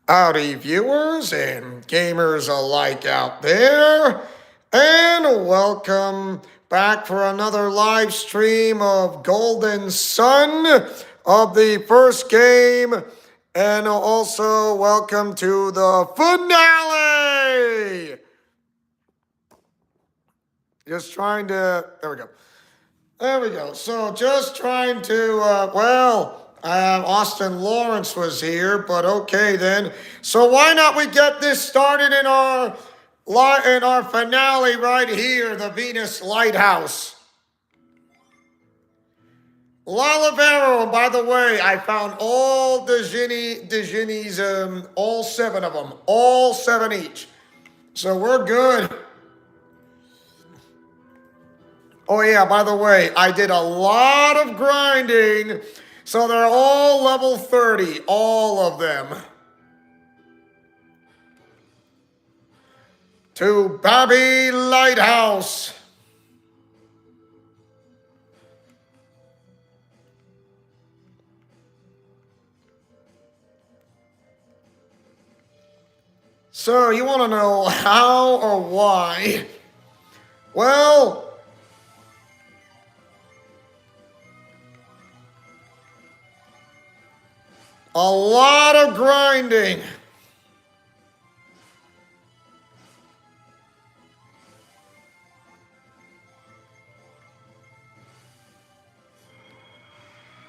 Howdy, viewers and gamers alike out there, and welcome back for another live stream of Golden Sun of the first game, and also welcome to the finale. Just trying to, there we go. There we go. So just trying to, Austin Lawrence was here, but okay then. So why not we get this started in our finale right here, the Venus Lighthouse. Lalavero, and by the way, I found all the genies, all seven of them, all seven each. So we're good. Oh yeah, by the way, I did a lot of grinding, so they're all level 30, all of them. To Babby Lighthouse. So you want to know how or why? Well, a lot of grinding.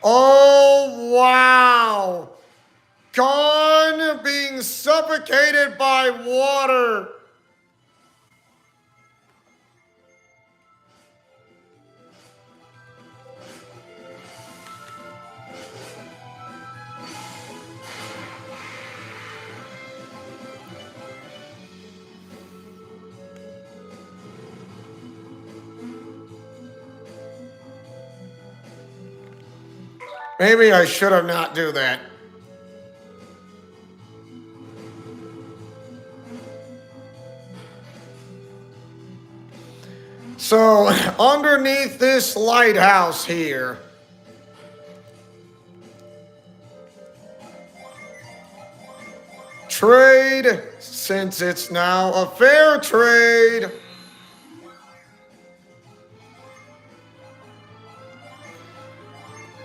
Oh, wow. Gone being suffocated by water. Maybe I should have not do that. So, underneath this lighthouse here, trade, since it's now a fair trade.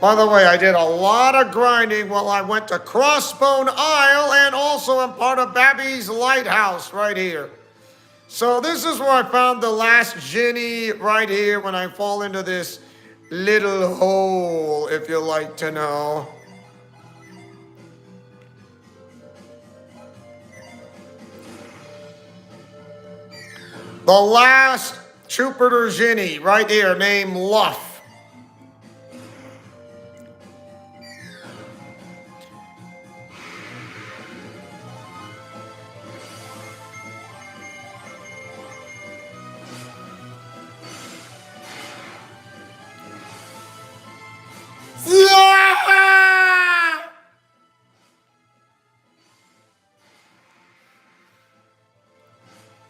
By the way, I did a lot of grinding while I went to Crossbone Isle and also am part of Babby's Lighthouse right here. So this is where I found the last genie right here when I fall into this little hole, if you like to know. The last Jupiter genie right here named Luff.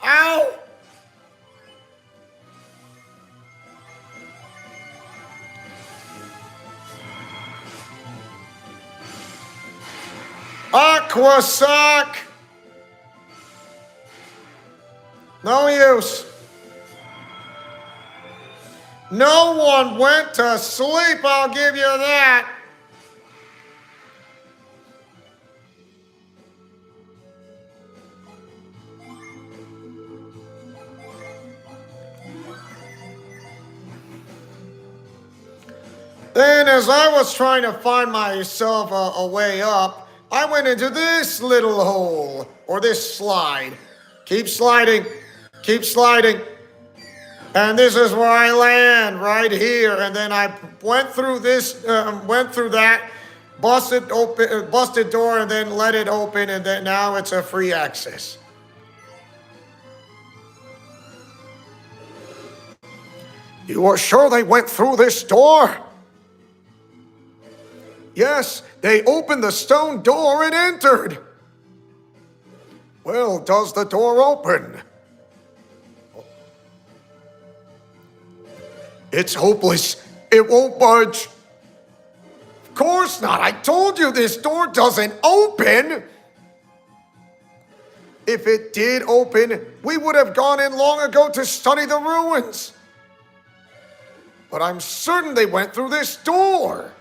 Ow! Aqua suck! No use. No one went to sleep, I'll give you that. Then as I was trying to find myself a way up, I went into this little hole, or this slide. Keep sliding, keep sliding. And this is where I land, right here. And then I went through this, went through that, busted door, and then let it open, and then now it's a free access. You are sure they went through this door? Yes, they opened the stone door and entered. Well, does the door open? It's hopeless. It won't budge. Of course not. I told you this door doesn't open. If it did open, we would have gone in long ago to study the ruins. But I'm certain they went through this door.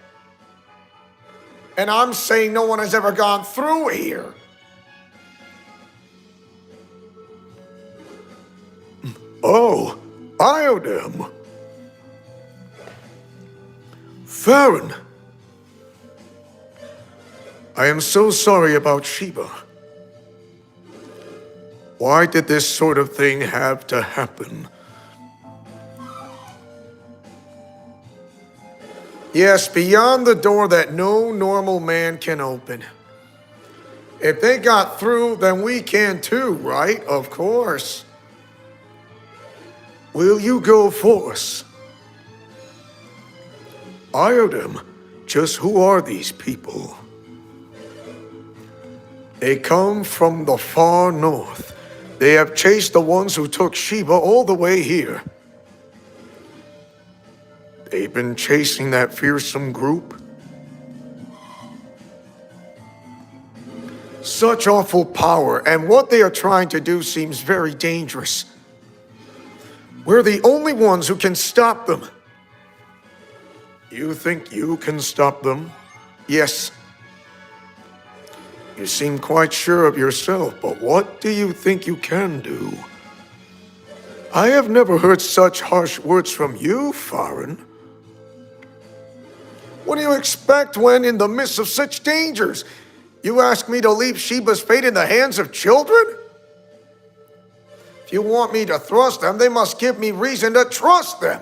And I'm saying no one has ever gone through here. Oh, Iodem. Farron. I am so sorry about Sheba. Why did this sort of thing have to happen? Yes, beyond the door that no normal man can open. If they got through, then we can too, right? Of course. Will you go forth? Iodem, just who are these people? They come from the far north. They have chased the ones who took Sheba all the way here. They've been chasing that fearsome group. Such awful power, and what they are trying to do seems very dangerous. We're the only ones who can stop them. You think you can stop them? Yes. You seem quite sure of yourself, but what do you think you can do? I have never heard such harsh words from you, Farron. What do you expect when, in the midst of such dangers, you ask me to leave Sheba's fate in the hands of children? If you want me to thrust them, they must give me reason to trust them.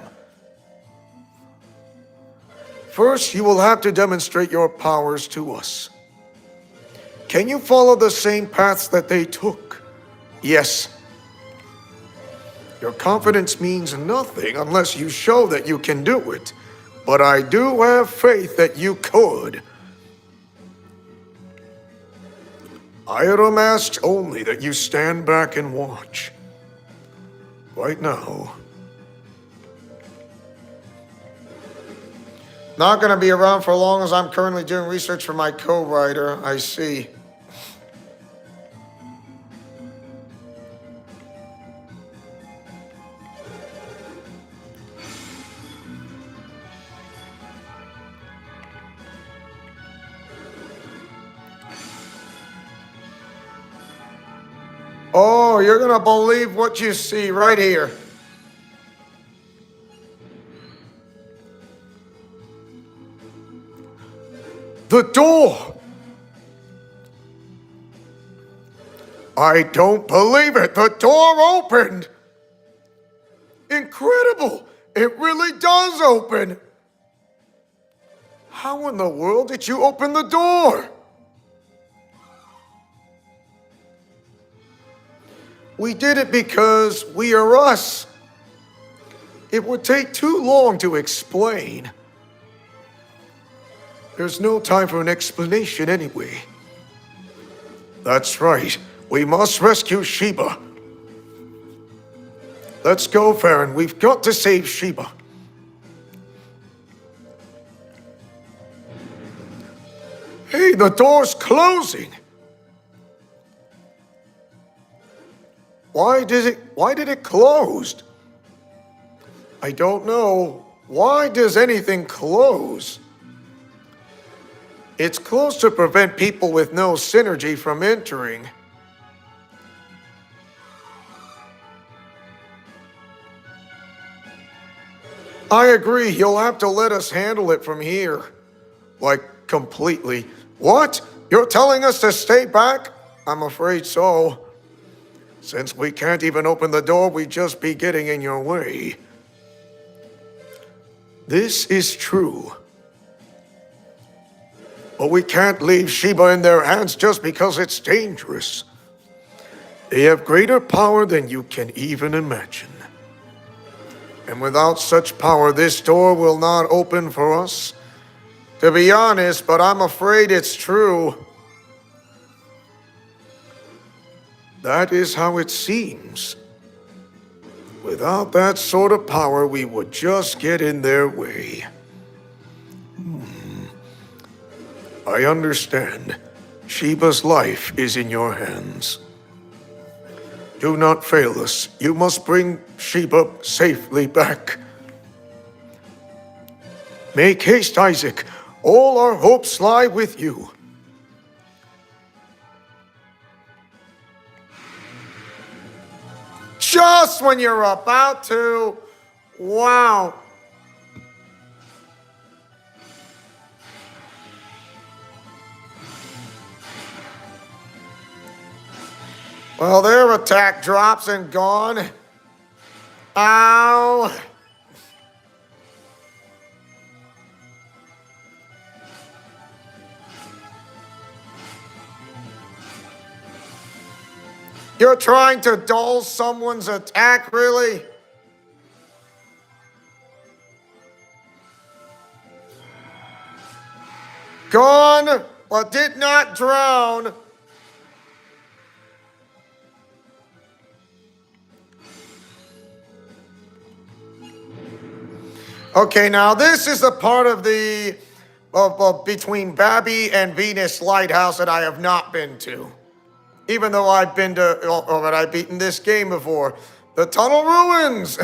First, you will have to demonstrate your powers to us. Can you follow the same paths that they took? Yes. Your confidence means nothing unless you show that you can do it. But I do have faith that you could. Iodem asks only that you stand back and watch. Right now. Not going to be around for long as I'm currently doing research for my co-writer. I see. Oh, you're going to believe what you see right here. The door! I don't believe it. The door opened. Incredible. It really does open. How in the world did you open the door? We did it because we are us. It would take too long to explain. There's no time for an explanation anyway. That's right. We must rescue Sheba. Let's go, Farron. We've got to save Sheba. Hey, the door's closing. Why did it close? I don't know. Why does anything close? It's closed to prevent people with no synergy from entering. I agree. You'll have to let us handle it from here. Like, completely. What? You're telling us to stay back? I'm afraid so. Since we can't even open the door, we'd just be getting in your way. This is true. But we can't leave Sheba in their hands just because it's dangerous. They have greater power than you can even imagine. And without such power, this door will not open for us. To be honest, but I'm afraid it's true. That is how it seems. Without that sort of power, we would just get in their way. I understand. Sheba's life is in your hands. do not fail us. You must bring Sheba safely back. Make haste, Isaac. All our hopes lie with you. Just when you're about to. Wow. Well, their attack drops and gone. Ow. You're trying to dull someone's attack, really? Gone, but did not drown. Okay, now this is the part of the between Babby and Venus Lighthouse that I have not been to. Even though I've been to, or I've beaten this game before. The Tunnel Ruins!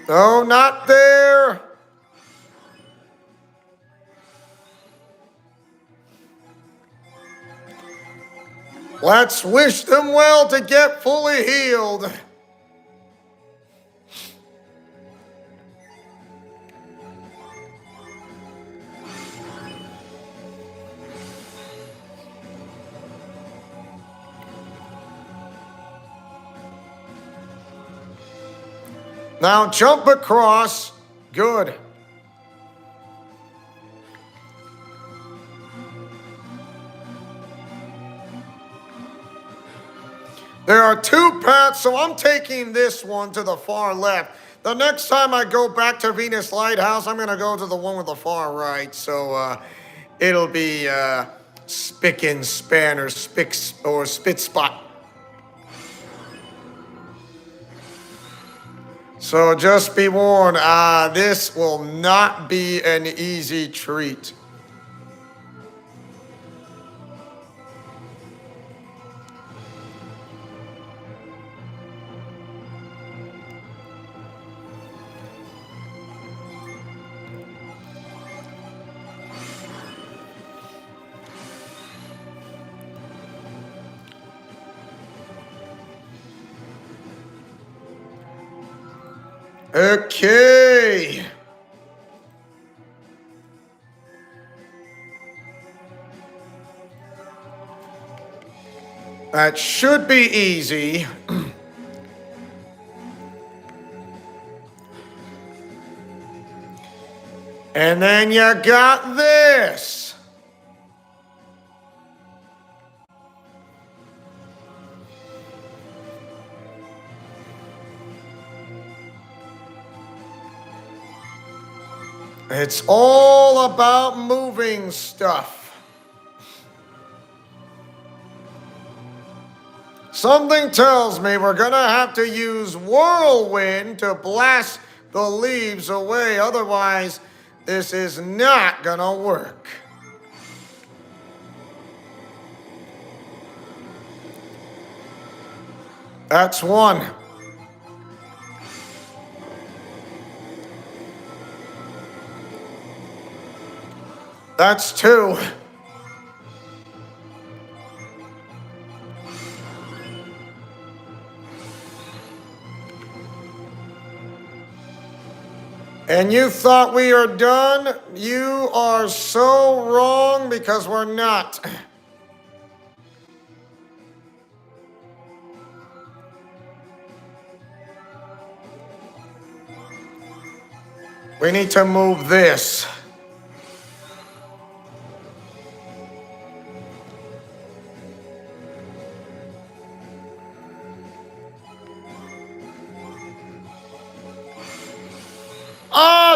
No, not there. Let's wish them well to get fully healed. Now jump across. Good. There are two paths, so I'm taking this one to the far left. The next time I go back to Venus Lighthouse, I'm going to go to the one with the far right. So it'll be spick and span or spit spot. So just be warned, this will not be an easy treat. Okay. That should be easy. And then you got this. It's all about moving stuff. Something tells me we're gonna have to use Whirlwind to blast the leaves away. Otherwise, this is not gonna work. That's one. That's two. And you thought we are done? You are so wrong because we're not. We need to move this.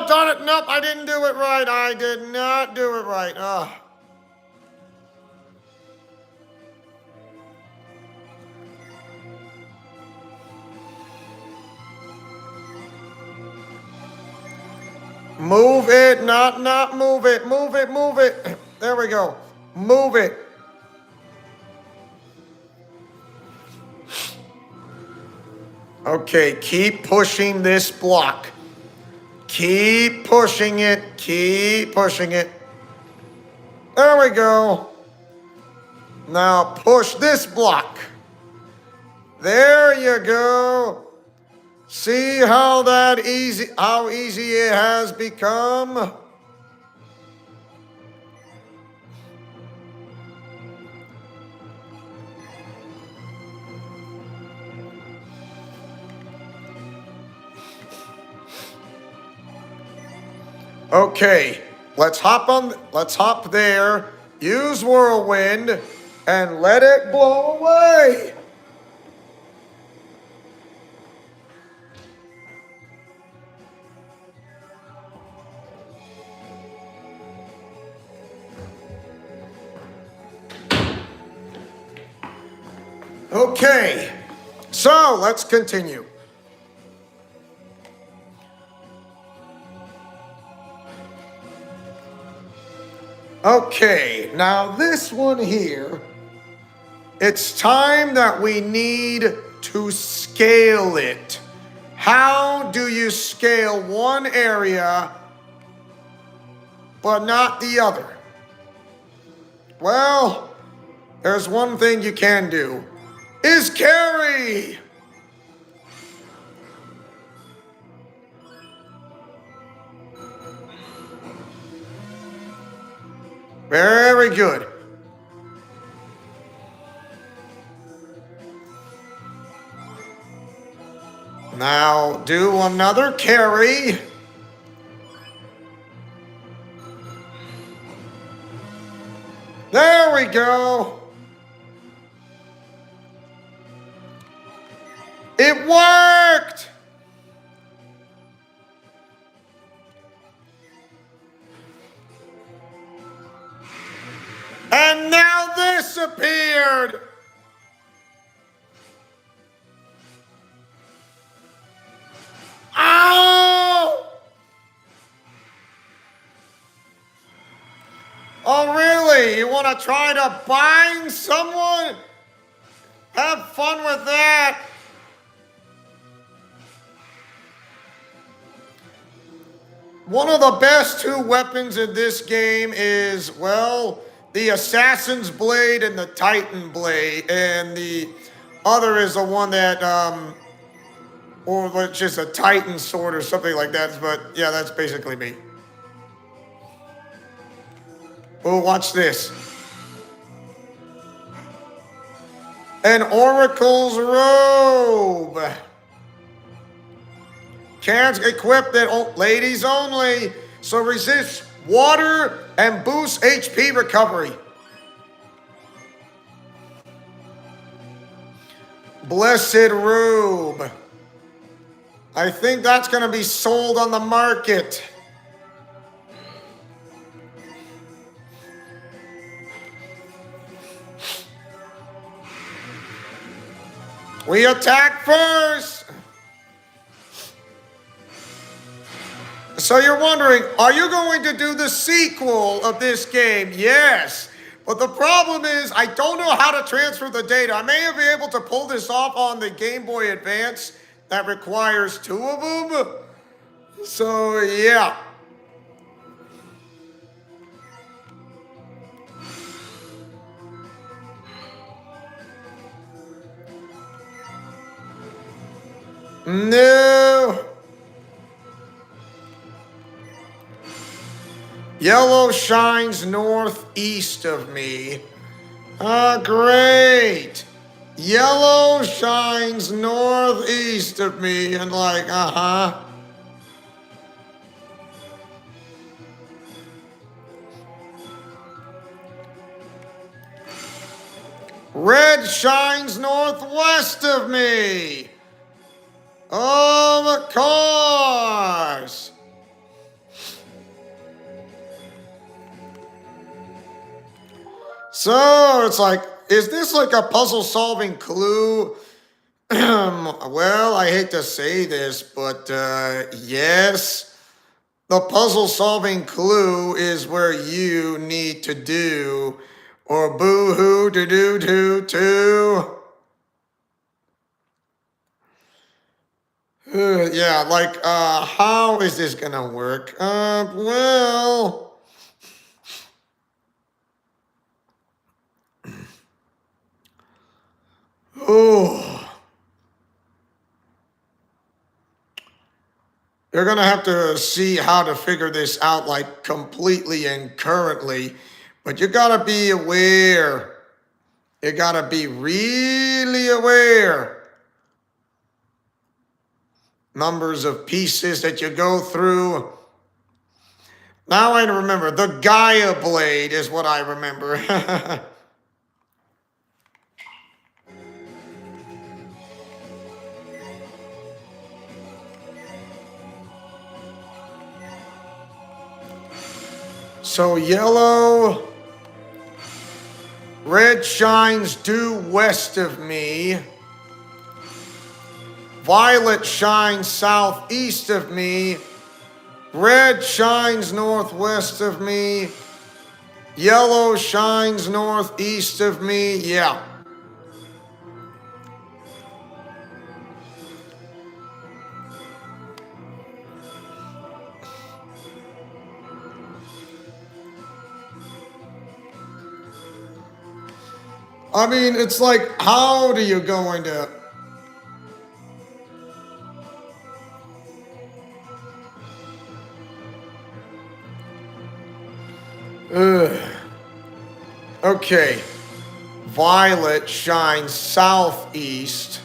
Oh, darn it. Nope, I didn't do it right. I did not do it right. Ugh. Move it, not move it. Move it, move it. There we go. Move it. Okay, keep pushing this block. Keep pushing it. Keep pushing it. There we go. Now push this block. There you go. See how easy it has become? Okay, let's hop there, use whirlwind, and let it blow away. Okay, so let's continue. Okay, now this one here, it's time that we need to scale it. How do you scale one area but not the other? Well, there's one thing you can do, is carry. Very good. Now do another carry. There we go. It worked. And now this appeared. Ow! Oh, really? You want to try to bind someone? Have fun with that. One of the best two weapons in this game is, well, the Assassin's Blade and the Titan Blade. And the other is the one that, or it's just a Titan sword or something like that. But yeah, that's basically me. Oh, watch this. An Oracle's Robe. Can't equip that, ladies only. So resist water and boost HP recovery. Blessed Robe. I think that's going to be sold on the market. We attack first. So you're wondering, are you going to do the sequel of this game? Yes. But the problem is, I don't know how to transfer the data. I may be able to pull this off on the Game Boy Advance. That requires two of them. So, yeah. No. Yellow shines northeast of me. Ah, great. Yellow shines northeast of me and like, uh-huh. Red shines northwest of me. Of course. So it's like, is this like a puzzle solving clue? Well, I hate to say this, but yes. The puzzle solving clue is where you need to do, or boo hoo to do to. Yeah, like, how is this gonna work? Well. Oh. You're gonna have to see how to figure this out, like, completely and currently. But you gotta be aware. You gotta be really aware. Numbers of pieces that you go through. Now I remember. The Gaia blade is what I remember. So yellow. Red shines due west of me. Violet shines southeast of me. Red shines northwest of me. Yellow shines northeast of me. Yeah. I mean, it's like, how do you go into... Ugh. Okay. Violet shines southeast.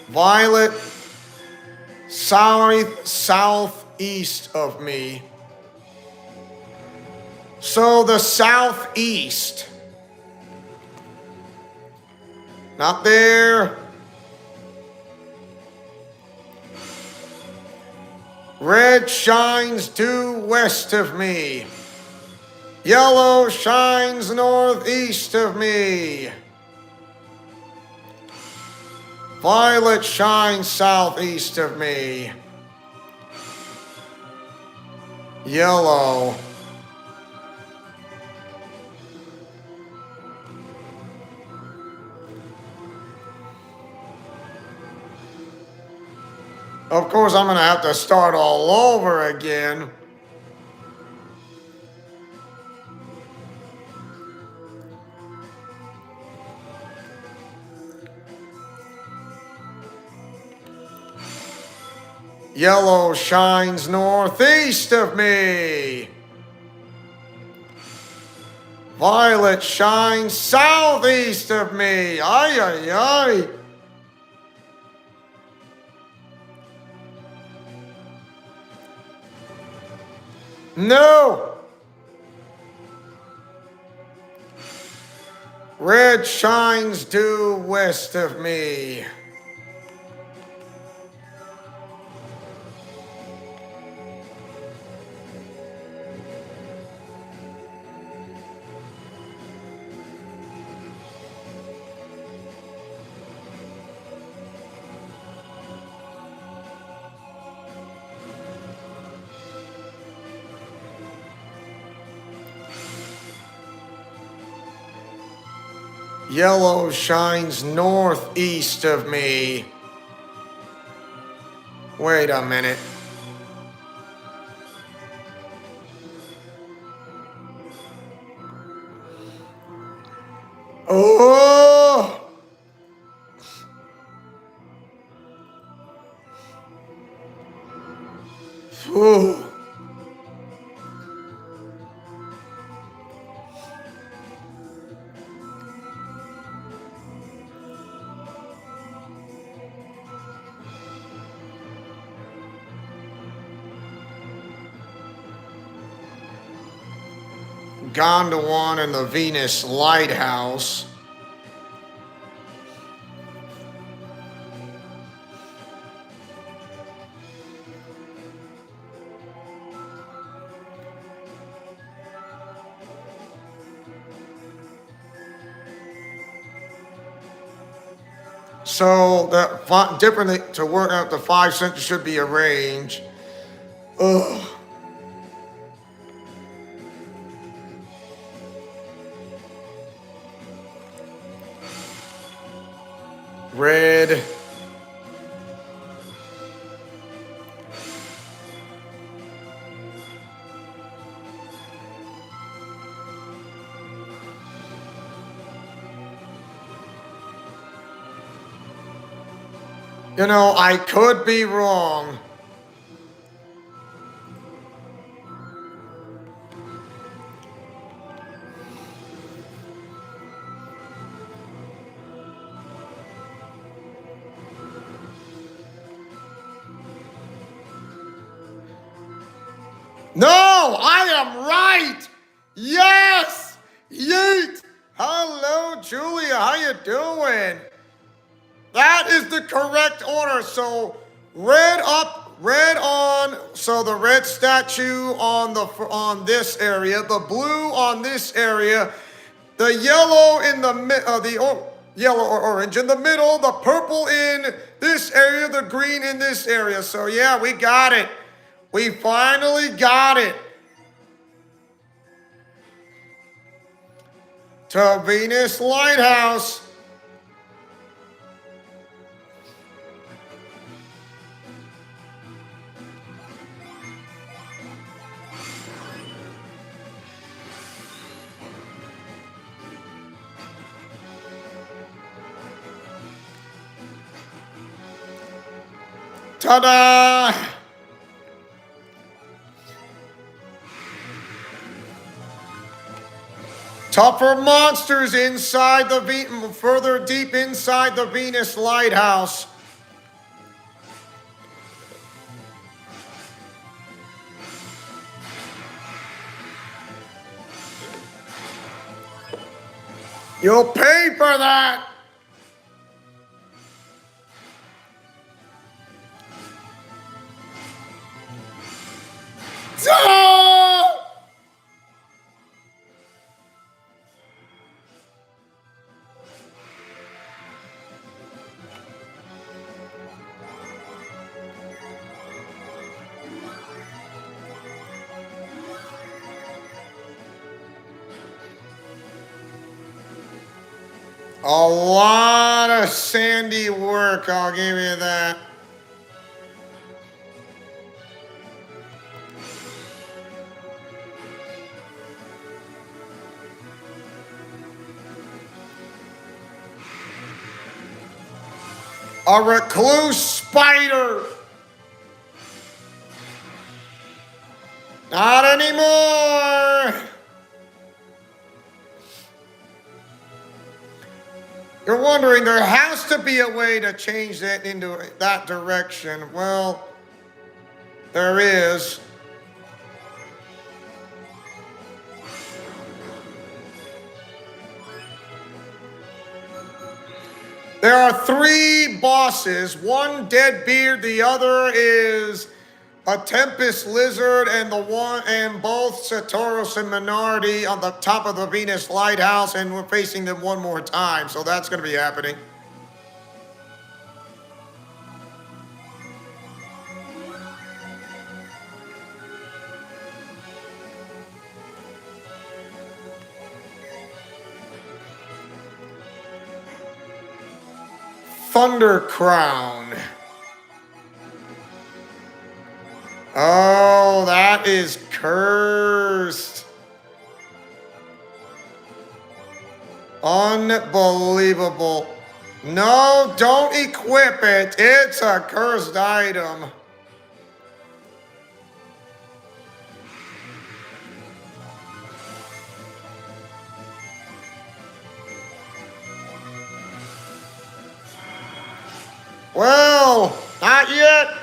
Violet southeast of me. So the southeast. Not there. Red shines due west of me. Yellow shines northeast of me. Violet shines southeast of me. Yellow. Of course, I'm going to have to start all over again. Yellow shines northeast of me. Violet shines southeast of me. Ay, ay, ay. No. Red shines due west of me. Yellow shines northeast of me. Wait a minute. Oh! Ooh. Gone to one in the Venus Lighthouse. So that differently to work out the 5 cents should be arranged. Ugh. Red. You know, I could be wrong. No, I am right. Yes. Yeet. Hello, Julia. How you doing? That is the correct order. So red up, red on. So the red statue on this area, the blue on this area, the yellow in the yellow or orange in the middle, the purple in this area, the green in this area. So yeah, we got it. We finally got it. To Venus Lighthouse. Ta-da! Tougher monsters inside further deep inside the Venus Lighthouse. You'll pay for that. Ah! A lot of sandy work, I'll give you that. A recluse spider. Not anymore. You're wondering, there has to be a way to change that into that direction. Well, there is. There are 3 bosses. One Deadbeard, the other is a Tempest Lizard, and both Satoros and Minardi on the top of the Venus Lighthouse, and we're facing them one more time, so that's going to be happening. Thunder Crown. Oh, that is cursed. Unbelievable. No, don't equip it. It's a cursed item. Well, not yet,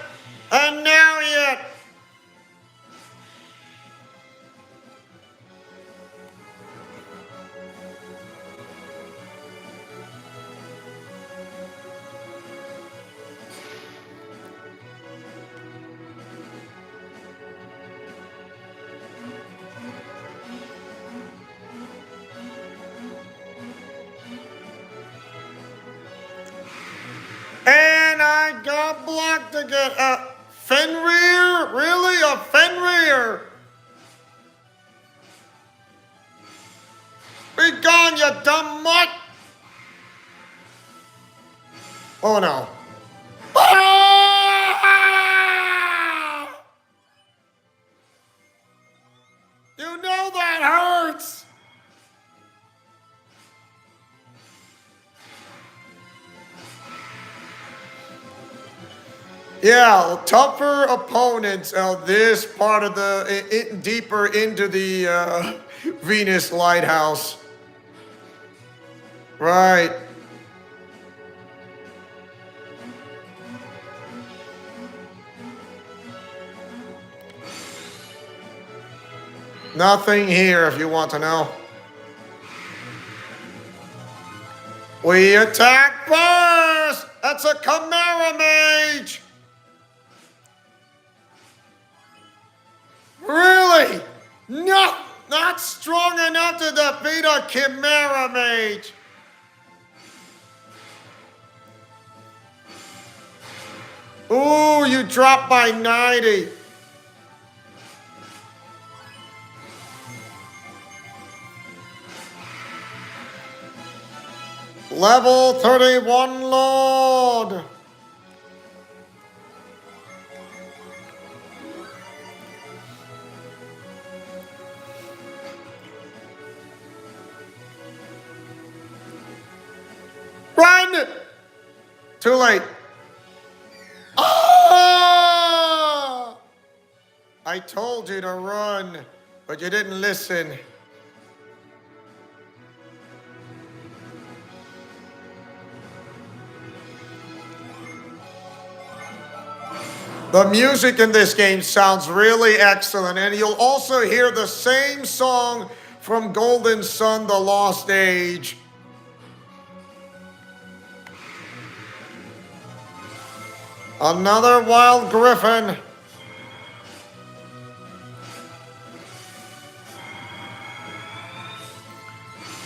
and now yet. back to get a Fenrir? Really? A Fenrir? Be gone, you dumb mutt! Oh no. Ah! You know that hurts! Yeah, tougher opponents out this part of the, deeper into the Venus Lighthouse. Right. Nothing here if you want to know. We attack first! That's a Chimera Mage! Really? No, not strong enough to defeat a Chimera Mage. Ooh, you dropped by 90. Level 31 Lord. Run! Too late. Ah! I told you to run, but you didn't listen. The music in this game sounds really excellent, and you'll also hear the same song from Golden Sun: The Lost Age. Another wild griffin.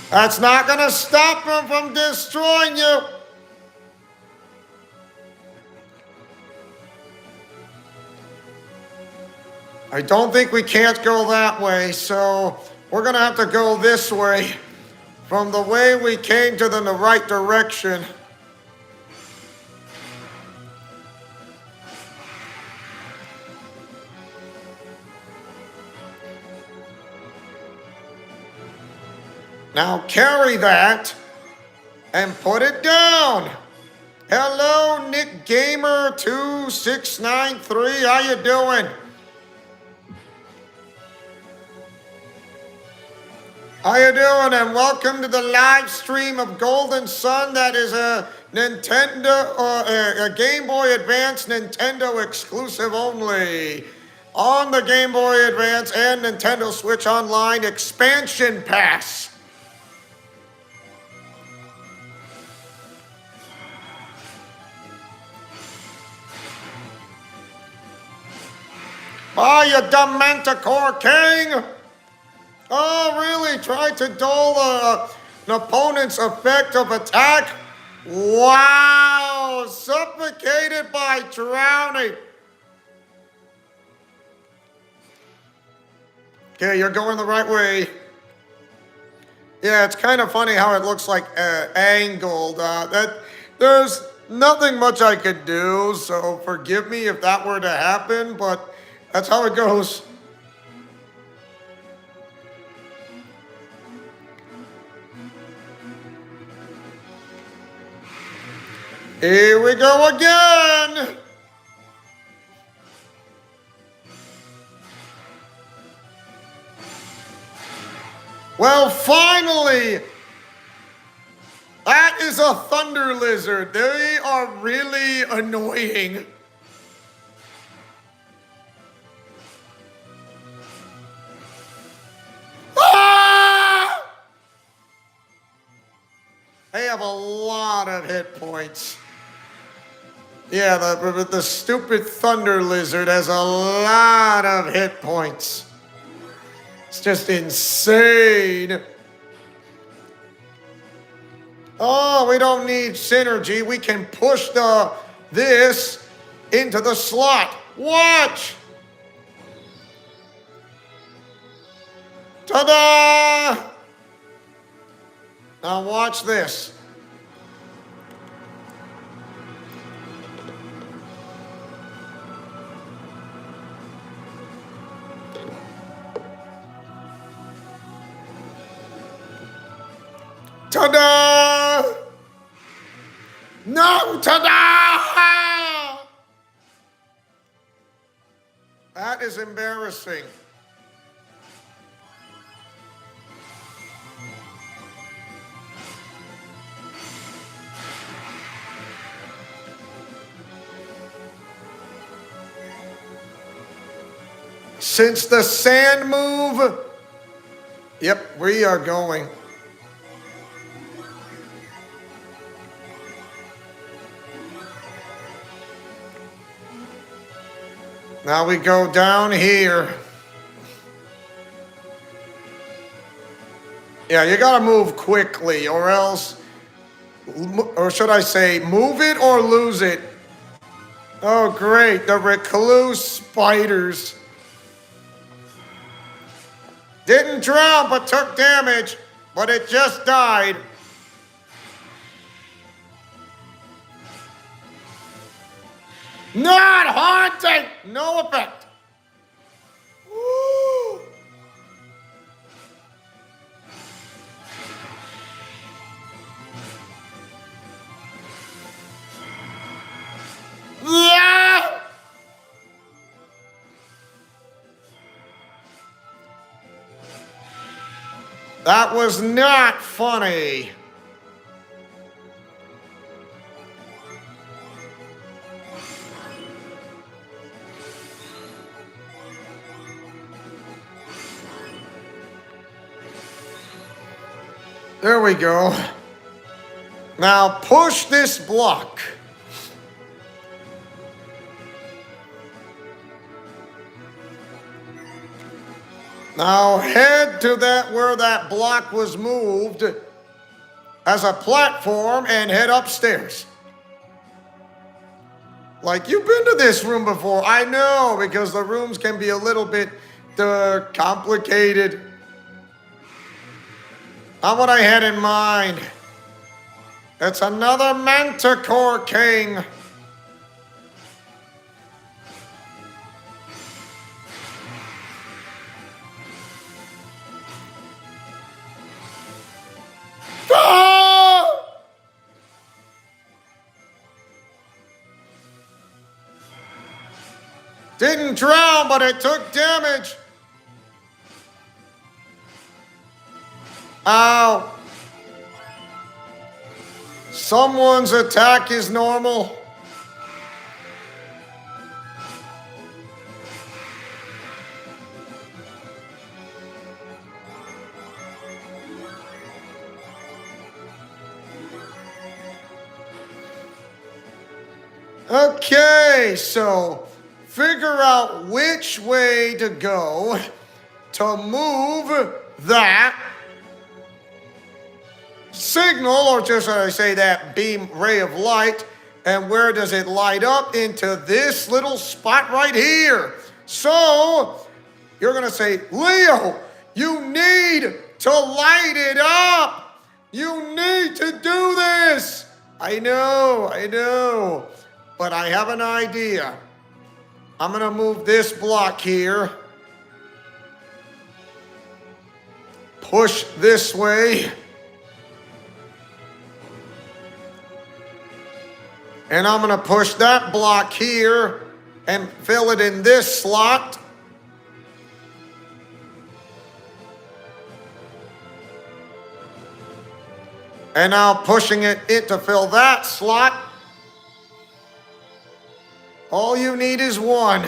That's not gonna stop him from destroying you. I don't think we can't go that way, so we're gonna have to go this way. From the way we came to the right direction. Now carry that and put it down. Hello, Nick Gamer 2693. How you doing? How you doing? And welcome to the live stream of Golden Sun. That is a Nintendo, a Game Boy Advance Nintendo exclusive only. On the Game Boy Advance and Nintendo Switch Online expansion pass. Oh, you dumb Manticore King! Oh, really? Tried to dull an opponent's effect of attack? Wow! Suffocated by drowning. Okay, you're going the right way. Yeah, it's kind of funny how it looks like angled. There's nothing much I could do, so forgive me if that were to happen, but that's how it goes. Here we go again. Well, finally, that is a thunder lizard. They are really annoying. Ah! They have a lot of hit points. Yeah, the stupid thunder lizard has a lot of hit points. It's just insane. Oh, we don't need synergy. We can push this into the slot. Watch! Ta-da! Now watch this. Ta-da! No, ta-da! That is embarrassing. Since the sand move, yep, we are going. Now we go down here. Yeah, you gotta move quickly or else, or should I say, move it or lose it. Oh great, the recluse spiders. Didn't drown but took damage, but it just died. Not haunting! No effect. Woo. Yeah! That was not funny. There we go. Now push this block. Now head to that where that block was moved as a platform and head upstairs. Like, you've been to this room before. I know, because the rooms can be a little bit complicated. Not what I had in mind. It's another Manticore King. Ah! Didn't drown, but it took damage. Ow. Someone's attack is normal. Okay, so figure out which way to go to move that signal, or just as I say, that beam ray of light, and where does it light up? Into this little spot right here. So you're gonna say, Leo, you need to light it up. You need to do this. I know, but I have an idea. I'm gonna move this block here, push this way, and I'm gonna push that block here and fill it in this slot. And now pushing it to fill that slot. All you need is one.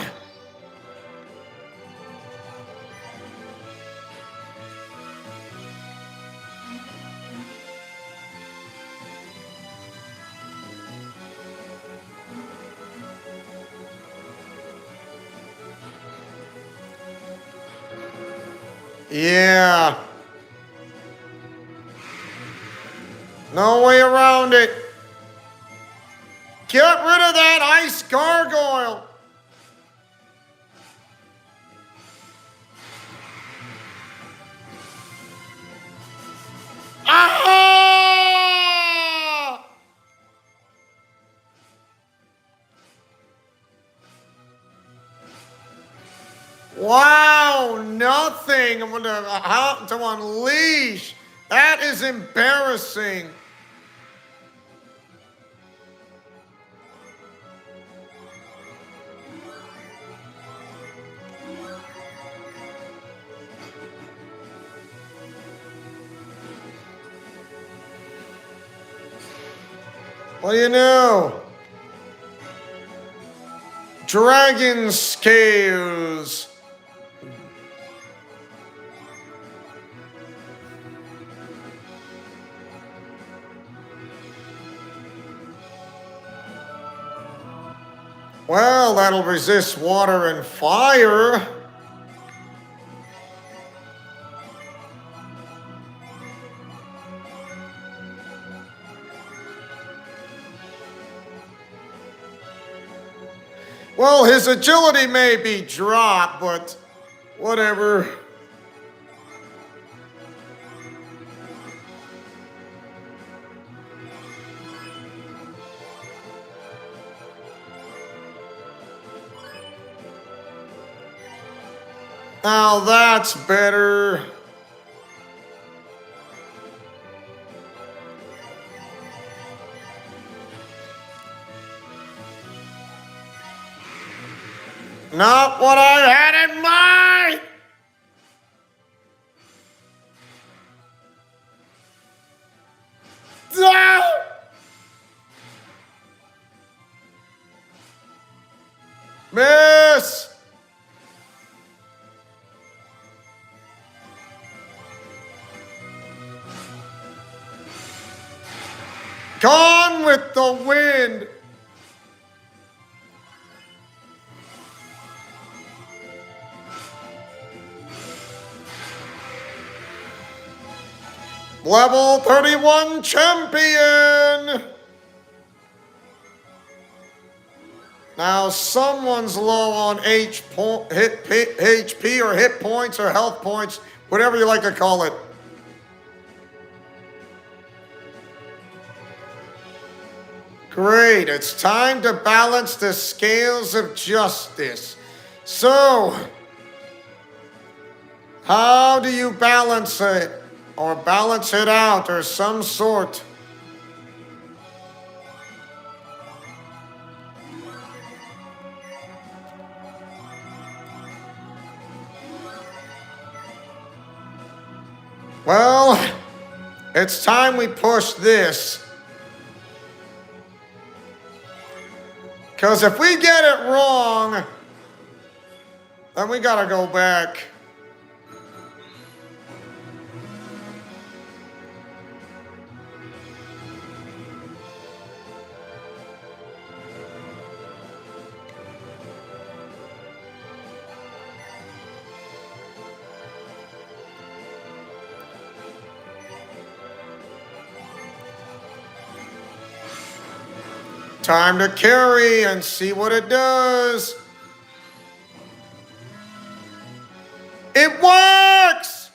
Yeah. No way around it. Get rid of that ice gargoyle. Ah! Wow, nothing. I'm gonna how to unleash. That is embarrassing. What do you know? Dragon scales. Well, that'll resist water and fire. Well, his agility may be dropped, but whatever. Now that's better. Not what I had in mind! Ah! Miss! Gone with the wind! Level 31 champion! Now someone's low on HP or hit points or health points, whatever you like to call it. Great, it's time to balance the scales of justice. So, how do you balance it? Or balance it out, or some sort. Well, it's time we push this. Because if we get it wrong, then we gotta go back. Time to carry and see what it does. It works!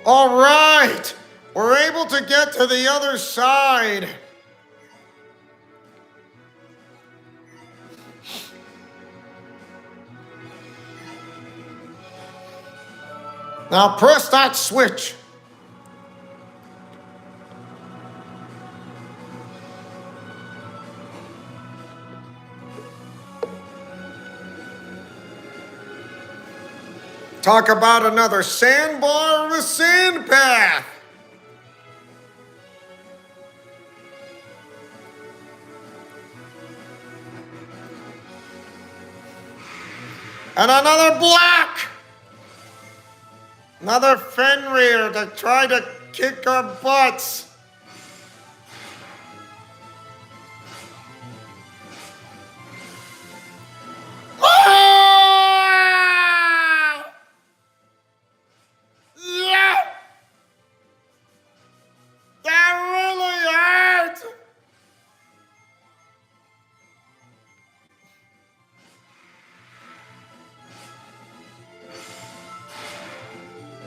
All right, we're able to get to the other side. Now press that switch. Talk about another sandbar or a sand path. And another block. Another Fenrir to try to kick our butts. Ah! Yeah! That really hurt!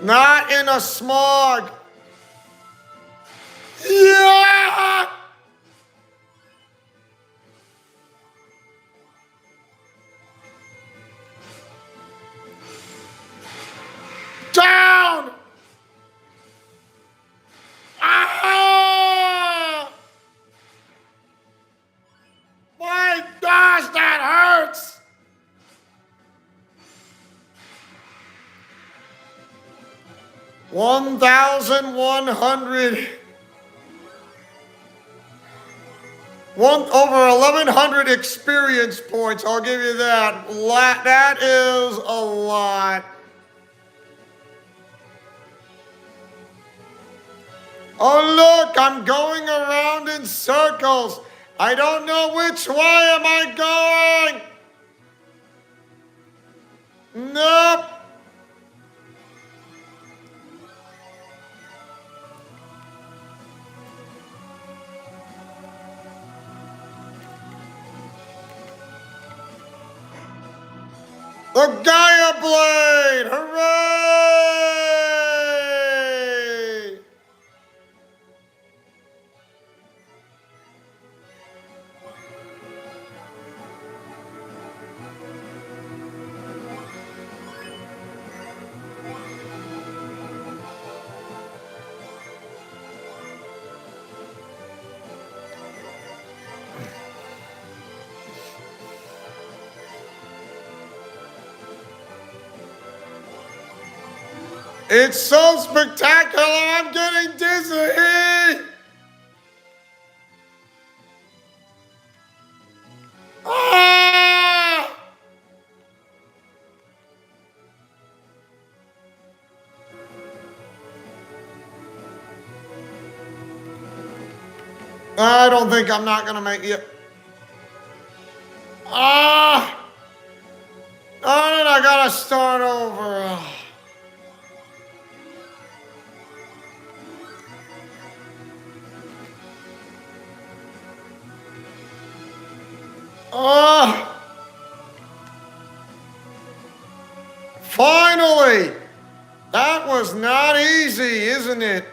Not in a smog. Yeah! Down! Ah! My gosh, that hurts! 1,100. Over 1,100 experience points, I'll give you that. That is a lot. Oh look, I'm going around in circles. I don't know which way am I going. Nope. The Gaia Blade! Hooray! It's so spectacular, I'm getting dizzy! Ah! I don't think I'm not gonna make it. Ah! Oh, then I gotta start over. Oh! Finally! That was not easy, isn't it?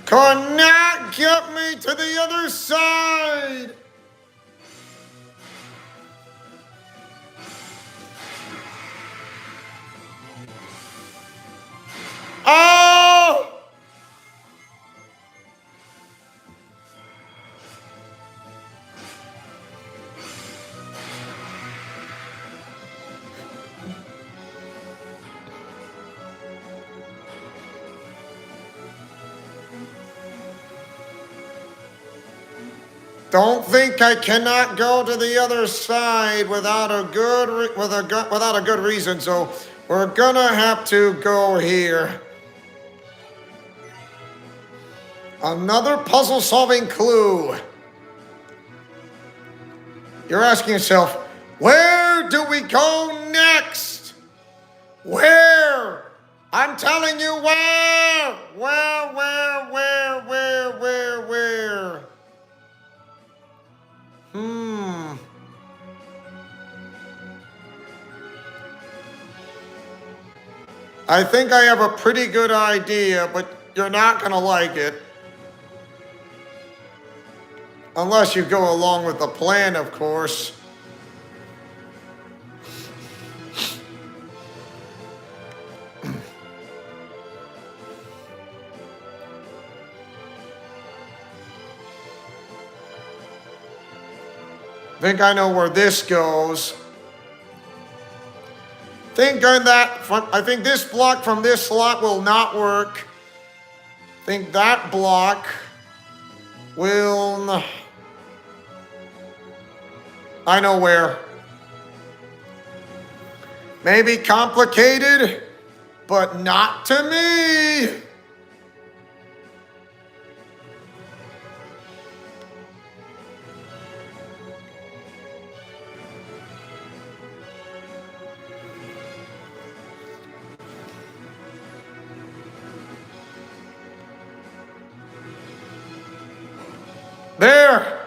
Could not get me to the other side! Oh! Don't think I cannot go to the other side without a good reason. So we're gonna have to go here. Another puzzle-solving clue. You're asking yourself, where do we go next? Where? I'm telling you where. Where? I think I have a pretty good idea, but you're not gonna like it. Unless you go along with the plan, of course. I think I know where this goes. I think this block from this slot will not work. I think that block will... I know where. Maybe complicated? but not to me. There.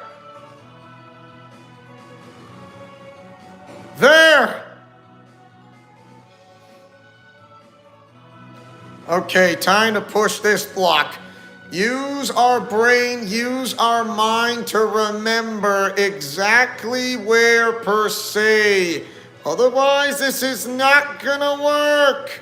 There. Okay, time to push this block. Use our brain, use our mind to remember exactly where per se. Otherwise, this is not gonna work.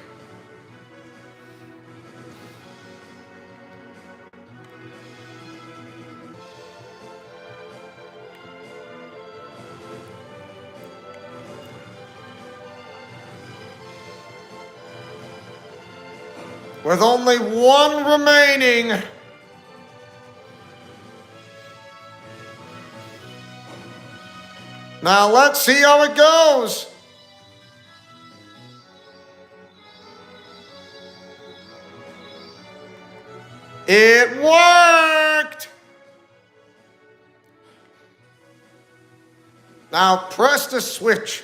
With only one remaining. Now let's see how it goes. It worked! Now press the switch.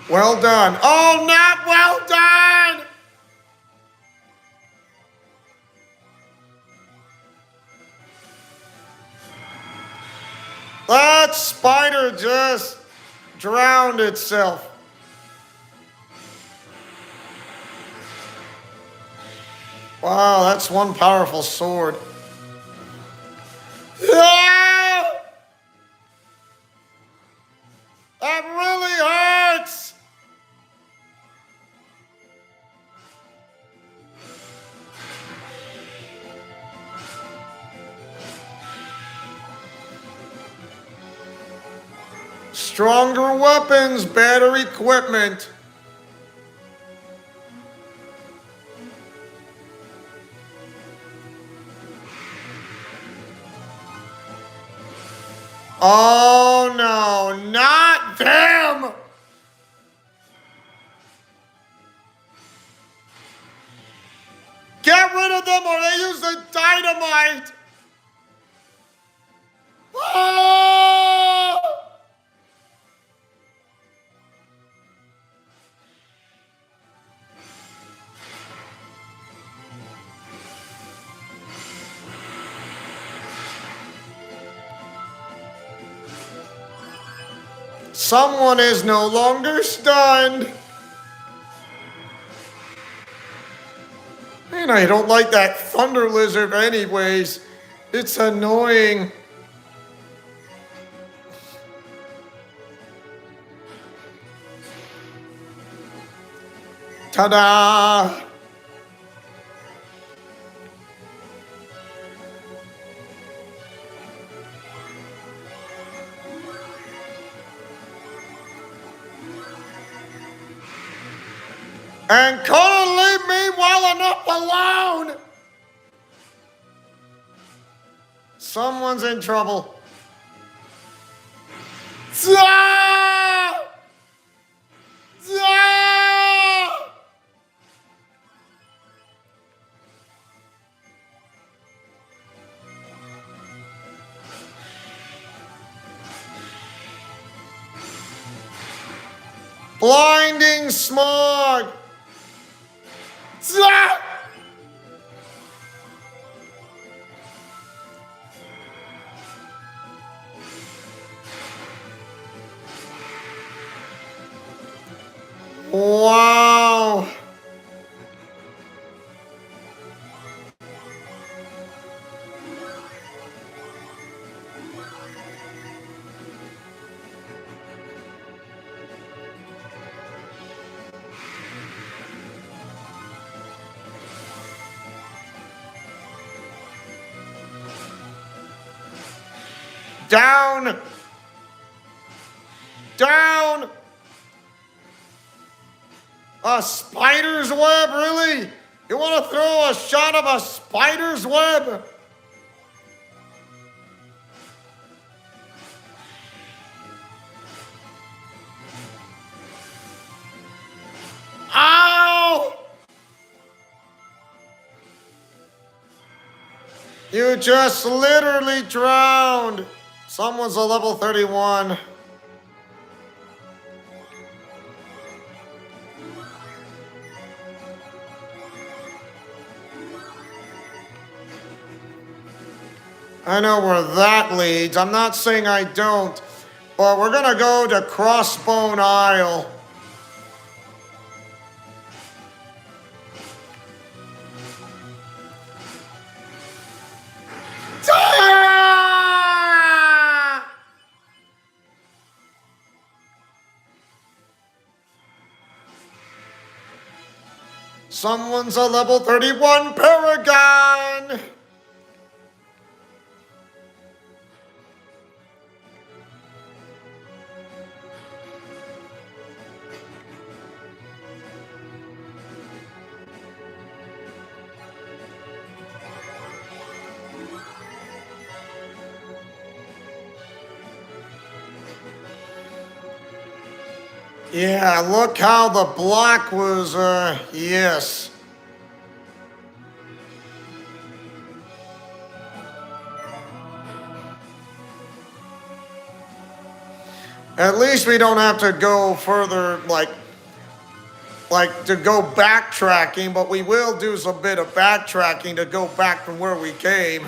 Well done. Oh, not well done! That spider just drowned itself. Wow, that's one powerful sword. Ah! That really hurts! Stronger weapons, better equipment. Oh no, not them! Get rid of them or they use the dynamite! Ah! Someone is no longer stunned. Man, I don't like that thunder lizard anyways. It's annoying. Ta-da! And couldn't leave me well enough alone! Someone's in trouble. Ah! Ah! Blinding smog! Ah! Wow! Down! Down! A spider's web, really? You want to throw a shot of a spider's web? Ow! You just literally drowned. Someone's a level 31. I know where that leads. I'm not saying I don't, but we're gonna go to Crossbone Isle. Ah! Someone's a level 31 Paragon! Yeah, look how the block was, yes. At least we don't have to go further, like to go backtracking, but we will do some bit of backtracking to go back from where we came.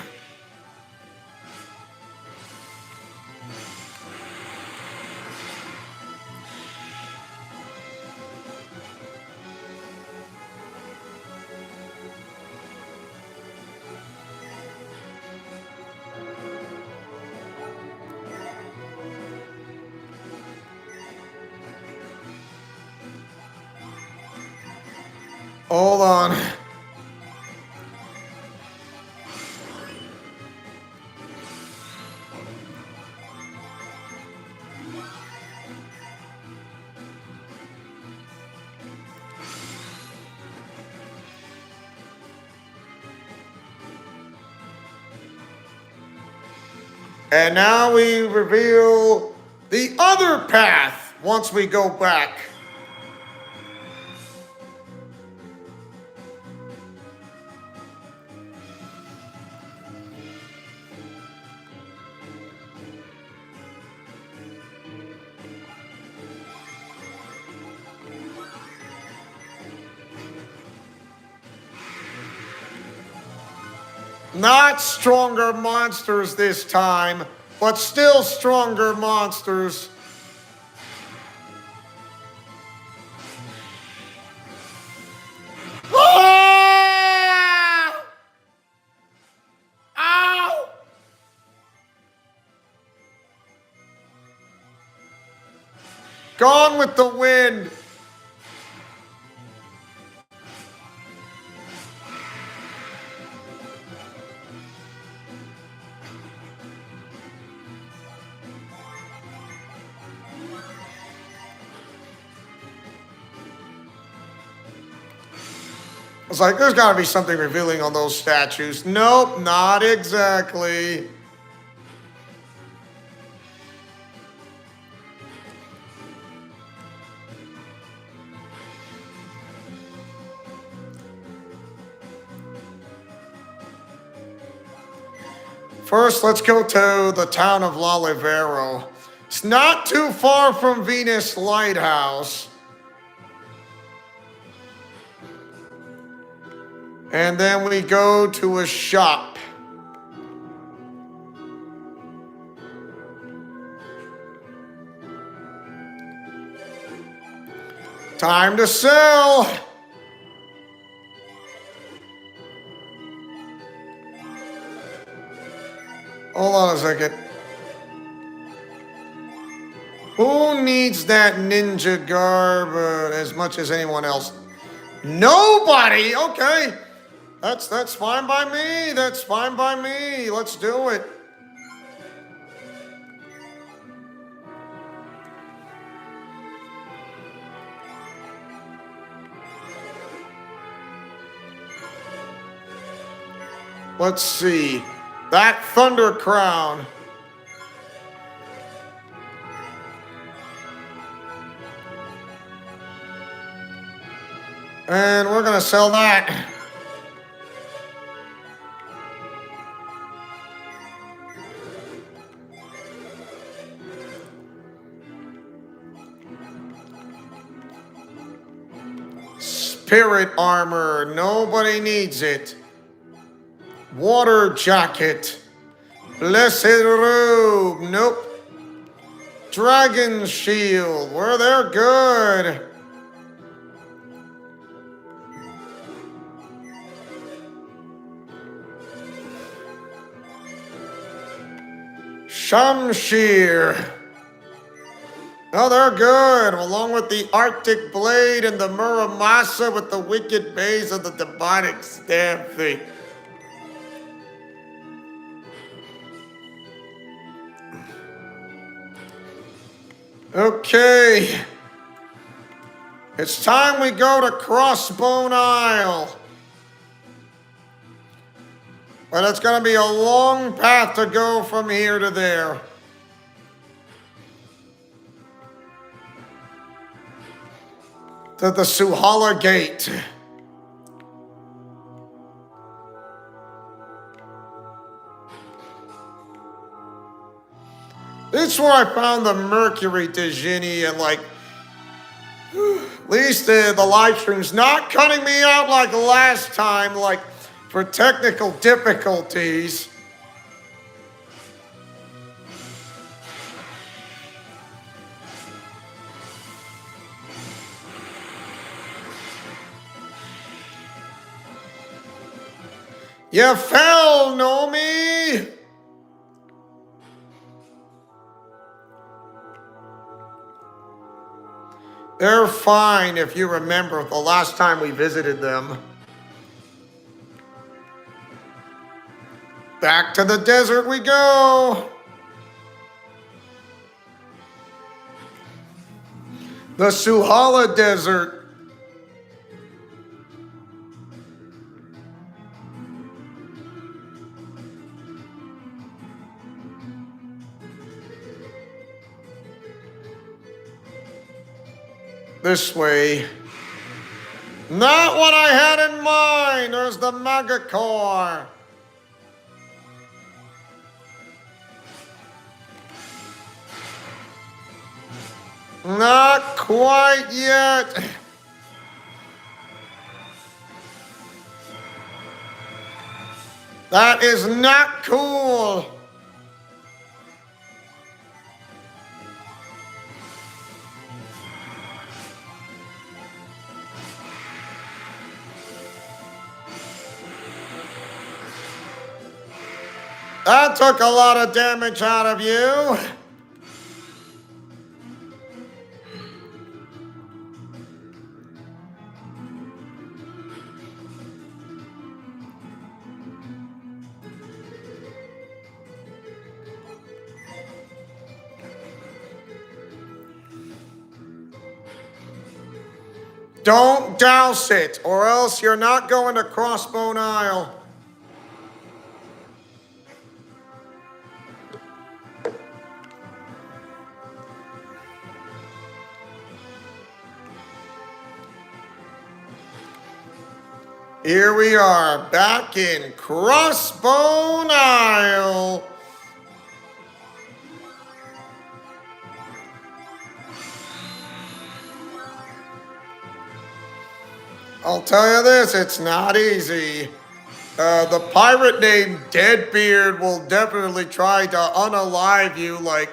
Hold on. And now we reveal the other path once we go back. Not stronger monsters this time, but still stronger monsters. Ah! Ow! Gone with the wind. It's like, there's got to be something revealing on those statues. Nope, not exactly. First, let's go to the town of Lalivero. It's not too far from Venus Lighthouse. And then we go to a shop. Time to sell. Hold on a second. Who needs that ninja garb as much as anyone else? Nobody. Okay. That's fine by me. That's fine by me. Let's do it. Let's see. That Thunder Crown. And we're gonna sell that. Spirit armor, nobody needs it. Water jacket. Blessed robe, nope. Dragon shield, well, they're good. Shamshir. Oh, they're good, along with the Arctic Blade and the Muramasa with the wicked bays of the demonic stab thing. Okay. It's time we go to Crossbone Isle. But it's going to be a long path to go from here to there. To the Suhala Gate. This is where I found the Mercury Tijini and like, at least the live stream's not cutting me out like last time, like for technical difficulties. You fell, Nomi! They're fine if you remember the last time we visited them. Back to the desert we go. The Suhala Desert. This way. Not what I had in mind. There's the Mega Core. Not quite yet. That is not cool. That took a lot of damage out of you. Don't douse it, or else you're not going to Crossbone Isle. Here we are, back in Crossbone Isle. I'll tell you this, it's not easy. The pirate named Deadbeard will definitely try to unalive you, like,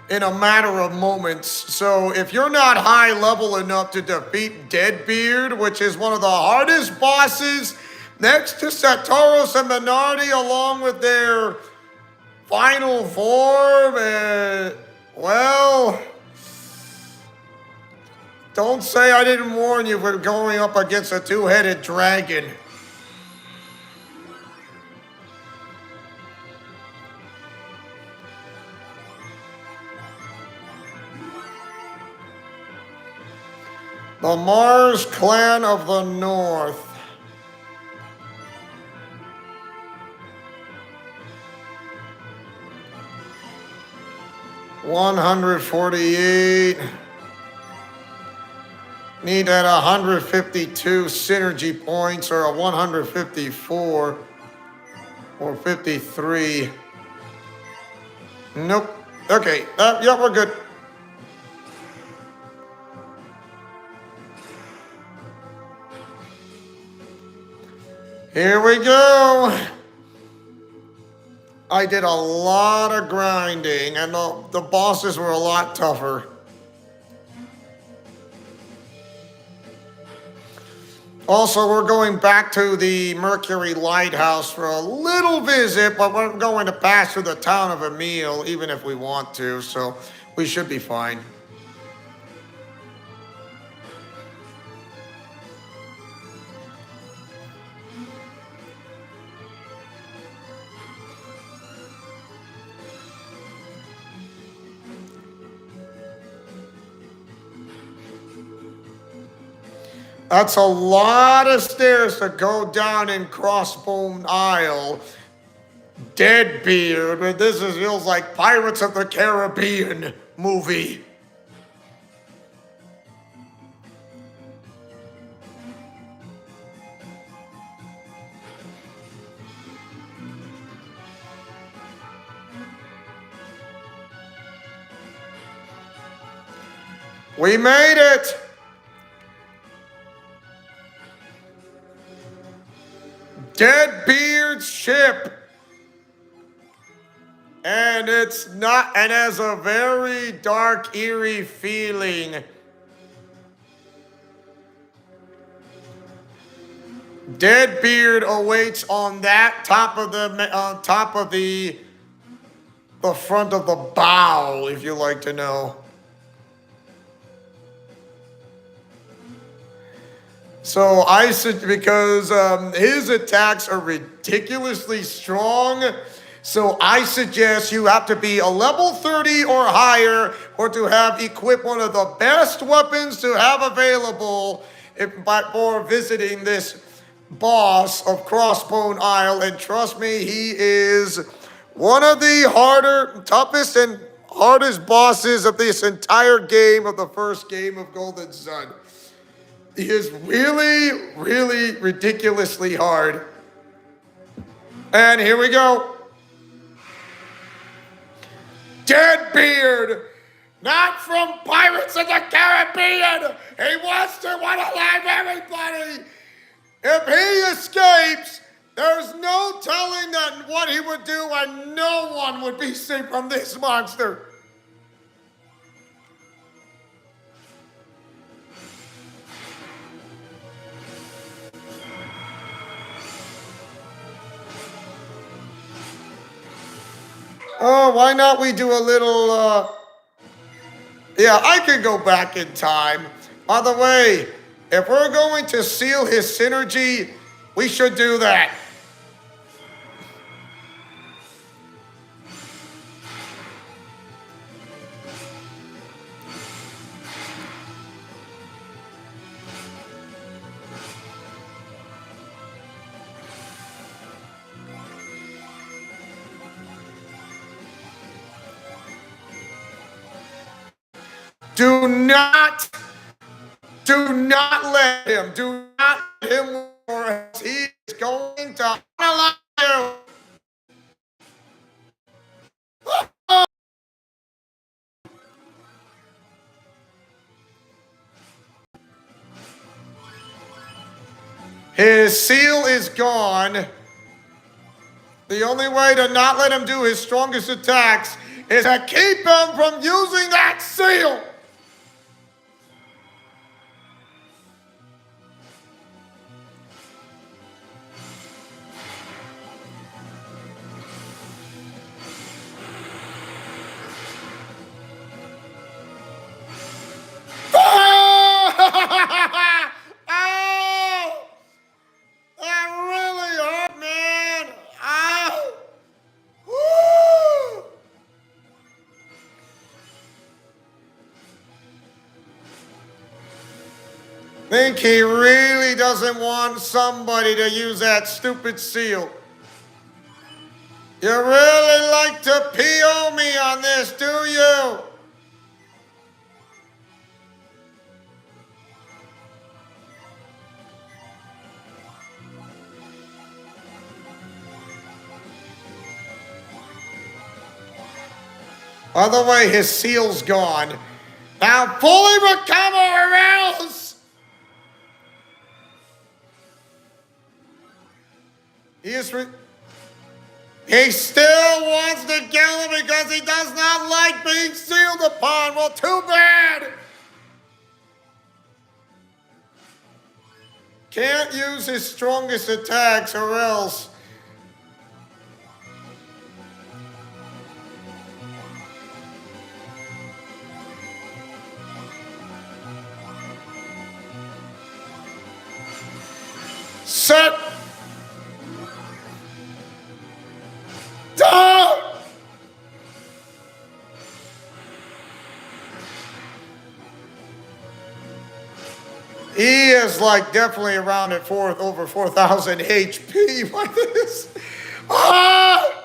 in a matter of moments. So if you're not high level enough to defeat Deadbeard, which is one of the hardest bosses next to Satoros and Minardi, along with their final form, well, don't say I didn't warn you for going up against a two-headed dragon. The Mars Clan of the North. 148. Need at 152 synergy points or a 154 or 53. Nope. Okay. Yeah, we're good. Here we go. I did a lot of grinding, and the bosses were a lot tougher. Also, we're going back to the Mercury Lighthouse for a little visit, but we're going to pass through the town of Emil, even if we want to, so we should be fine. That's a lot of stairs to go down in Crossbone Isle. Deadbeard, but this feels like Pirates of the Caribbean movie. We made it! Deadbeard's ship. And it's not, and has a very dark, eerie feeling. Deadbeard awaits on that top of the front of the bow, if you like to know. So I said, because his attacks are ridiculously strong, so I suggest you have to be a level 30 or higher, or to have equipped one of the best weapons to have available for visiting this boss of Crossbone Isle. And trust me, he is one of the toughest and hardest bosses of this entire game, of the first game of Golden Sun. He is really, really ridiculously hard. And here we go. Deadbeard, not from Pirates of the Caribbean. He wants to unalive everybody. If he escapes, there's no telling what he would do, and no one would be safe from this monster. Oh, why not we do a little, yeah, I can go back in time. By the way, if we're going to seal his synergy, we should do that. Do not let him. Do not let him, or he is going to unalive you. His seal is gone. The only way to not let him do his strongest attacks is to keep him from using that seal. Think he really doesn't want somebody to use that stupid seal. You really like to PO me on this, do you? By the way, his seal's gone. Now fully recover or else! He still wants to kill him because he does not like being sealed upon. Well, too bad. Can't use his strongest attacks or else. Set. Down. He is like definitely around at over 4,000 HP. Like this. Ah!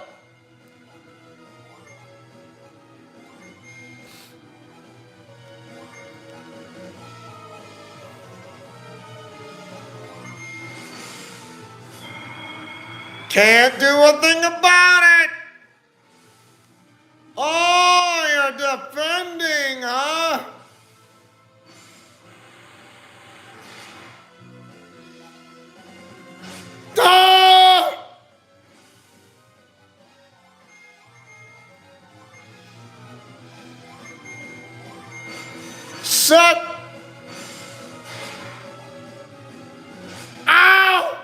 Can't do a thing about it. Oh, you're defending, huh? Ah! Set. Ow!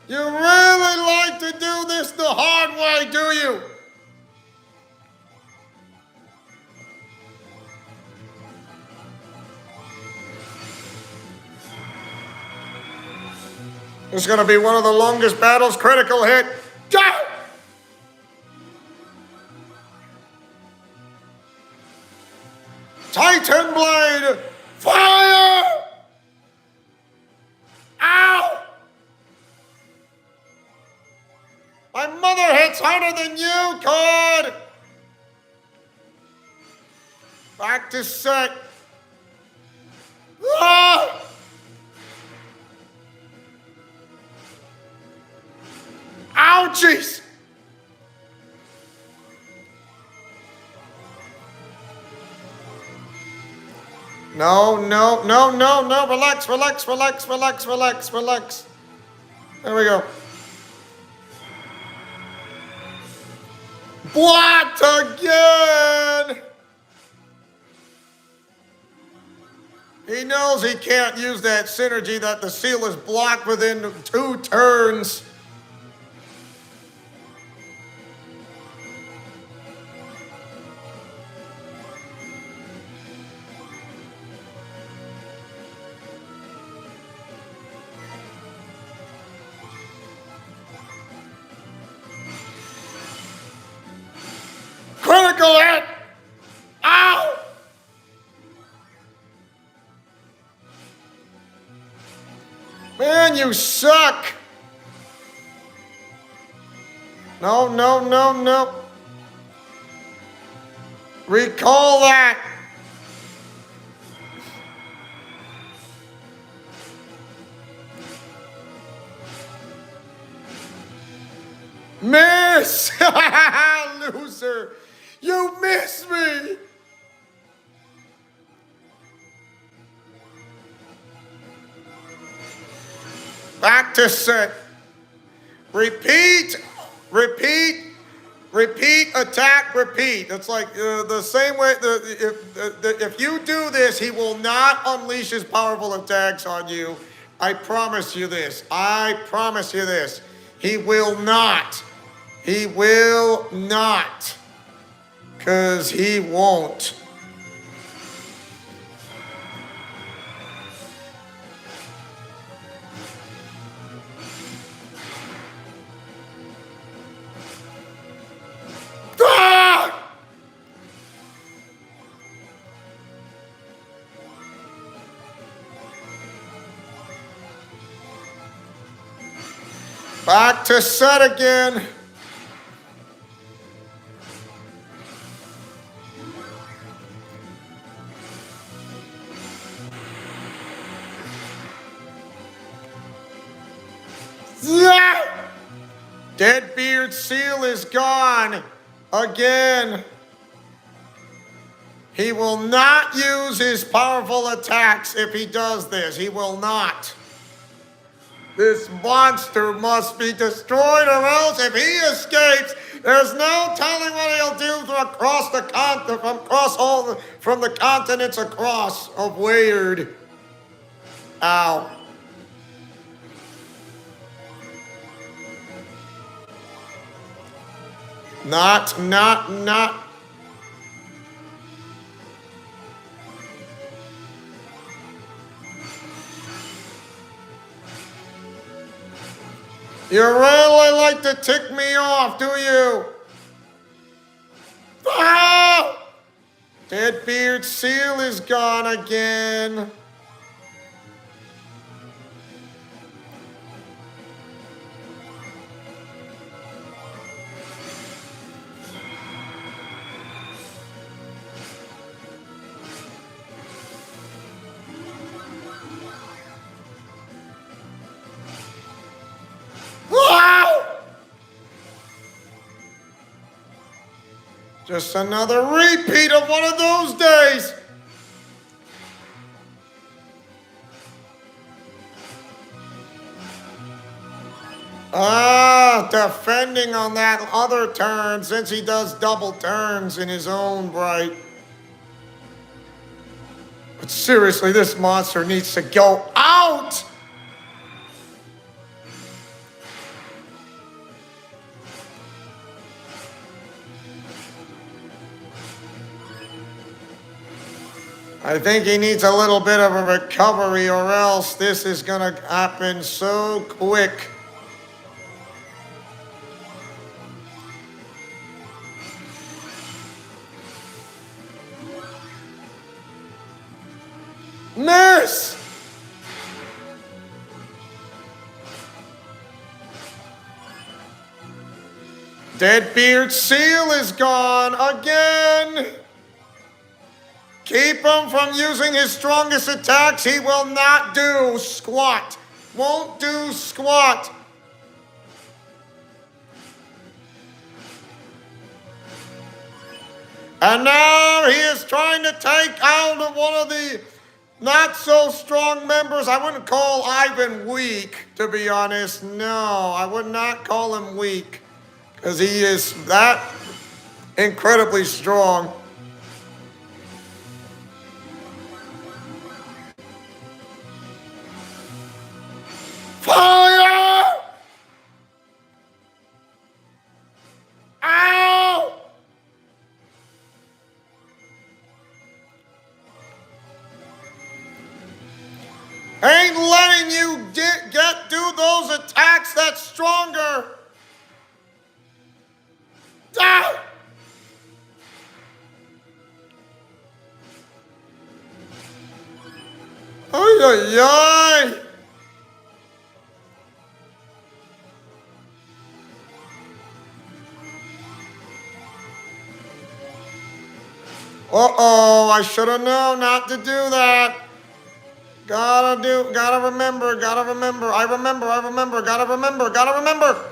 You really like to do this the hard way, do you? It's going to be one of the longest battles. Critical hit. Down! Titan Blade. Fire! Ow! My mother hits harder than you could! Back to set. Ah! Ouchies! No. Relax. There we go. Blocked again! He knows he can't use that synergy that the seal is blocked within 2 turns. Critical hit! Ow! Man, you suck! No. Recall that! Miss! Loser! You missed me! Back to set. Repeat, attack, repeat. It's like the same way, if you do this, he will not unleash his powerful attacks on you. I promise you this. He will not. Because he won't. Ah! Back to set again. Yeah! Deadbeard's seal is gone again. He will not use his powerful attacks if he does this. He will not. This monster must be destroyed, or else if he escapes, there's no telling what he'll do from the continents across of Weird. Ow. Not. You really like to tick me off, do you? Ah! Deadbeard's seal is gone again. Just another repeat of one of those days. Defending on that other turn since he does double turns in his own right. But seriously, this monster needs to go out. I think he needs a little bit of a recovery, or else this is gonna happen so quick. Miss! Deadbeard's seal is gone again. Keep him from using his strongest attacks. He will not do squat. Won't do squat. And now he is trying to take out one of the not so strong members. I wouldn't call Ivan weak, to be honest. No, I would not call him weak, because he is that incredibly strong. Fire! Ow! Ain't letting you do those attacks that's stronger. Ah! Ay, ay, ay. Uh-oh, I should have known not to do that. Gotta remember. I remember, gotta remember.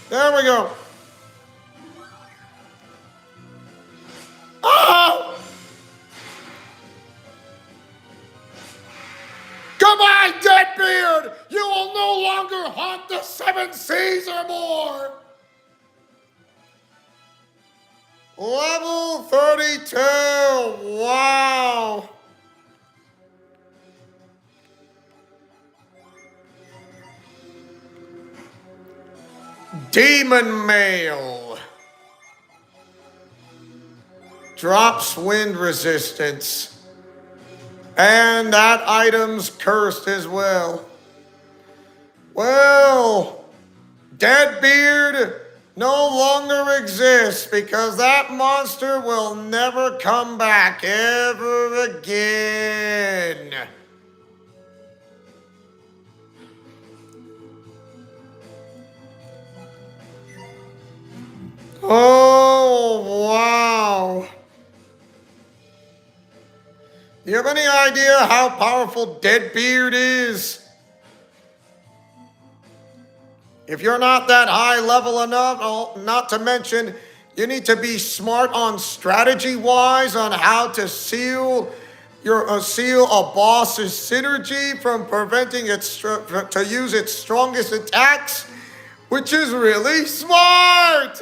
There we go. Oh! Goodbye, Deadbeard! You will no longer haunt the seven seas or more! Level 32! Wow! Demon Mail. Drops wind resistance. And that item's cursed as well. Well, Deadbeard no longer exists because that monster will never come back ever again. Oh, wow. Do you have any idea how powerful Deadbeard is? If you're not that high level enough, not to mention, you need to be smart on strategy wise on how to seal a boss's synergy from preventing to use its strongest attacks, which is really smart.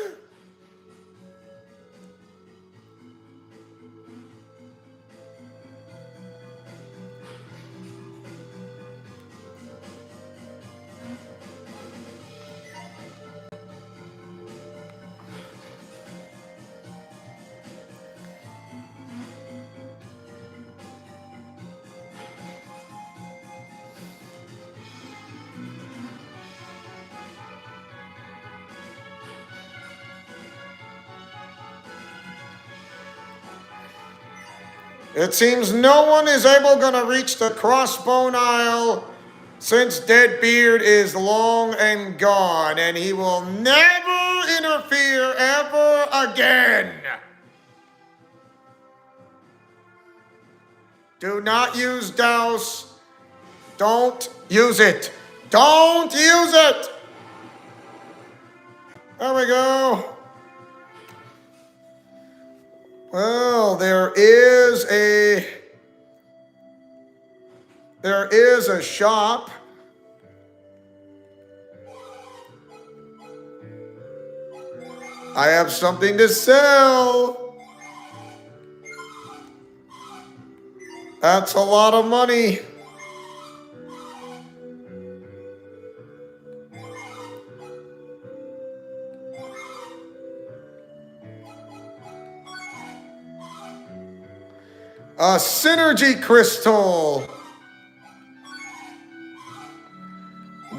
It seems no one is gonna reach the crossbone isle since Deadbeard is long and gone, and he will never interfere ever again. Do not use Douse. Don't use it. Don't use it. There we go. Well, there is a shop. I have something to sell. That's a lot of money. A synergy crystal.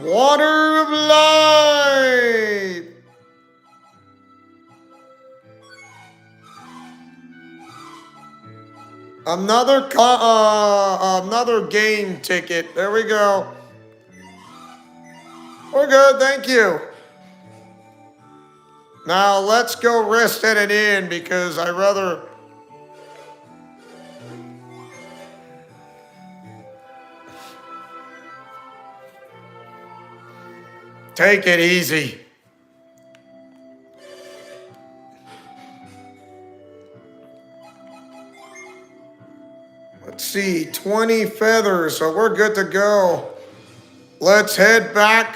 Water of life. Another game ticket. There we go. We're good, thank you. Now let's go rest at an inn because I rather. Take it easy. Let's see, 20 feathers, so we're good to go. Let's head back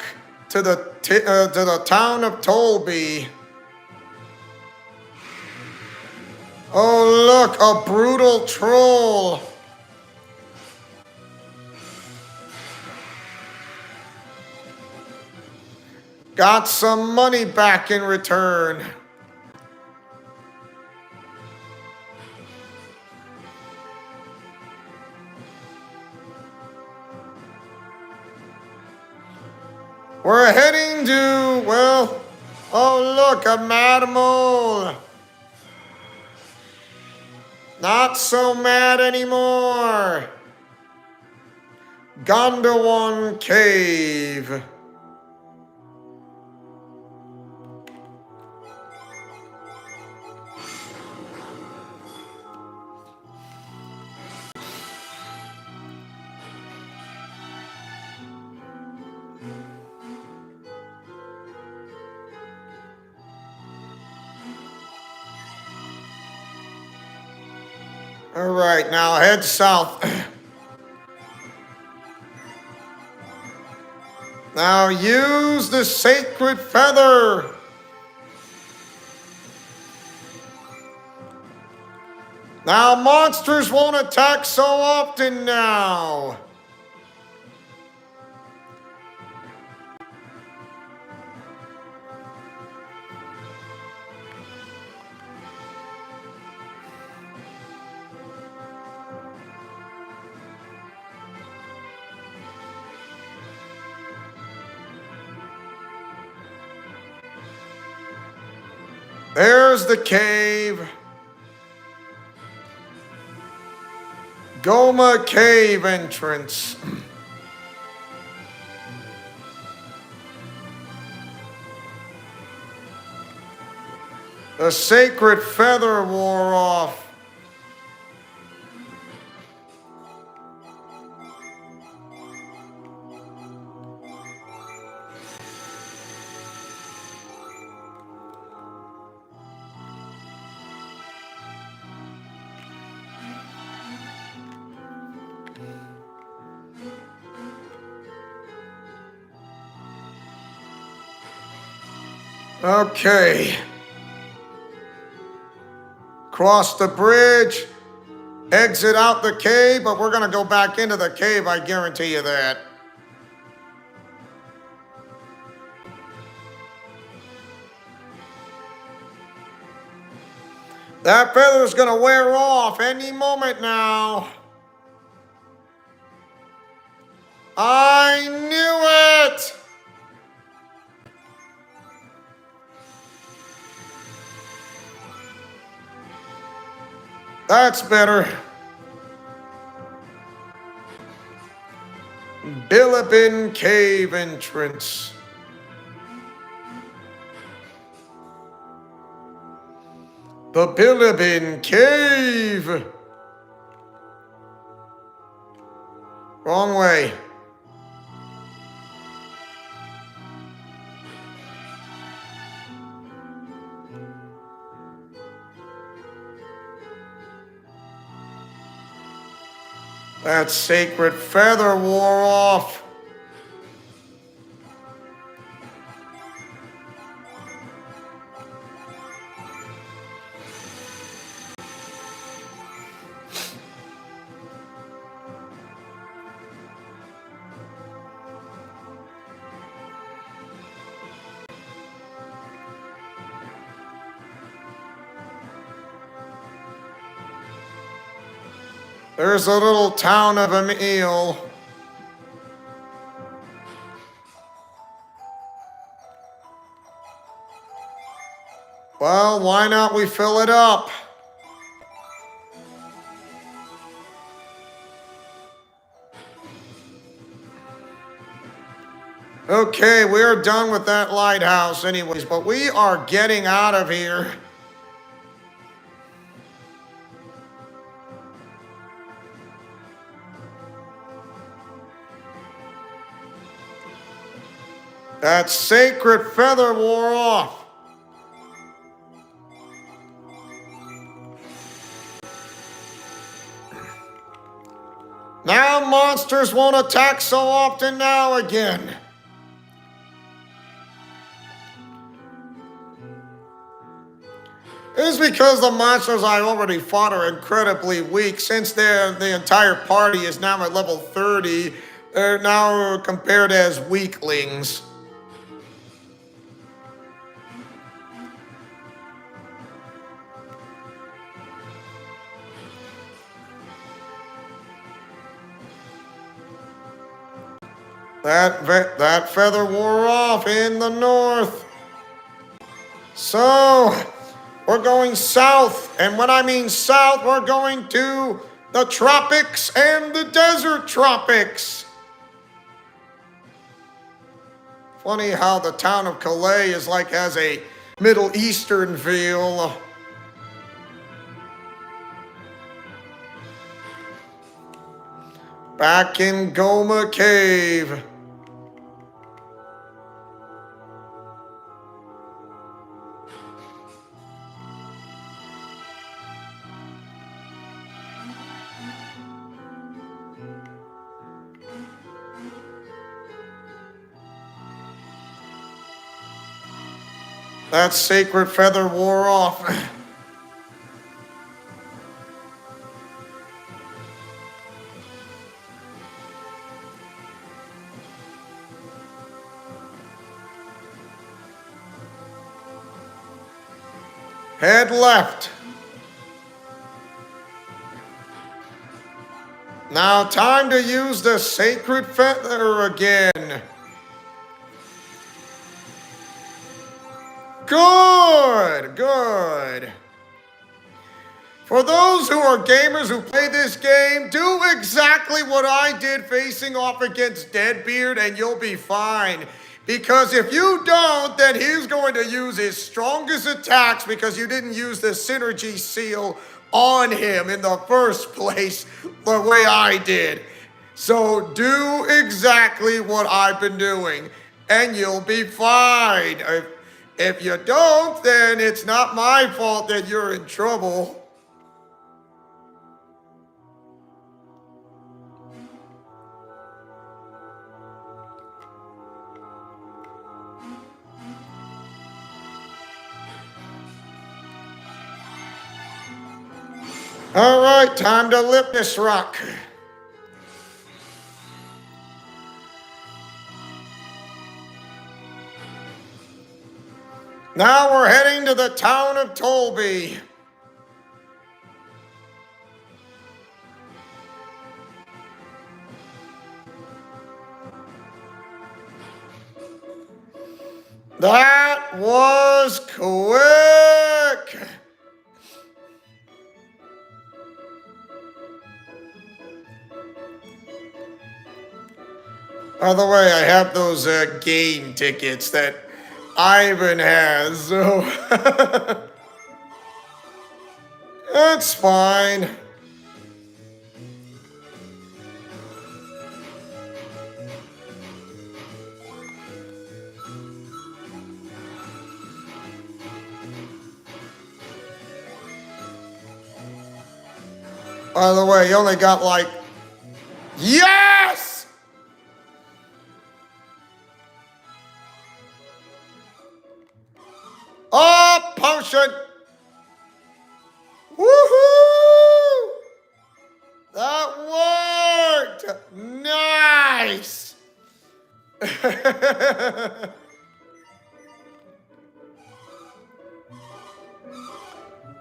to the town of Tolby. Oh, look, a brutal troll. Got some money back in return. We're heading to, well, oh look, a mad mole. Not so mad anymore. Gondawan Cave. All right, now head south. Now use the sacred feather. Now monsters won't attack so often now. There's the cave. Goma Cave entrance. The sacred feather wore off. Okay. Cross the bridge, exit out the cave, but we're gonna go back into the cave, I guarantee you that. That feather's gonna wear off any moment now. I knew it! That's better. Bilibin Cave entrance. The Bilibin Cave. Wrong way. That sacred feather wore off. There's a little town of Emil. Well, why not we fill it up? Okay, we're done with that lighthouse anyways, but we are getting out of here. That sacred feather wore off. Now monsters won't attack so often now again. This is because the monsters I already fought are incredibly weak. Since the entire party is now at level 30, they're now compared as weaklings. That feather wore off in the north. So, we're going south. And when I mean south, we're going to the tropics and the desert tropics. Funny how the town of Calais is like has a Middle Eastern feel. Back in Goma Cave. That sacred feather wore off. Head left. Now time to use the sacred feather again. Good, good. For those who are gamers who play this game, do exactly what I did facing off against Deadbeard and you'll be fine. Because if you don't, then he's going to use his strongest attacks because you didn't use the synergy seal on him in the first place the way I did. So do exactly what I've been doing and you'll be fine. If you don't, then it's not my fault that you're in trouble. All right, time to lip this rock. Now we're heading to the town of Tolby. That was quick. By the way, I have those game tickets that Ivan has, so that's fine. By the way, you only got like, yes! Oh, potion! Woohoo! That worked! Nice!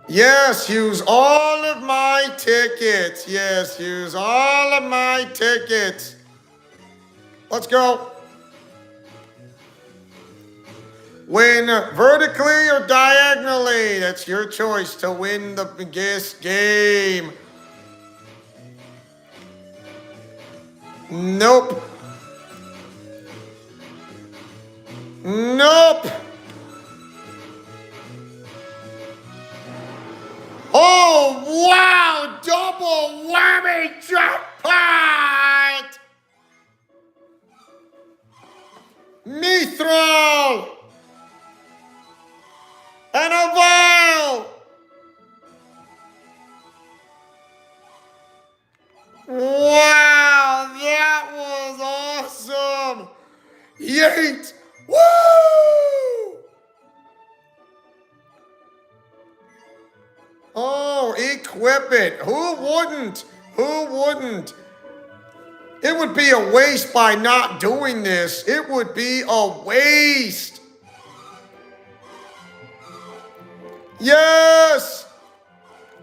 Yes, use all of my tickets. Yes, use all of my tickets. Let's go. Win vertically or diagonally. That's your choice to win the biggest game. Nope. Nope. Oh, wow! Double whammy jackpot! Mithril! And a vial! Wow, that was awesome! Yeet! Woo! Oh, equip it. Who wouldn't? Who wouldn't? It would be a waste by not doing this. It would be a waste. Yes!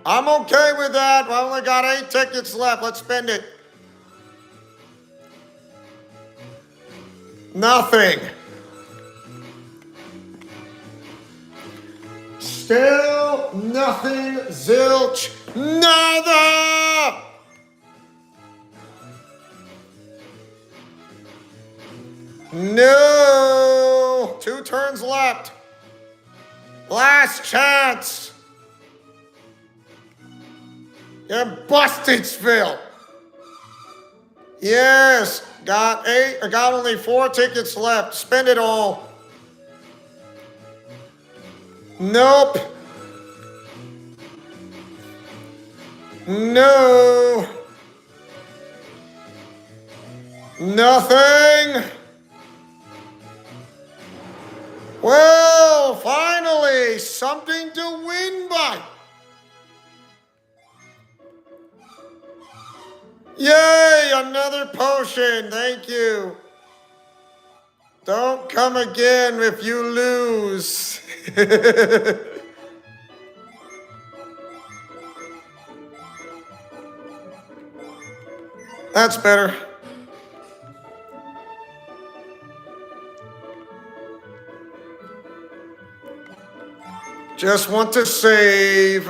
I'm okay with that. I only got 8 tickets left. Let's spend it. Nothing. Still nothing. Zilch. Nada! No! 2 turns left. Last chance. You're busted, Phil. Yes, got 8. I got only 4 tickets left. Spend it all. Nope. No. Nothing. Well, finally, something to win by. Yay, another potion. Thank you. Don't come again if you lose. That's better. Just want to save.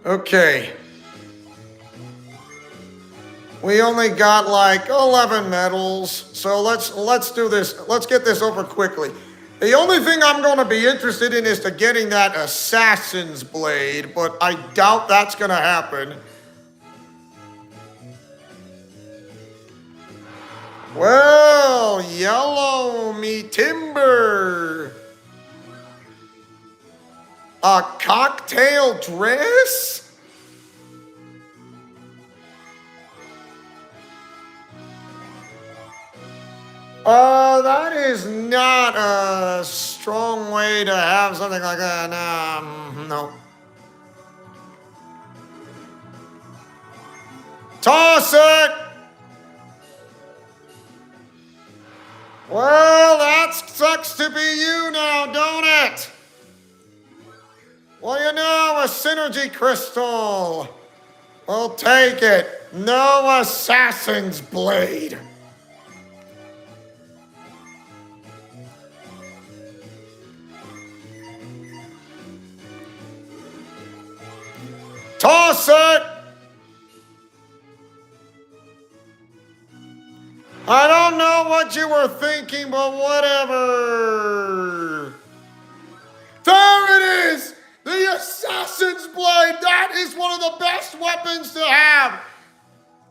Okay. We only got like 11 medals, so let's do this. Let's get this over quickly. The only thing I'm going to be interested in is to getting that assassin's blade, but I doubt that's going to happen. Well, yellow me timber. A cocktail dress? That is not a strong way to have something like that. No. Toss it! Well, that sucks to be you now, don't it? Well, you know, a synergy crystal. We'll take it. No assassin's blade. Toss it! I don't know what you were thinking, but whatever. There it is! The Assassin's Blade! That is one of the best weapons to have!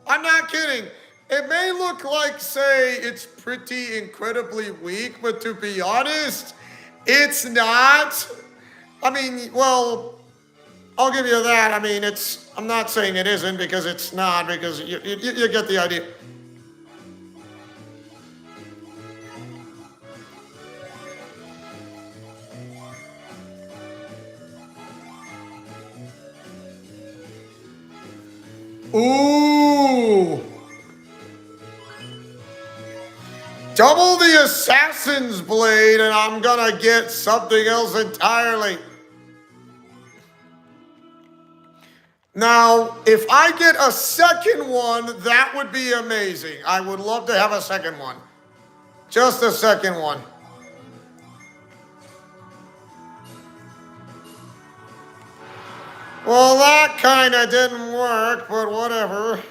I'm not kidding. It may look like, say, it's pretty incredibly weak, but to be honest, it's not. I mean, well, I'll give you that. I mean, I'm not saying it isn't because it's not, because you get the idea. Ooh! Double the Assassin's Blade and I'm gonna get something else entirely. Now, if I get a second one, that would be amazing. I would love to have a second one. Just a second one. Well, that kind of didn't work, but whatever.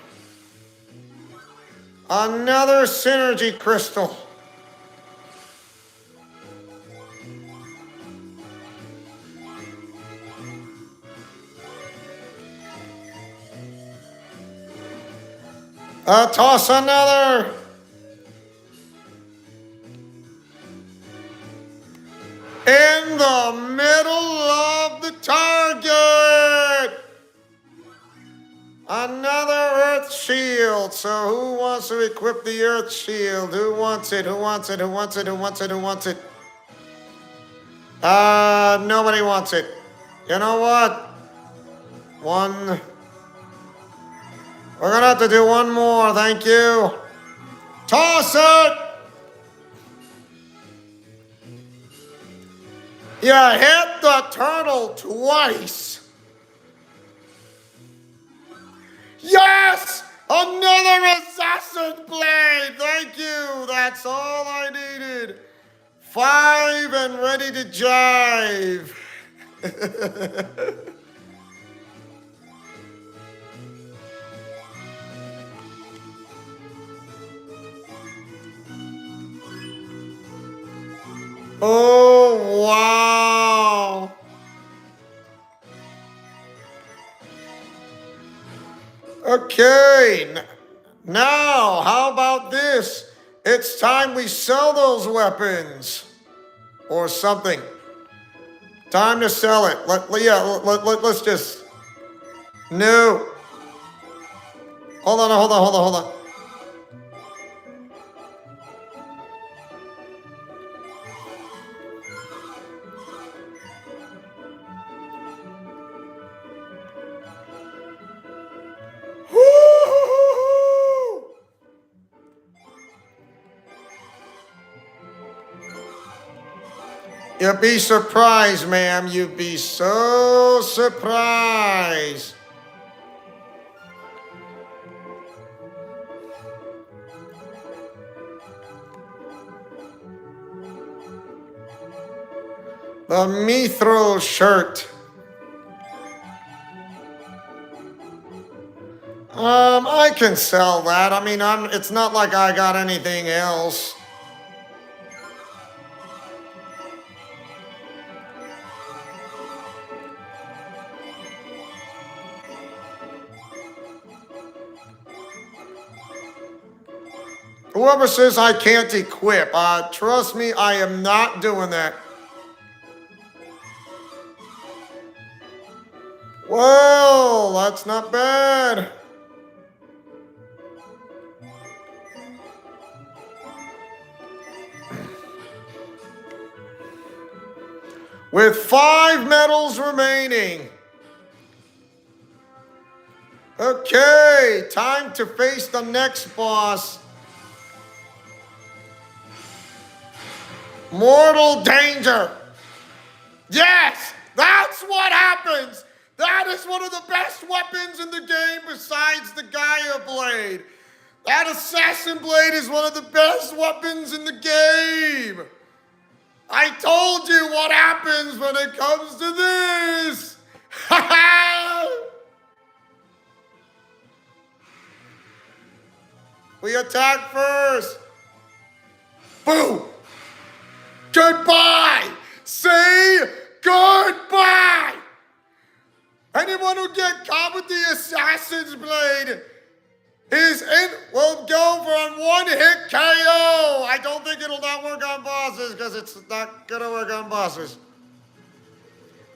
Another synergy crystal. Toss another. In the middle of the target. Another Earth Shield. So who wants to equip the Earth Shield? Who wants it? Who wants it? Who wants it? Who wants it? Who wants it? Nobody wants it. You know what? One. We're gonna have to do one more, thank you. Toss it! You hit the turtle twice. Yes! Another Assassin's Blade! Thank you! That's all I needed. 5 and ready to jive. Oh, wow. Okay, now how about this? It's time we sell those weapons or something. Time to sell it. Let's just. No. Hold on. You'd be surprised, ma'am. You'd be so surprised. The mithril shirt. I can sell that. I mean, it's not like I got anything else. Whoever says I can't equip, trust me, I am not doing that. Well, that's not bad. With 5 medals remaining. Okay, time to face the next boss. Mortal danger. Yes, that's what happens. That is one of the best weapons in the game besides the Gaia Blade. That Assassin Blade is one of the best weapons in the game. I told you what happens when it comes to this. We attack first. Boo! Goodbye! Say goodbye! Anyone who get caught with the Assassin's Blade will go for a 1-hit KO. I don't think it'll not work on bosses because it's not gonna work on bosses.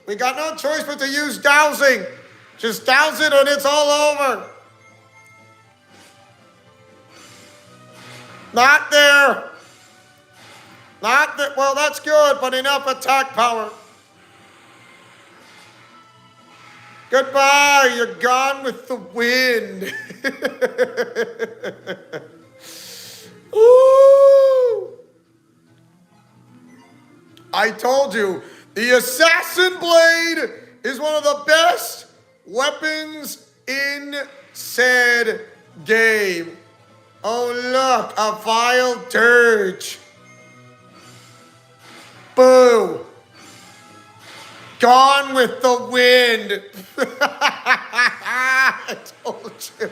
We got no choice but to use dowsing. Just douse it and it's all over. Not there. Not that, well, that's good, but enough attack power. Goodbye, you're gone with the wind. Ooh. I told you, the Assassin Blade is one of the best weapons in said game. Oh look, a vile dirge. Boo. Gone with the wind. I told you.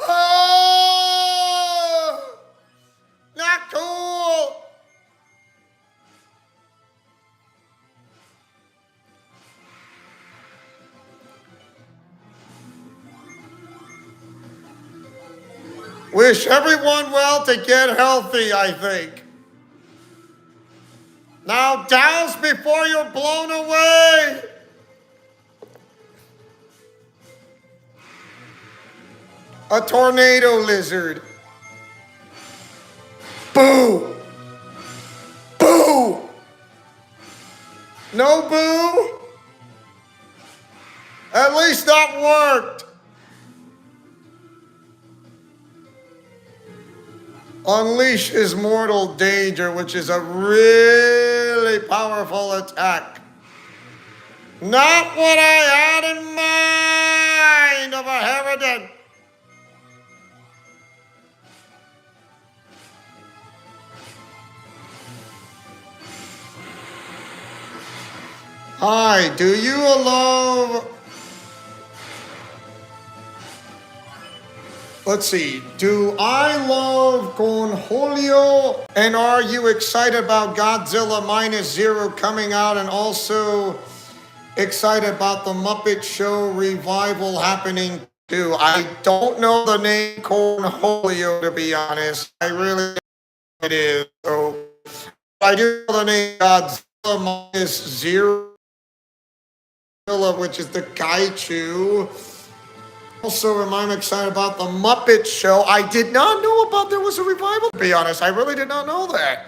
Oh, not cool. Wish everyone well to get healthy, I think. Now douse before you're blown away. A tornado lizard. Boo! Boo! No boo? At least that worked. Unleash his mortal danger, which is a really powerful attack. Not what I had in mind of a Harridan. Hi, do you allow... Let's see. Do I love Cornholio? And are you excited about Godzilla -0 coming out and also excited about the Muppet Show revival happening too? I don't know the name Cornholio, to be honest. I really don't know what it is. So I do know the name Godzilla -0, which is the Kaiju. Also, I'm excited about the Muppet Show. I did not know about there was a revival, to be honest. I really did not know that.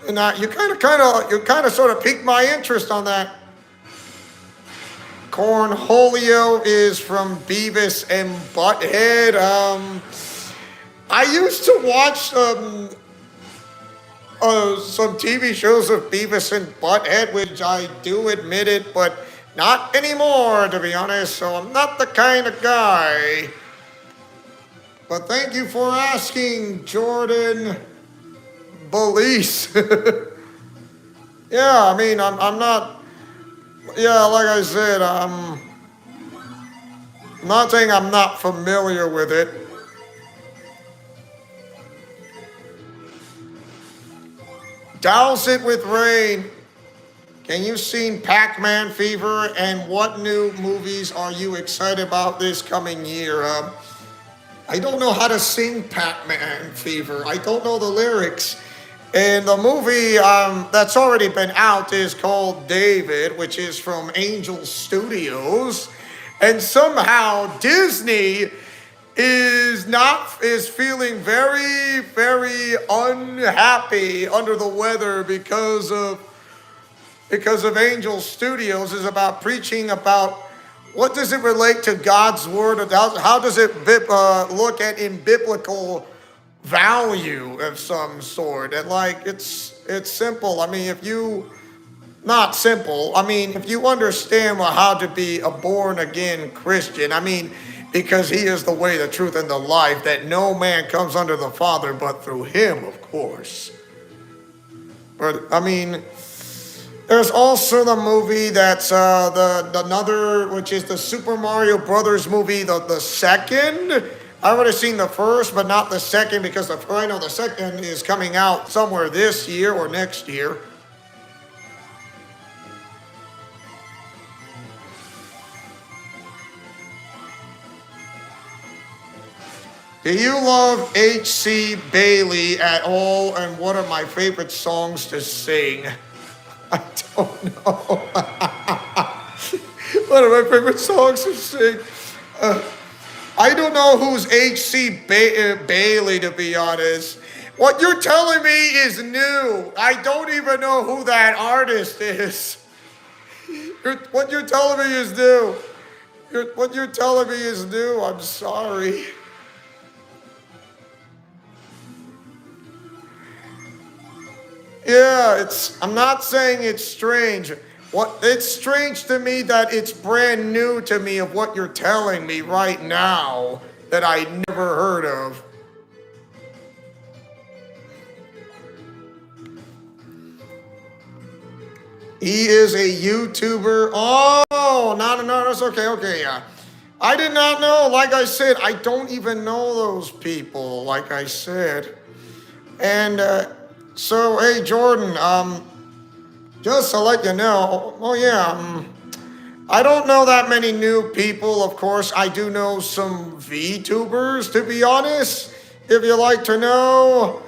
And you kind of sort of piqued my interest on that. Cornholio is from Beavis and Butthead. I used to watch some TV shows of Beavis and Butthead, which I do admit it, but not anymore, to be honest, so I'm not the kind of guy. But thank you for asking, Jordan Belize. Yeah, I mean, I'm not, yeah, like I said, not saying I'm not familiar with it. Douse it with rain. Can you sing Pac-Man Fever? And what new movies are you excited about this coming year? I don't know how to sing Pac-Man Fever. I don't know the lyrics. And the movie that's already been out is called David, which is from Angel Studios. And somehow Disney is feeling very, very unhappy, under the weather because of Angel Studios. Is about preaching about what does it relate to God's word, how does it look at in biblical value of some sort. And like it's simple. I mean, if you understand how to be a born again Christian, I mean, because he is the way, the truth, and the life, that no man comes under the Father but through him, of course. But I mean, there's also the movie that's another, which is the Super Mario Brothers movie, the second. I would have seen the first, but not the second, because I know the second is coming out somewhere this year or next year. Do you love H.C. Bailey at all, and what are my favorite songs to sing? I don't know. What are my favorite songs to sing? I don't know who's H.C. Bailey, to be honest. What you're telling me is new. I don't even know who that artist is. What you're telling me is new. What you're telling me is new. I'm sorry. Yeah, I'm not saying it's strange. It's strange to me that it's brand new to me of what you're telling me right now that I never heard of. He is a YouTuber. Oh, no, that's okay, yeah. I did not know. Like I said, I don't even know those people, like I said. And, so, hey, Jordan, just to let you know, I don't know that many new people, of course. I do know some VTubers, to be honest, if you like to know.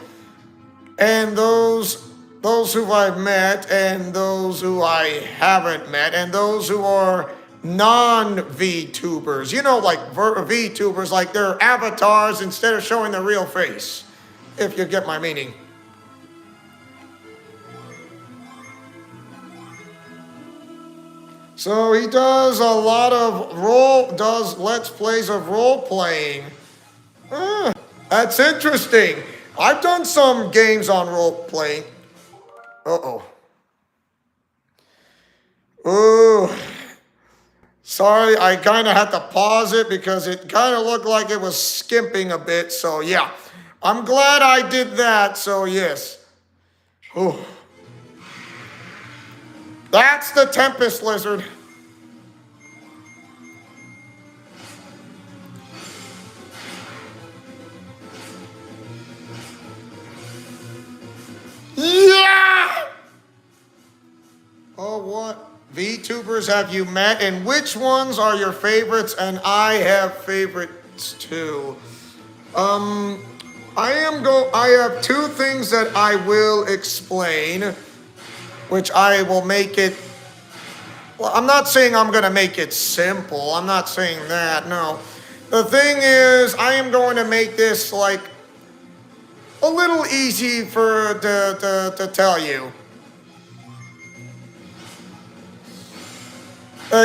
And those who I've met, and those who I haven't met, and those who are non-VTubers. You know, like VTubers, like their avatars instead of showing their real face, if you get my meaning. So he does a lot of Let's Plays of role playing. That's interesting. I've done some games on role playing. Ooh. Sorry, I kind of had to pause it because it kind of looked like it was skimping a bit. So yeah, I'm glad I did that. So yes. Ooh. That's the Tempest Lizard. Yeah! Oh, what VTubers have you met, and which ones are your favorites? And I have favorites too. I have two things that I will explain, which I will make it. Well, I'm not saying I'm going to make it simple. I'm not saying that, no. The thing is, I am going to make this like a little easy to tell you.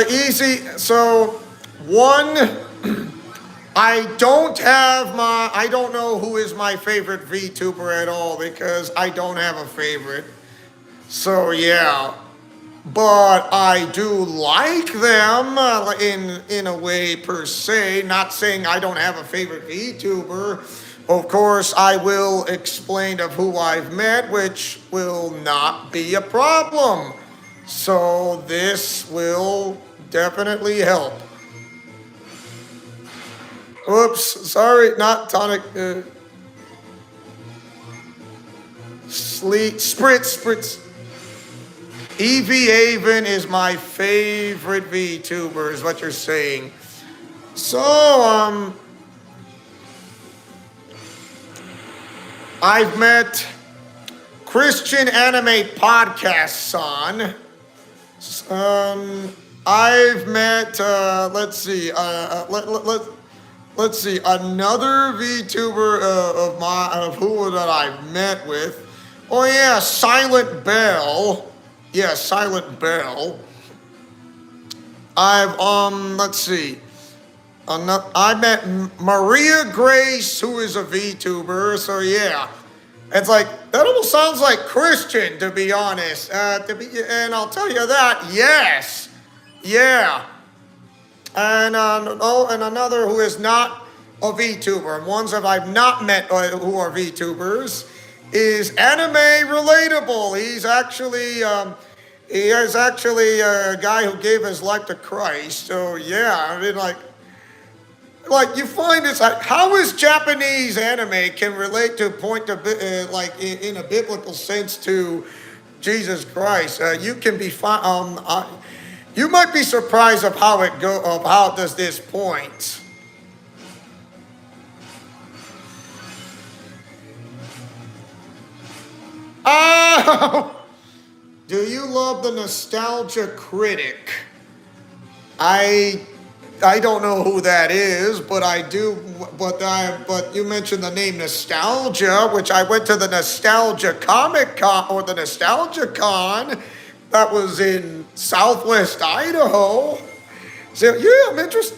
Easy. So, one, I don't know who is my favorite VTuber at all because I don't have a favorite. So yeah. But I do like them in a way per se. Not saying I don't have a favorite VTuber. Of course, I will explain of who I've met, which will not be a problem. So this will definitely help. Whoops, sorry, not tonic. Spritz. Evie Avon is my favorite VTuber, is what you're saying. So, I've met Christian Anime Podcast Son. I've met, let's see, let's see, another VTuber of who that I've met with. Oh yeah, Silent Bell. Yeah, Silent Bell. I've let's see. I met Maria Grace, who is a VTuber. So yeah, it's like that almost sounds like Christian, to be honest. And I'll tell you that. Yes, yeah. And and another who is not a VTuber, and ones that I've not met who are VTubers, is Anime Relatable. He is actually a guy who gave his life to Christ. So yeah, I mean, like you find it's like how is Japanese anime can relate to point to like in a biblical sense to Jesus Christ. You can be you might be surprised of how does this point. Oh, do you love the Nostalgia Critic? I don't know who that is, but I do. But you mentioned the name Nostalgia, which I went to the Nostalgia Comic Con or the Nostalgia Con that was in Southwest Idaho. So yeah, I'm interested.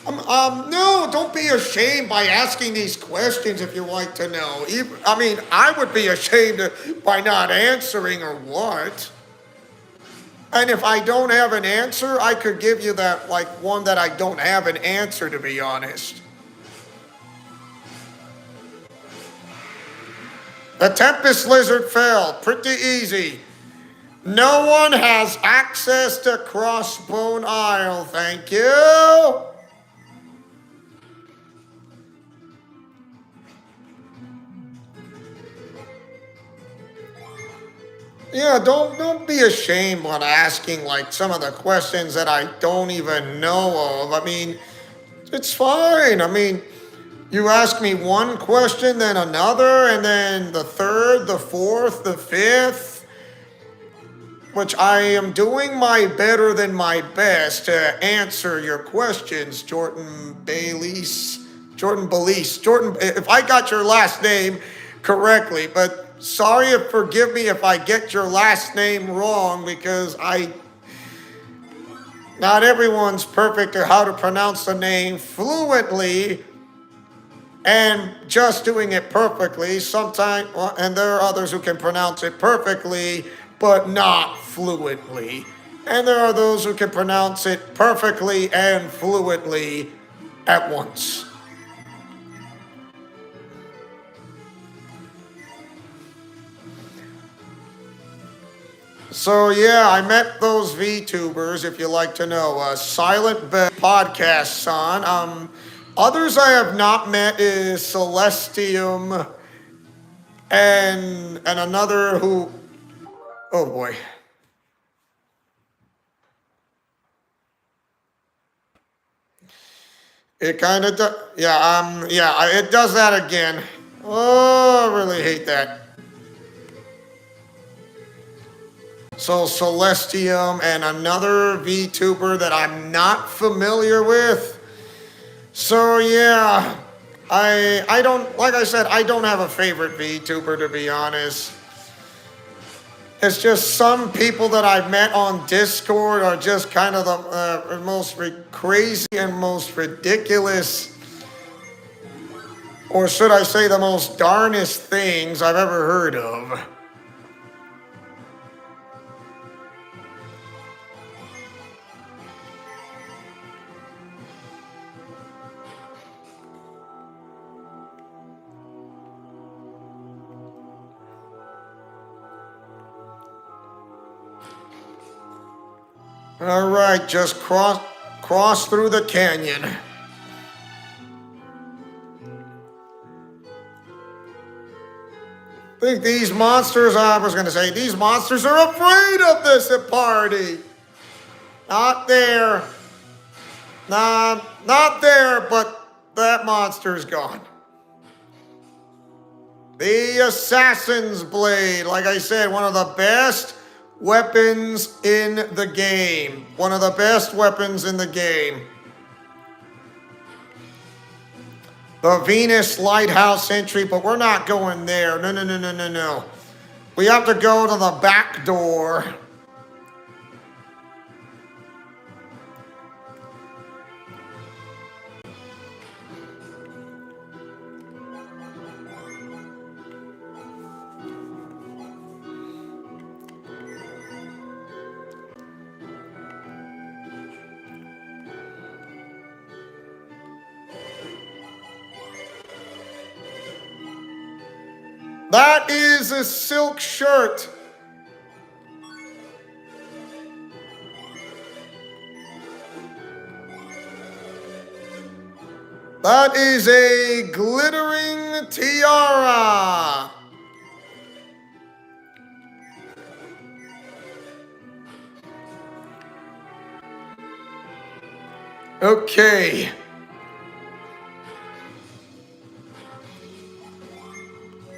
No, don't be ashamed by asking these questions if you like to know. I mean, I would be ashamed by not answering or what. And if I don't have an answer, I could give you that, like, one that I don't have an answer, to be honest. The Tempest Lizard fell. Pretty easy. No one has access to Crossbone Isle. Thank you. Yeah, don't be ashamed when asking like some of the questions that I don't even know of. I mean, it's fine. I mean, you ask me one question, then another, and then the third, the fourth, the fifth, which I am doing my better than my best to answer your questions, Jordan Belize. Jordan, if I got your last name correctly, but sorry, forgive me if I get your last name wrong because not everyone's perfect at how to pronounce the name fluently and just doing it perfectly. Sometimes, and there are others who can pronounce it perfectly, but not fluently. And there are those who can pronounce it perfectly and fluently at once. So yeah, I met those VTubers, if you like to know. Silent Bell Podcast Son. Others I have not met is Celestium and another who. Oh boy. It kind of does. Yeah, it does that again. Oh, I really hate that. So Celestium and another VTuber that I'm not familiar with. So yeah, I don't, like I said, I don't have a favorite VTuber, to be honest. It's just some people that I've met on Discord are just kind of the most crazy and most ridiculous, or should I say the most darnest things I've ever heard of. All right, just cross through the canyon. think these monsters, I was going to say, these monsters are afraid of this party. Not there. Nah, not there, but that monster's gone. The Assassin's Blade, like I said, one of the best weapons in the game. One of the best weapons in the game. The Venus Lighthouse entry, but we're not going there. No, no, no, no, no, no. We have to go to the back door. That is a silk shirt. That is a glittering tiara. Okay.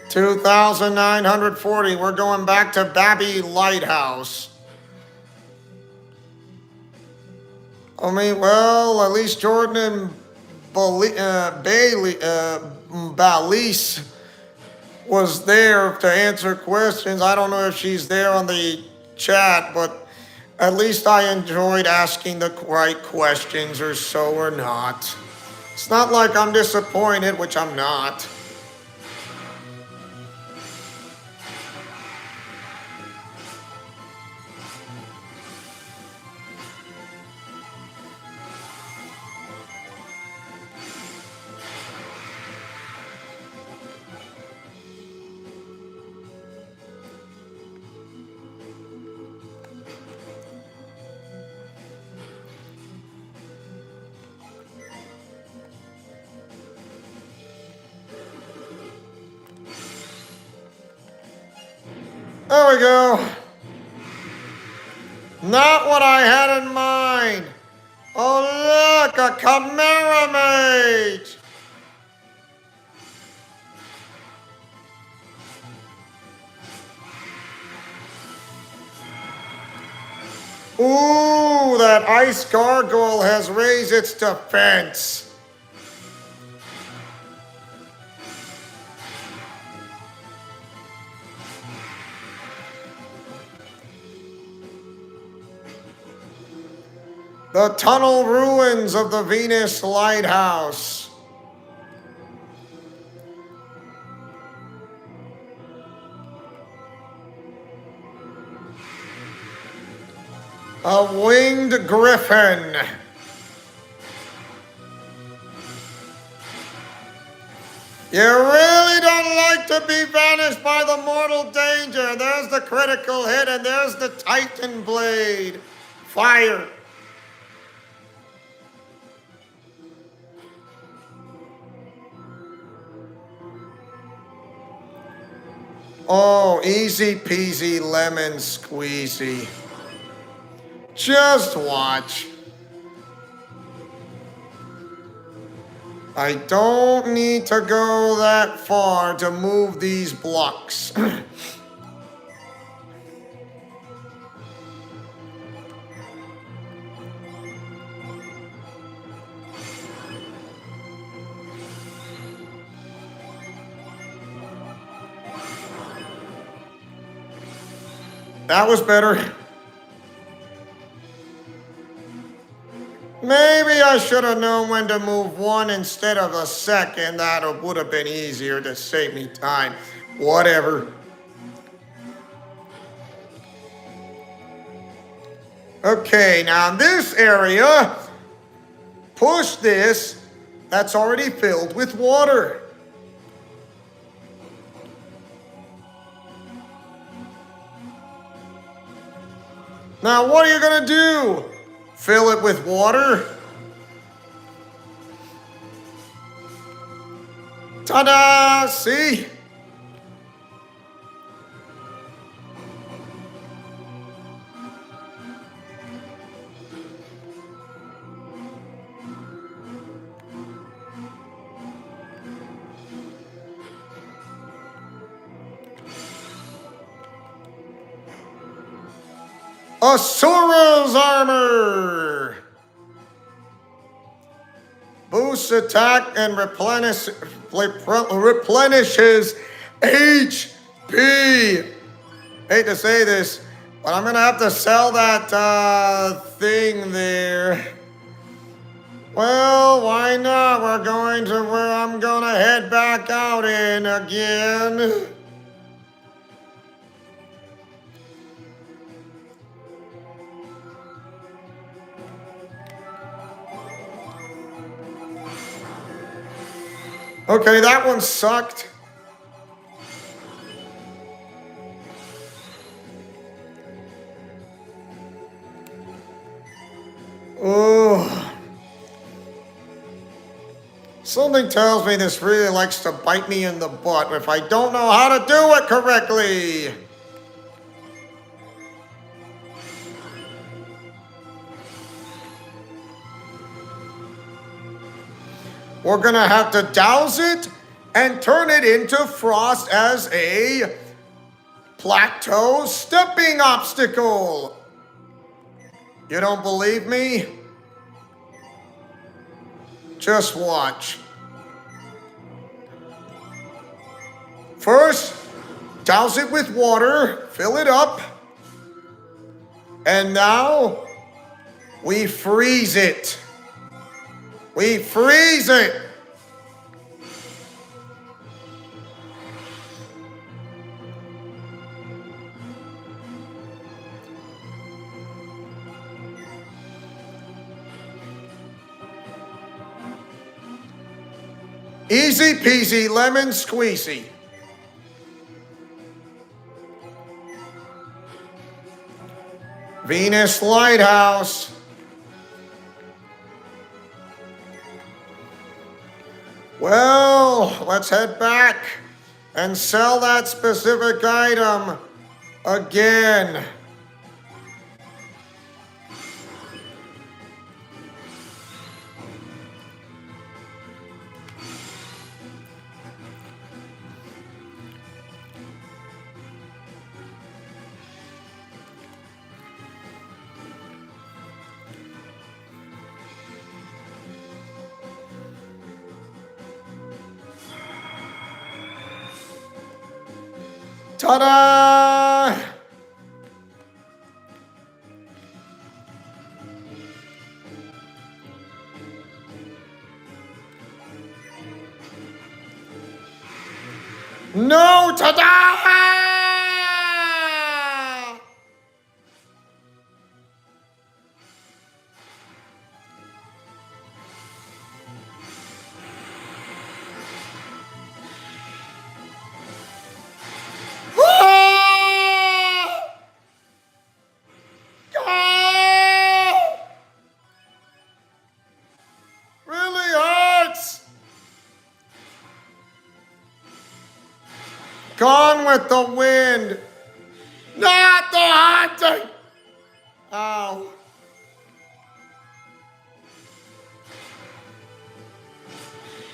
$2,940. We're going back to Babby Lighthouse. I mean, well, at least Jordan and Balise was there to answer questions. I don't know if she's there on the chat, but at least I enjoyed asking the right questions, or so or not. It's not like I'm disappointed, which I'm not. There we go. Not what I had in mind. Oh, look, a Chimera Mage. Ooh, that ice gargoyle has raised its defense. The tunnel ruins of the Venus Lighthouse. A winged griffin. You really don't like to be vanished by the mortal danger. There's the critical hit, and there's the Titan blade. Fire. Oh, easy peasy lemon squeezy. Just watch. I don't need to go that far to move these blocks. That was better. Maybe I should have known when to move one instead of a second. That would have been easier to save me time. Whatever. Okay, now in this area, push this. That's already filled with water. Now, what are you going to do? Fill it with water? Ta-da! See? Asura's armor! Boosts attack and replenishes HP. Hate to say this, but I'm gonna have to sell that thing there. Well, why not? I'm gonna head back out in again. Okay, that one sucked. Oh. Something tells me this really likes to bite me in the butt if I don't know how to do it correctly. We're gonna have to douse it and turn it into frost as a plateau stepping obstacle. You don't believe me? Just watch. First, douse it with water, fill it up, and now we freeze it. We freeze it. Easy peasy lemon squeezy. Venus Lighthouse. Well, let's head back and sell that specific item again. Ta-da! No, ta-da! Gone with the wind. Not the hunting. Ow.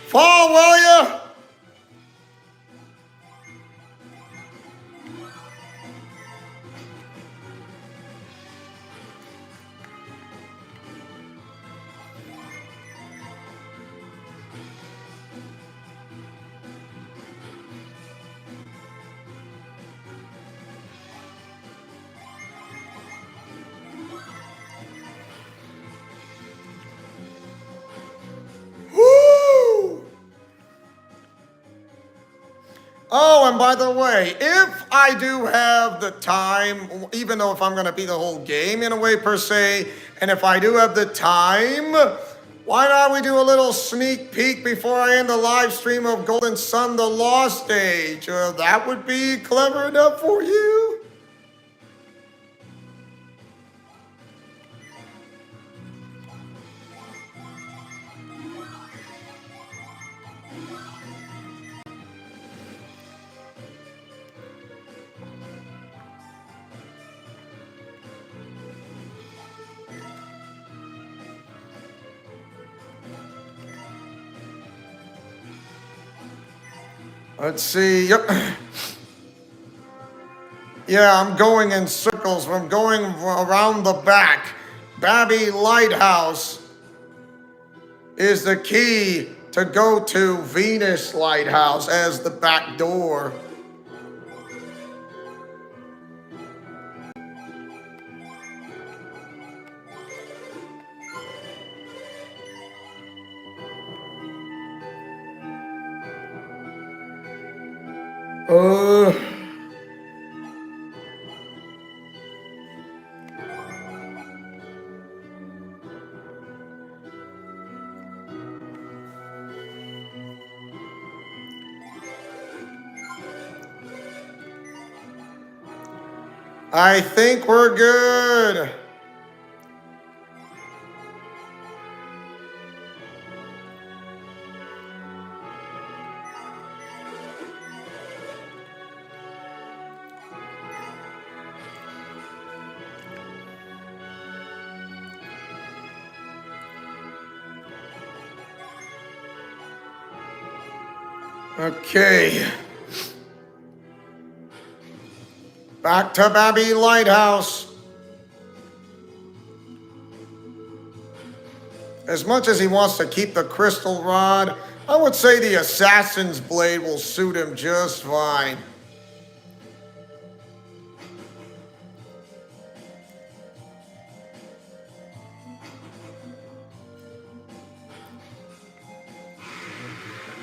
Fall, will ya? Oh, and by the way, if I do have the time, even though if I'm going to be the whole game in a way per se, and if I do have the time, why not we do a little sneak peek before I end the live stream of Golden Sun The Lost Age? That would be clever enough for you? Let's see. Yep. Yeah, I'm going in circles. I'm going around the back. Babby Lighthouse is the key to go to Venus Lighthouse as the back door. Uh... I think we're good. Okay. Back to Babby Lighthouse. As much as he wants to keep the crystal rod, I would say the assassin's blade will suit him just fine.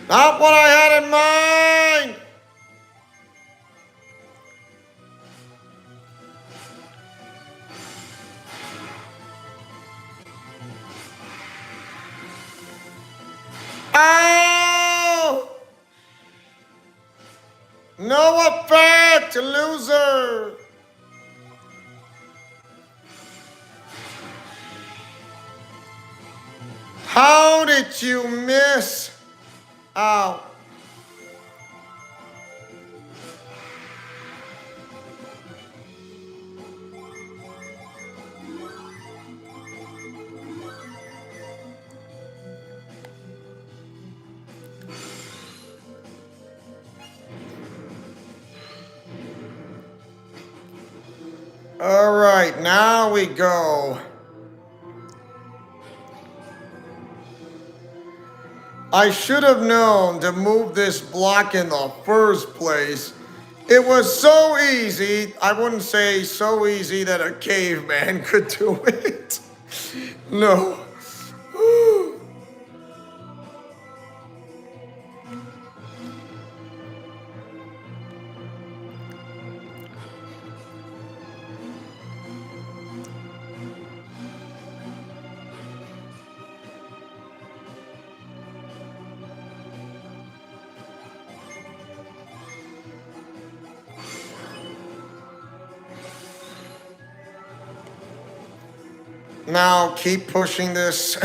Not what I had in mind! Ow! No effect, loser! How did you miss? Ow. All right, now we go. I should have known to move this block in the first place. It was so easy. I wouldn't say so easy that a caveman could do it. No. Now keep pushing this.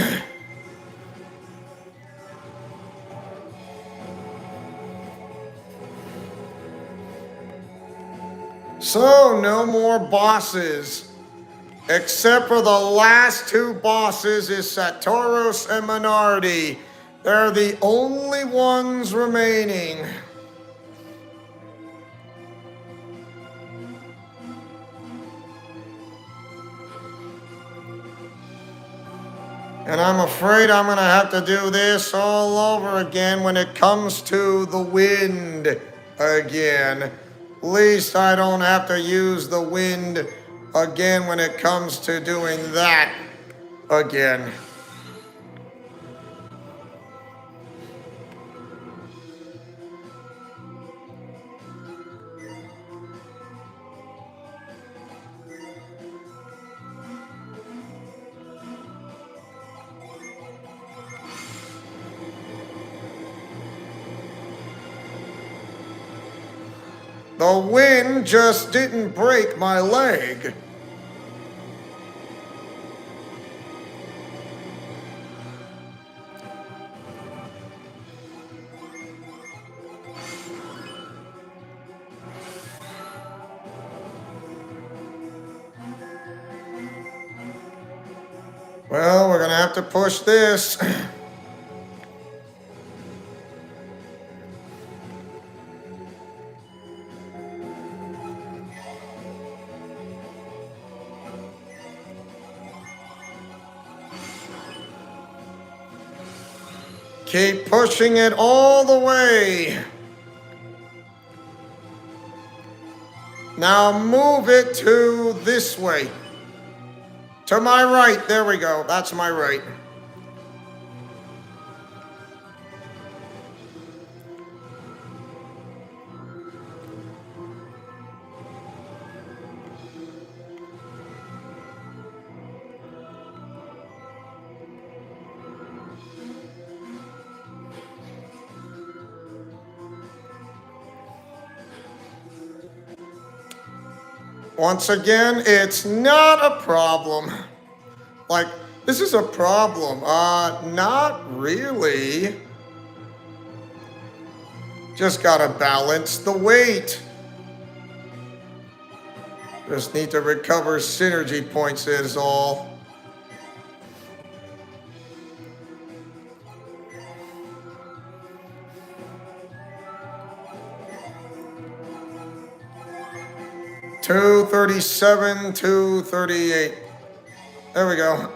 So, no more bosses. Except for the last two bosses is Satoros and Minardi. They're the only ones remaining. And I'm afraid I'm going to have to do this all over again when it comes to the wind again. At least I don't have to use the wind again when it comes to doing that again. The wind just didn't break my leg. Well, we're gonna have to push this. Keep pushing it all the way. Now move it to this way. To my right. There we go. That's my right. Once again, it's not a problem. Like, this is a problem. Not really. Just gotta balance the weight. Just need to recover synergy points is all. $237, $238. There we go.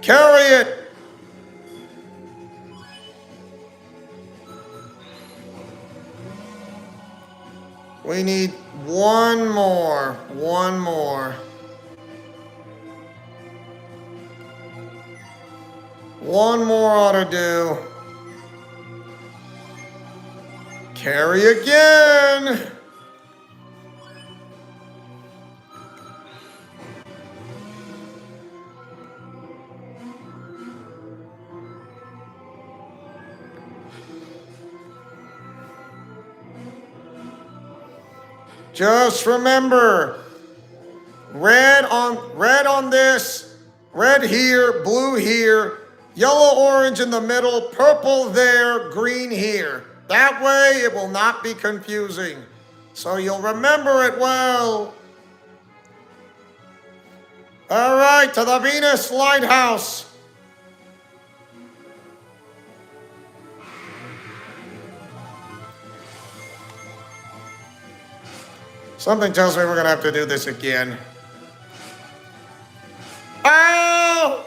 Carry it. We need one more. One more. One more ought to do. Carry again. Just remember, red on this, red here, blue here, yellow, orange in the middle, purple there, green here. That way it will not be confusing. So you'll remember it well. All right, to the Venus Lighthouse. Something tells me we're gonna have to do this again. Ow!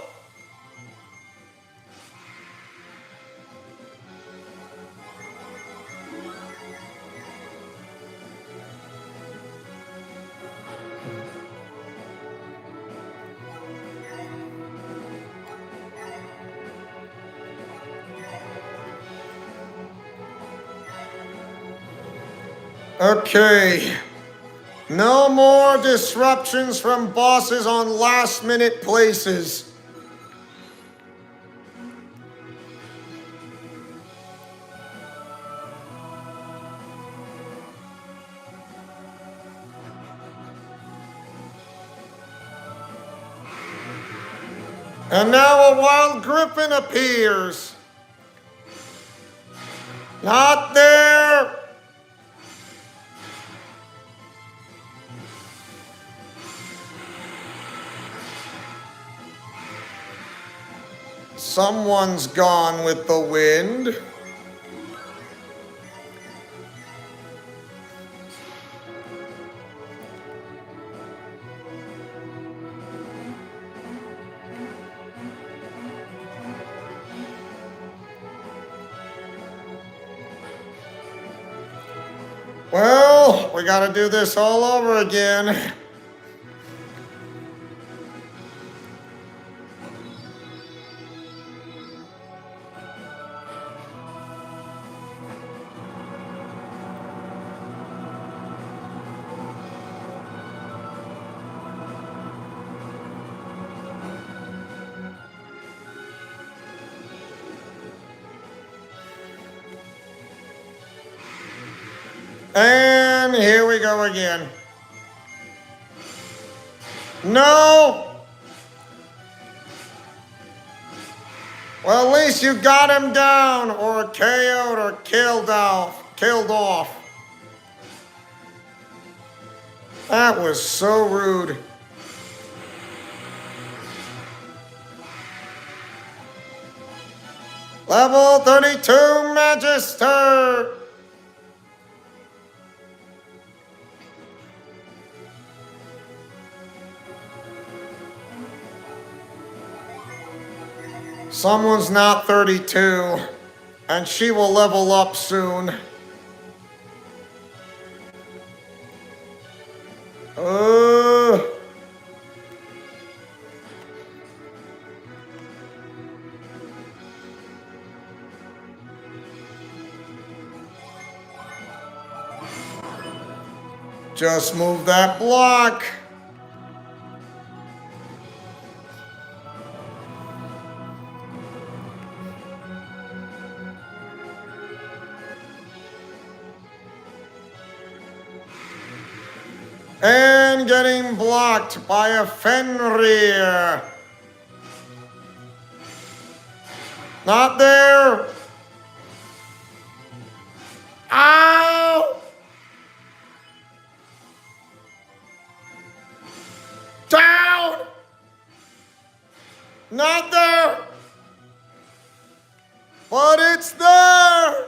Okay. No more disruptions from bosses on last-minute places. And now a wild griffin appears. Not there. Someone's gone with the wind. Well, we gotta do this all over again. And here we go again. No! Well, at least you got him down, or KO'd, or killed off. That was so rude. Level 32 Magister! Someone's not 32, and she will level up soon. Just move that block. And getting blocked by a Fenrir. Not there. Ow! Down! Not there! But it's there!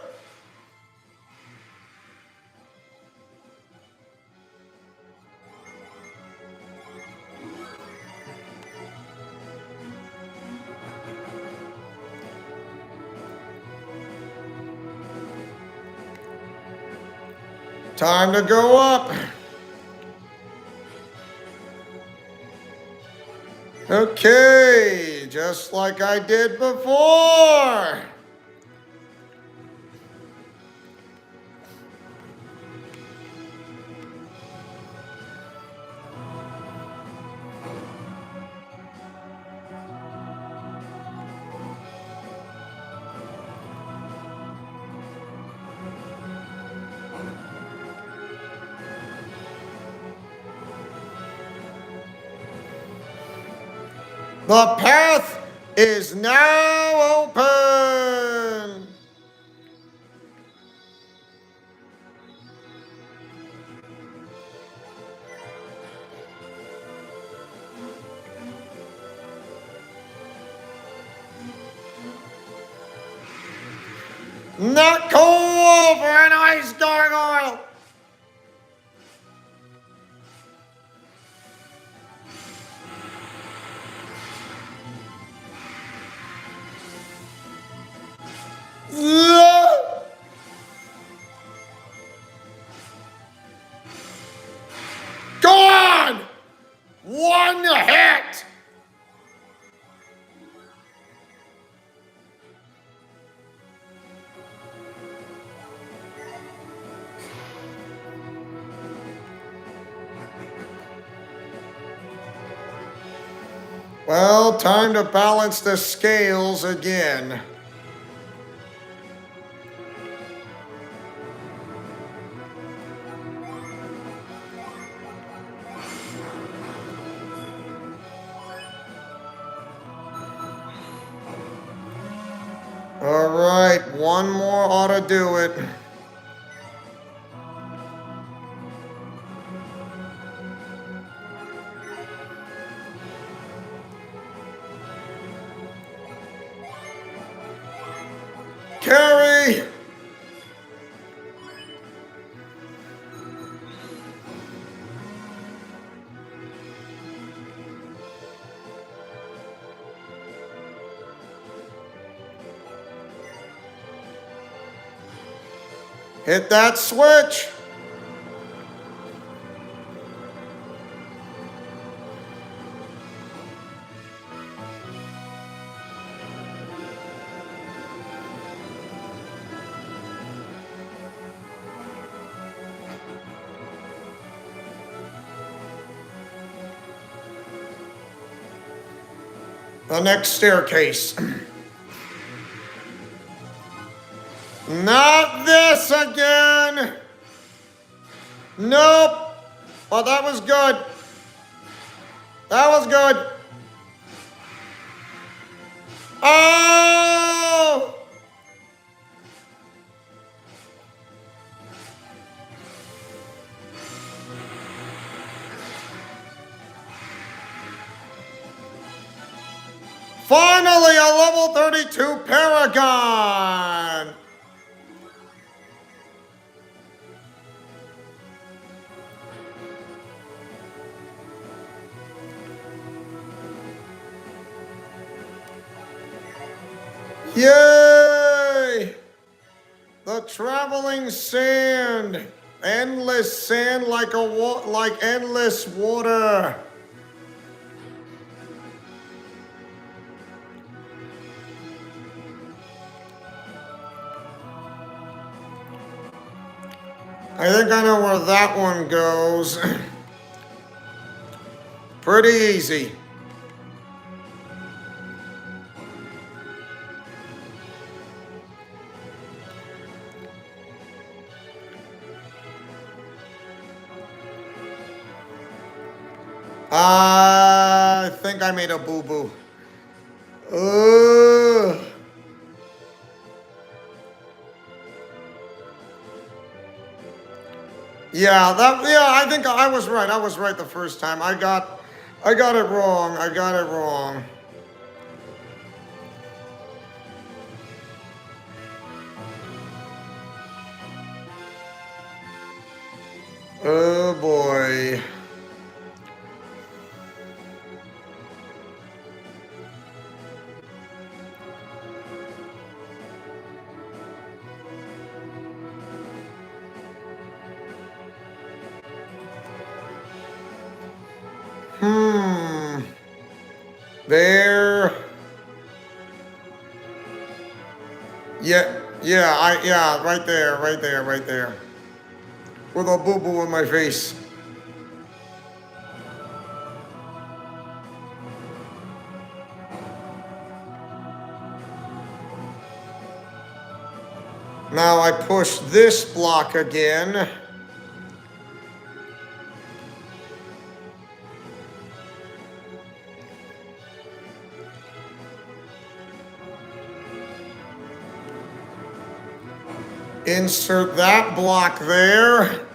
Time to go up. Okay, just like I did before. The path is now open. Not cool for an ice gargoyle. Gone! One hit! Well, time to balance the scales again. All right, one more ought to do it. Carry! Hit that switch! The next staircase. Not this again! Nope! Oh, that was good. That was good. Oh! Finally, a level 32 Paragon! Yay! The traveling sand. Endless sand like endless water. I think I know where that one goes. Pretty easy. I think I made a boo-boo. Yeah, I think I was right. I was right the first time. I got it wrong. I got it wrong. Oh boy. There. Yeah, right there, right there, right there. With a boo-boo in my face. Now I push this block again. Insert that block there.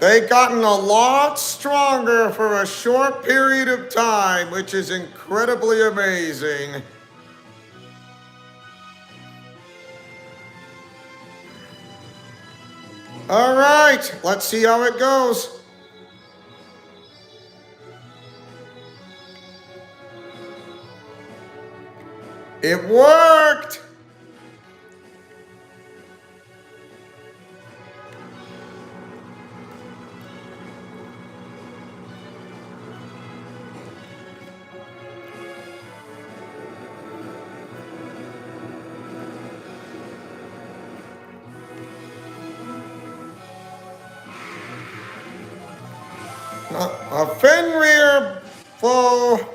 They've gotten a lot stronger for a short period of time, which is incredibly amazing. All right, let's see how it goes. It worked! A Fenrir foe.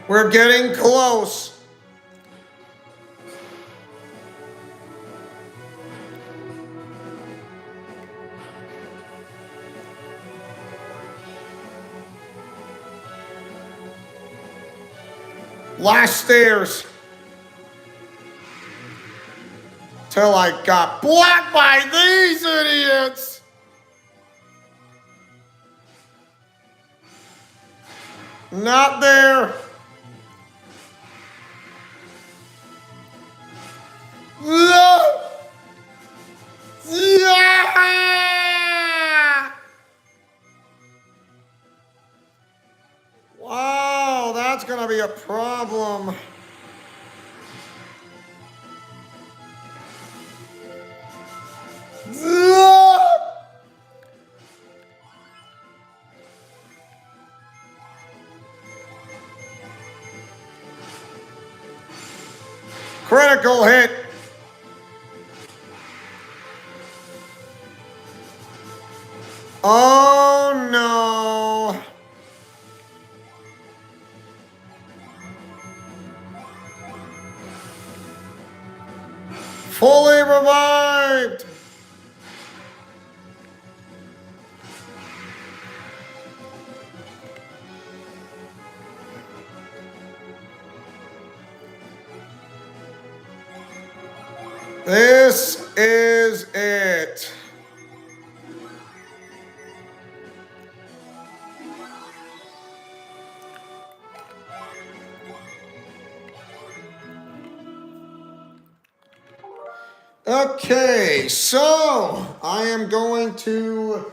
We're getting close. Last stairs. Till I got blocked by these idiots. Not there. No. Yeah. Wow, that's gonna be a problem. Critical hit. Oh no. Fully revived. This is it. Okay, so I am going to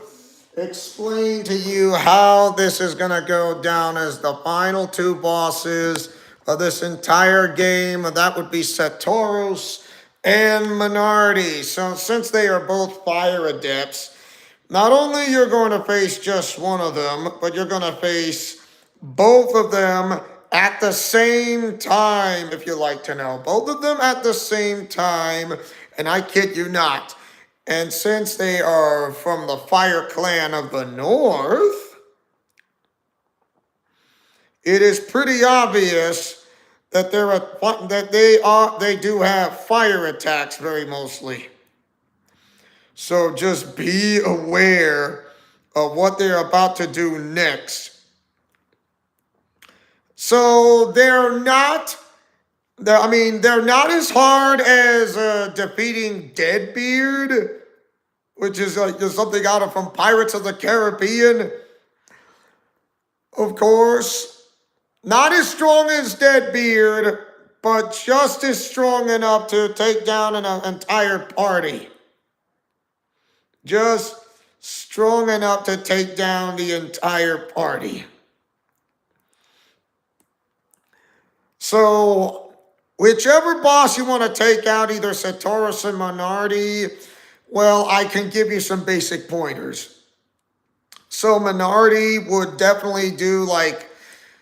explain to you how this is going to go down as the final two bosses of this entire game. That would be Satoros and Minardi. So since they are both fire adepts, not only you're going to face just one of them, but you're going to face both of them at the same time, if you like to know. Both of them at the same time, and I kid you not. And since they are from the Fire Clan of the North, it is pretty obvious that they do have fire attacks very mostly. So just be aware of what they're about to do next. So they're not as hard as defeating Deadbeard, which is just something out of from Pirates of the Caribbean. Of course, not as strong as Deadbeard, but just as strong enough to take down an entire party. Just strong enough to take down the entire party. So, whichever boss you want to take out, either Satoros and Minardi, well, I can give you some basic pointers. So Minardi would definitely do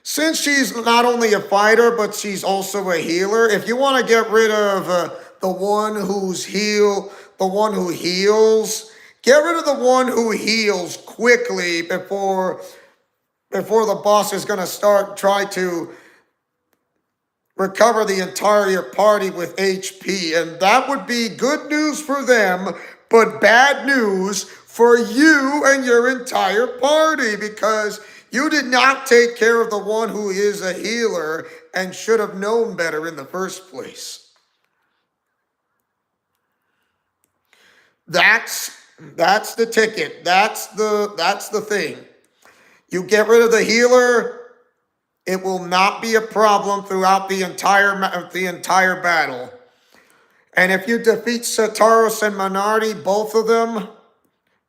since she's not only a fighter, but she's also a healer. If you want to get rid of the one who heals, get rid of the one who heals quickly before the boss is going to try to recover the entire party with HP. And that would be good news for them, but bad news for you and your entire party, because you did not take care of the one who is a healer and should have known better in the first place. That's the ticket. That's the thing. You get rid of the healer, it will not be a problem throughout the entire battle. And if you defeat Satoros and Minardi, both of them,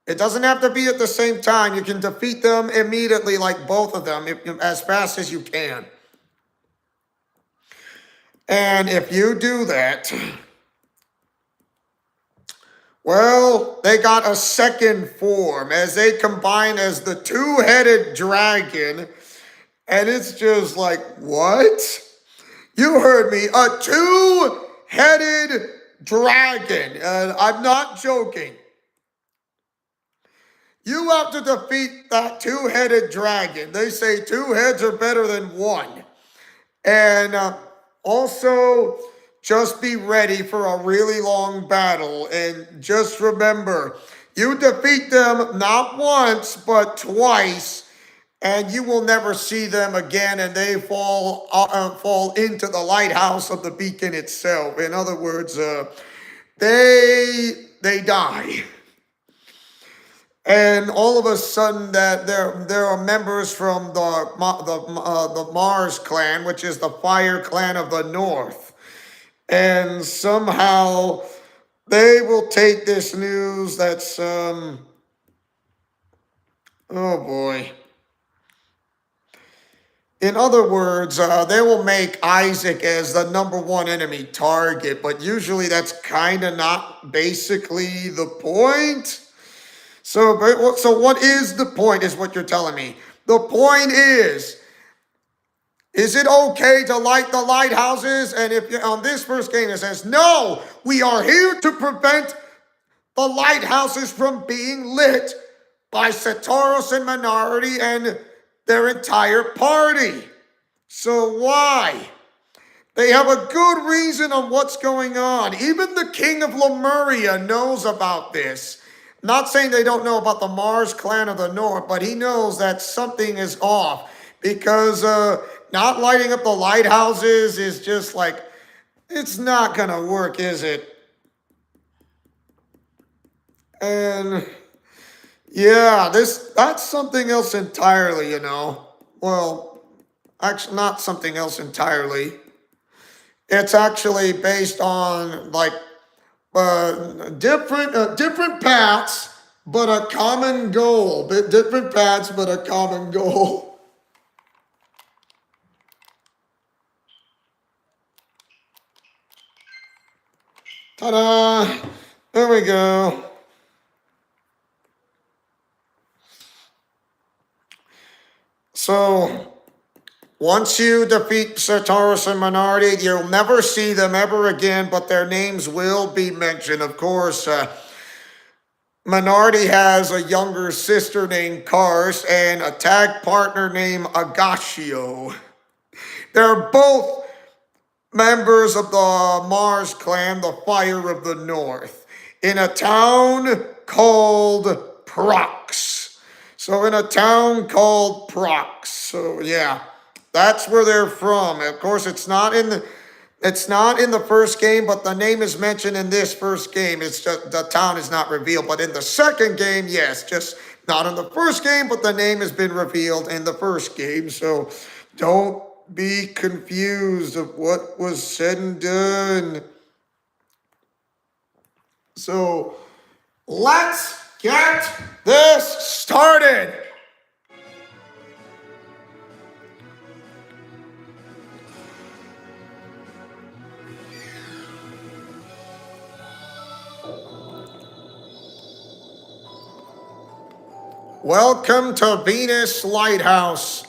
it doesn't have to be at the same time. You can defeat them immediately, like both of them, as fast as you can. And if you do that, well, they got a second form as they combine as the two-headed dragon. And it's just like, what? You heard me, a two-headed dragon. I'm not joking. You have to defeat that two-headed dragon. They say two heads are better than one. And also, just be ready for a really long battle. And just remember, you defeat them not once, but twice, and you will never see them again, and they fall into the lighthouse of the beacon itself. In other words, they die. And all of a sudden, that there are members from the Mars clan, which is the Fire Clan of the North, and somehow they will take this news that's oh boy. In other words, they will make Isaac as the #1 enemy target, but usually that's kind of not basically the point. So what is the point is what you're telling me. The point is it okay to light the lighthouses? And if on this first game it says, no, we are here to prevent the lighthouses from being lit by Satoros and Minardi and their entire party. So why? They have a good reason on what's going on. Even the king of Lemuria knows about this. Not saying they don't know about the Mars clan of the North, but he knows that something is off, because not lighting up the lighthouses is just like, it's not gonna work, is it? And yeah, that's something else entirely, Well, actually not something else entirely. It's actually based on Different paths, but a common goal. Different paths, but a common goal. Ta-da! There we go. So, once you defeat Sartaros and Minardi, you'll never see them ever again, but their names will be mentioned. Of course, Minardi has a younger sister named Kars and a tag partner named Agashio. They're both members of the Mars clan, the Fire of the North, in a town called Prox. So in a town called Prox. So yeah, that's where they're from. Of course, it's not in the first game, but the name is mentioned in this first game. It's just the town is not revealed. But in the second game, yes, just not in the first game, but the name has been revealed in the first game. So don't be confused of what was said and done. So let's get this started. Welcome to Venus Lighthouse.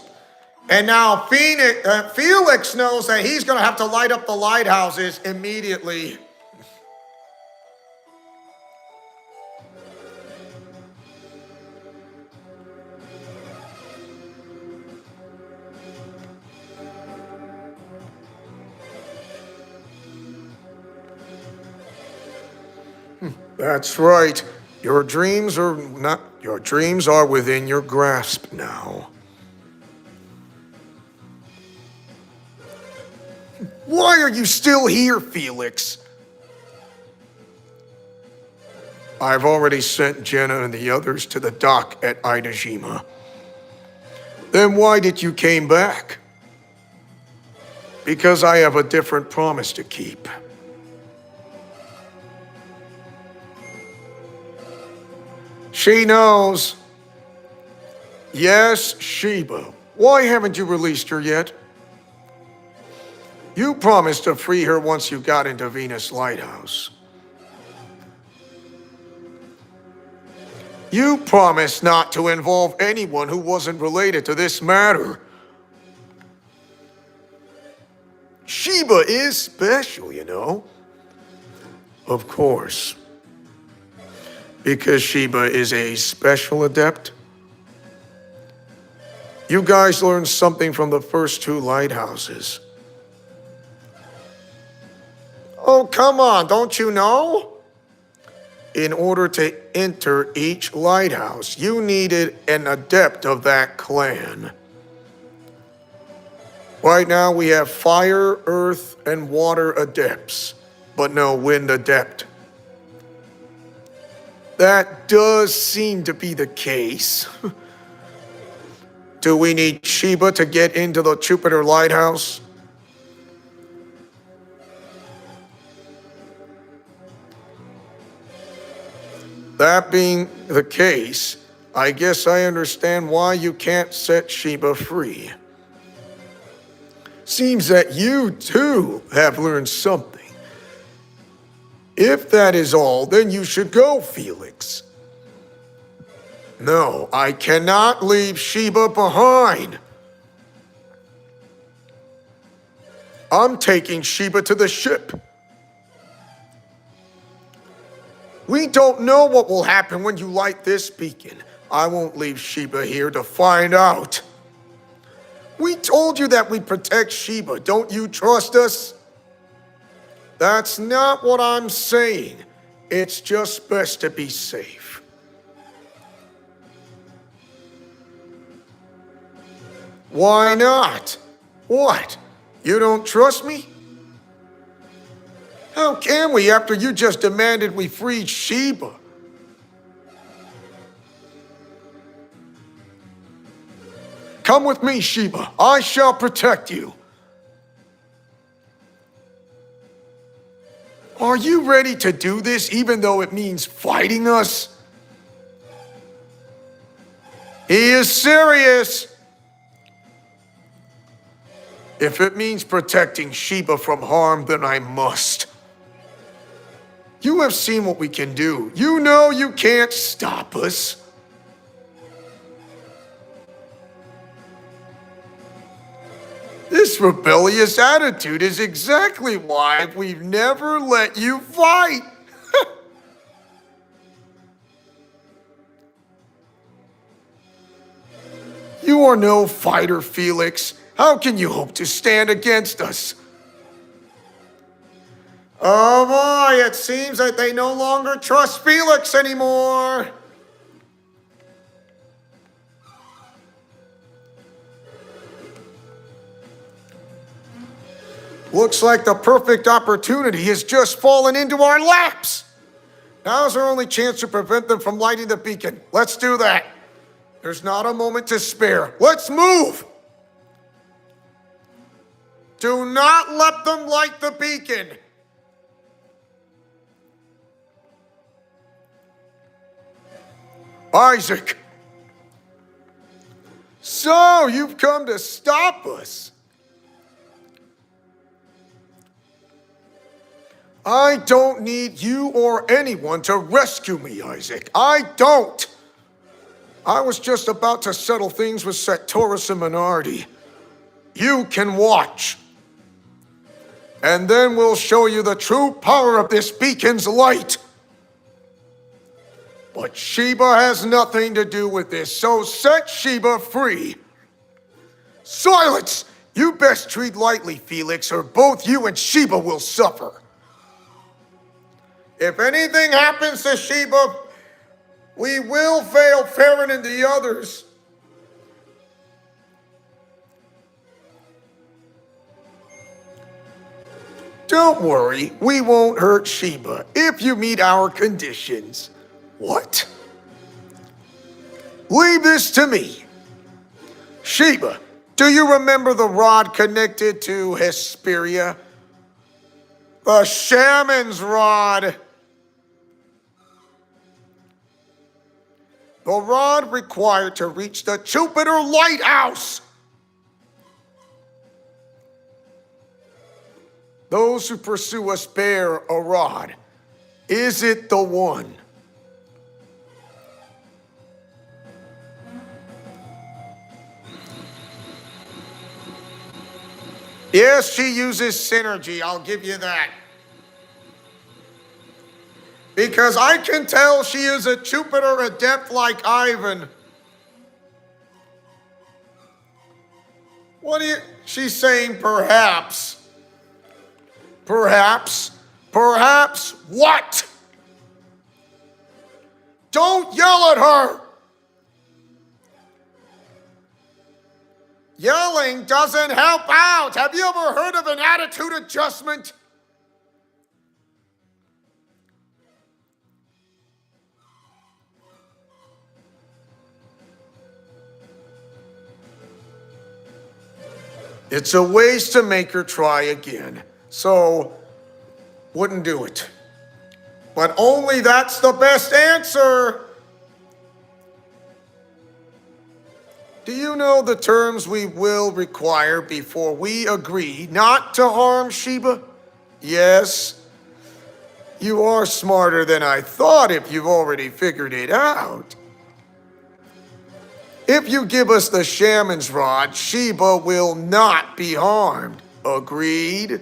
And now Felix knows that he's going to have to light up the lighthouses immediately. That's right. Your dreams are within your grasp now. Why are you still here, Felix? I've already sent Jenna and the others to the dock at Idajima. Then why did you came back? Because I have a different promise to keep. She knows. Yes, Sheba. Why haven't you released her yet? You promised to free her once you got into Venus Lighthouse. You promised not to involve anyone who wasn't related to this matter. Sheba is special, you know. Of course. Because Sheba is a special adept. You guys learned something from the first two lighthouses. Oh, come on, don't you know? In order to enter each lighthouse, you needed an adept of that clan. Right now, we have fire, earth, and water adepts, but no wind adept. That does seem to be the case. Do we need Sheba to get into the Jupiter Lighthouse? That being the case, I guess I understand why you can't set Sheba free. Seems that you, too, have learned something. If that is all, then you should go, Felix. No, I cannot leave Sheba behind. I'm taking Sheba to the ship. We don't know what will happen when you light this beacon. I won't leave Sheba here to find out. We told you that we'd protect Sheba. Don't you trust us? That's not what I'm saying. It's just best to be safe. Why not? What? You don't trust me? How can we after you just demanded we freed Sheba? Come with me, Sheba. I shall protect you. Are you ready to do this even though it means fighting us? He is serious. If it means protecting Sheba from harm, then I must. You have seen what we can do. You know you can't stop us. This rebellious attitude is exactly why we've never let you fight. You are no fighter, Felix. How can you hope to stand against us? Oh boy, it seems that they no longer trust Felix anymore. Looks like the perfect opportunity has just fallen into our laps. Now's our only chance to prevent them from lighting the beacon. Let's do that. There's not a moment to spare. Let's move! Do not let them light the beacon. Isaac! So, you've come to stop us. I don't need you or anyone to rescue me, Isaac. I don't. I was just about to settle things with Sectorus and Minardi. You can watch. And then we'll show you the true power of this beacon's light. But Sheba has nothing to do with this, so set Sheba free. Silence! You best treat lightly, Felix, or both you and Sheba will suffer. If anything happens to Sheba, we will fail Farron and the others. Don't worry, we won't hurt Sheba if you meet our conditions. What? Leave this to me. Sheba, do you remember the rod connected to Hesperia? The shaman's rod. The rod required to reach the Jupiter Lighthouse. Those who pursue us bear a rod. Is it the one? Yes, she uses synergy, I'll give you that. Because I can tell she is a Jupiter adept like Ivan. What are you... She's saying perhaps. Perhaps? Perhaps what? Don't yell at her! Yelling doesn't help out. Have you ever heard of an attitude adjustment? It's a waste to make her try again. So, wouldn't do it. But only that's the best answer. Do you know the terms we will require before we agree not to harm Sheba? Yes. You are smarter than I thought if you've already figured it out. If you give us the shaman's rod, Sheba will not be harmed. Agreed?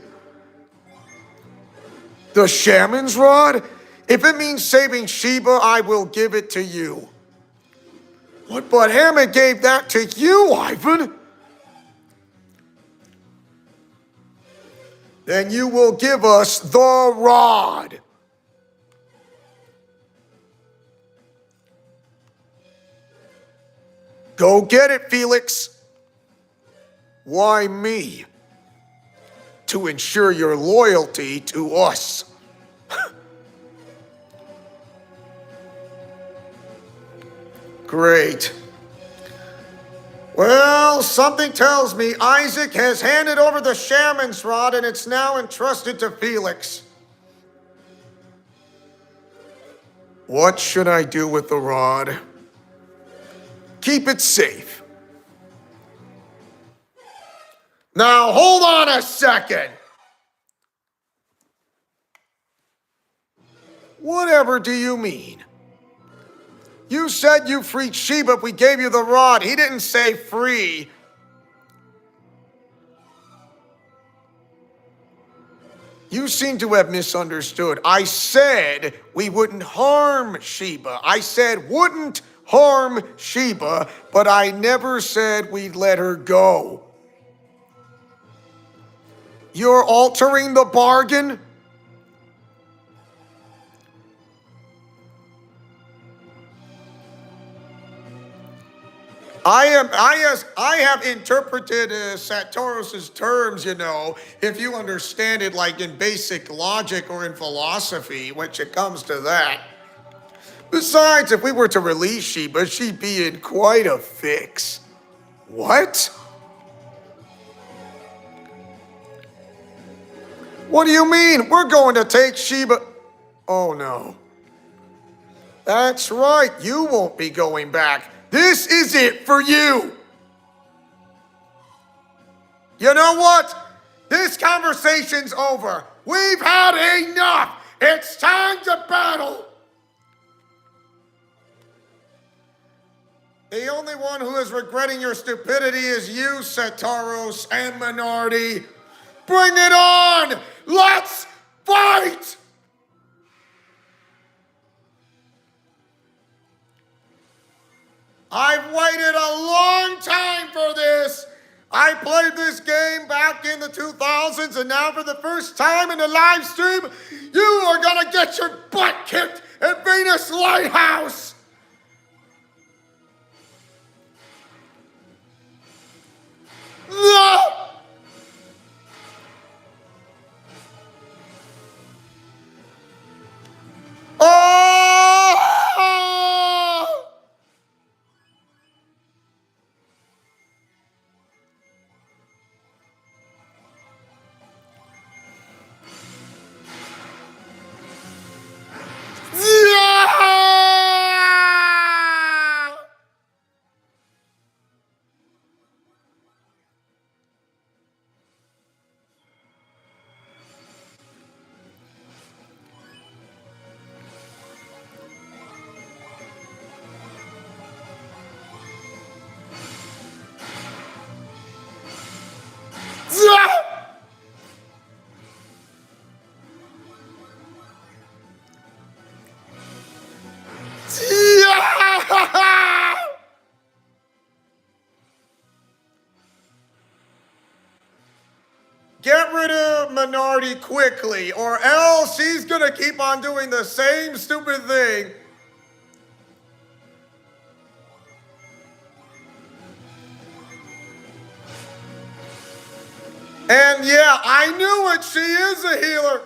The shaman's rod? If it means saving Sheba, I will give it to you. What, but Hammond gave that to you, Ivan? Then you will give us the rod. Go get it, Felix. Why me? To ensure your loyalty to us. Great. Well, something tells me Isaac has handed over the shaman's rod and it's now entrusted to Felix. What should I do with the rod? Keep it safe. Now hold on a second. Whatever do you mean? You said you freed Sheba if we gave you the rod. He didn't say free. You seem to have misunderstood. I said we wouldn't harm Sheba. I said wouldn't harm Sheba, but I never said we'd let her go. You're altering the bargain? I have interpreted Satoros' terms, you know, if you understand it like in basic logic or in philosophy, which it comes to that. Besides, if we were to release Sheba, she'd be in quite a fix. What? What do you mean? We're going to take Sheba. Oh no. That's right, you won't be going back. This is it for you. You know what? This conversation's over. We've had enough. It's time to battle. The only one who is regretting your stupidity is you, Satoros and Minardi. Bring it on! Let's fight! I've waited a long time for this. I played this game back in the 2000s, and now for the first time in a live stream, you are gonna get your butt kicked at Venus Lighthouse. No! Oh! Yeah! Get rid of Minardi quickly, or else she's gonna keep on doing the same stupid thing. And yeah, I knew it. She is a healer.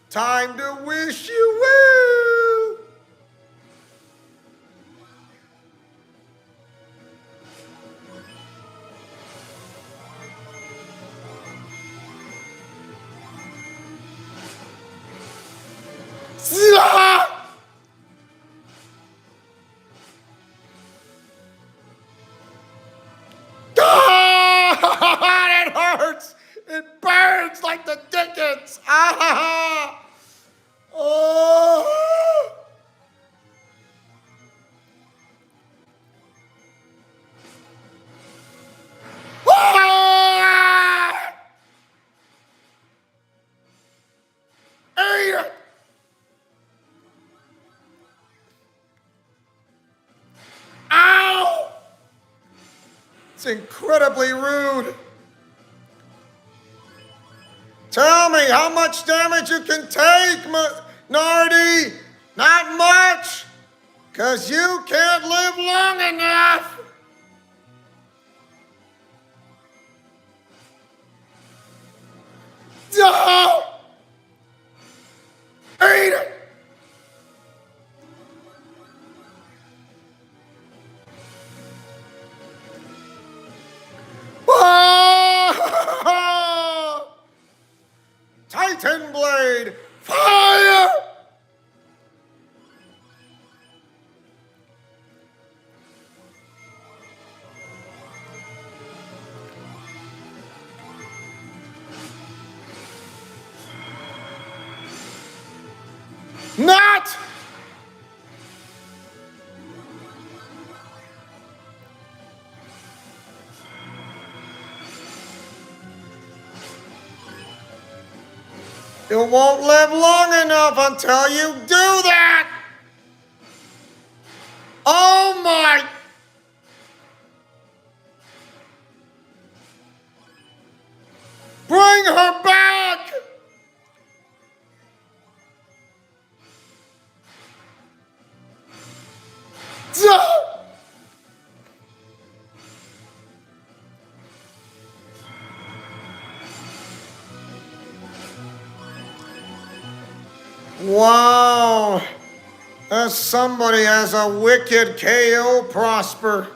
Time to wish you well. It hurts. It burns like the dickens. Ah! Oh! Ah! Eat it. Ow! It's incredibly rude. Tell me how much damage you can take, Nardi. Not much, 'cause you can't live long enough. No! Eat it! Titan Blade, fire! You won't live long enough until you do that! Oh my! Bring her back! Duh! Wow! Somebody has a wicked KO, Prosper.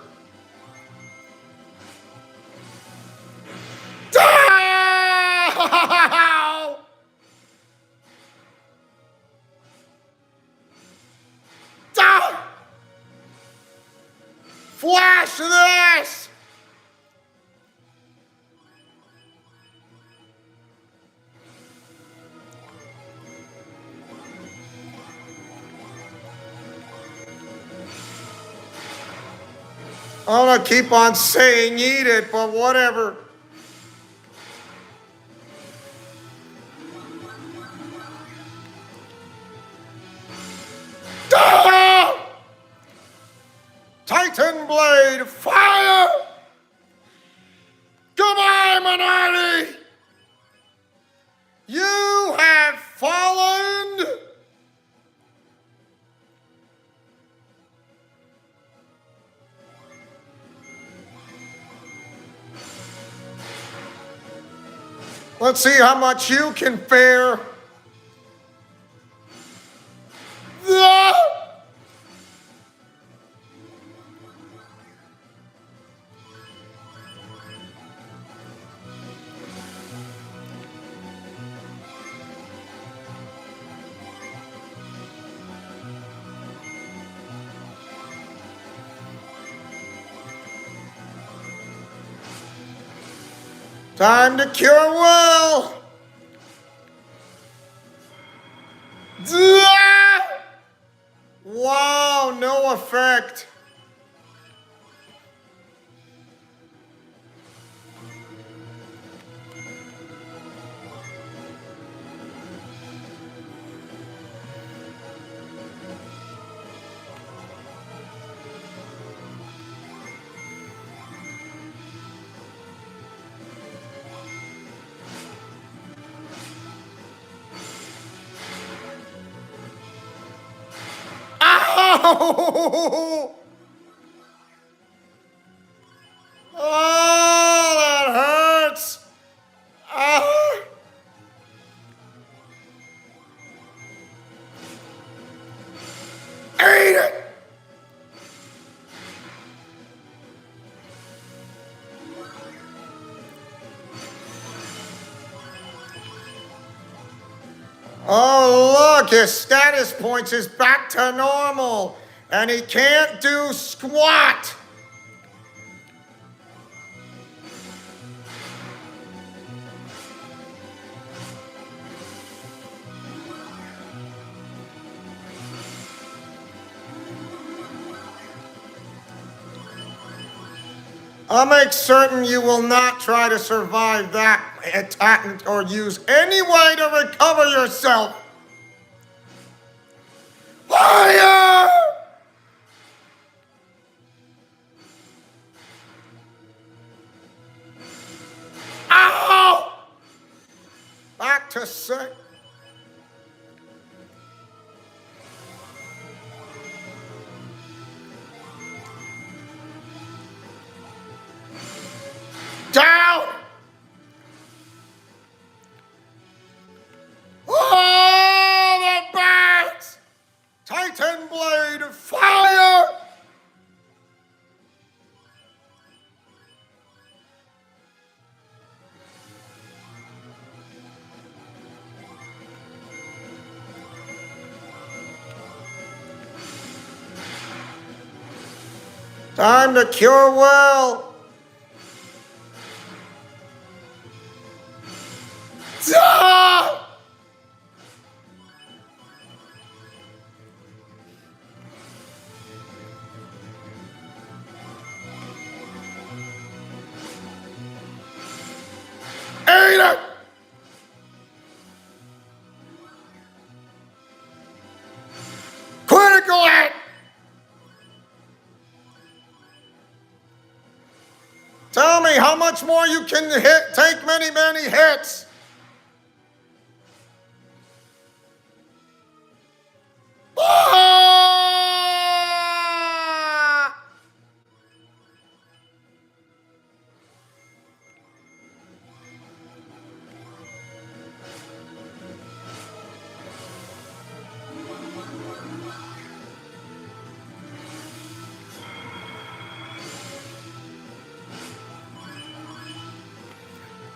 Ow! Ow! Flash this! I'm gonna keep on saying eat it, but whatever. Ah! Titan Blade, fire! Goodbye, Minardi! You have fallen! Let's see how much you can bear. Ah! Time to cure will. Ah! Wow, no effect. Ow! Oh, that hurts. Ah. Eat it. Oh, look, his status points is back to normal, and he can't do squat. I'll make certain you will not try to survive that attack or use any way to recover yourself. Fire! Ow! Back to sick. Down! Oh, the bats! Titan Blade, fire! Time to cure well. Ah! Eat it! Tell me how much more you can take many, many hits. Ah!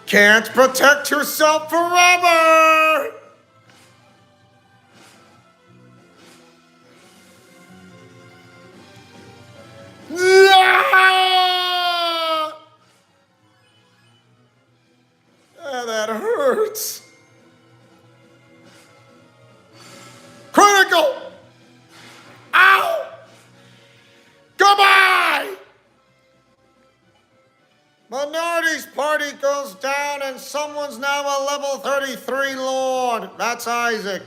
Can't protect yourself forever! Ah! Ah, that hurts. Critical! Ow! Goodbye! Minority's party goes down and someone's now a level 33 lord. That's Isaac.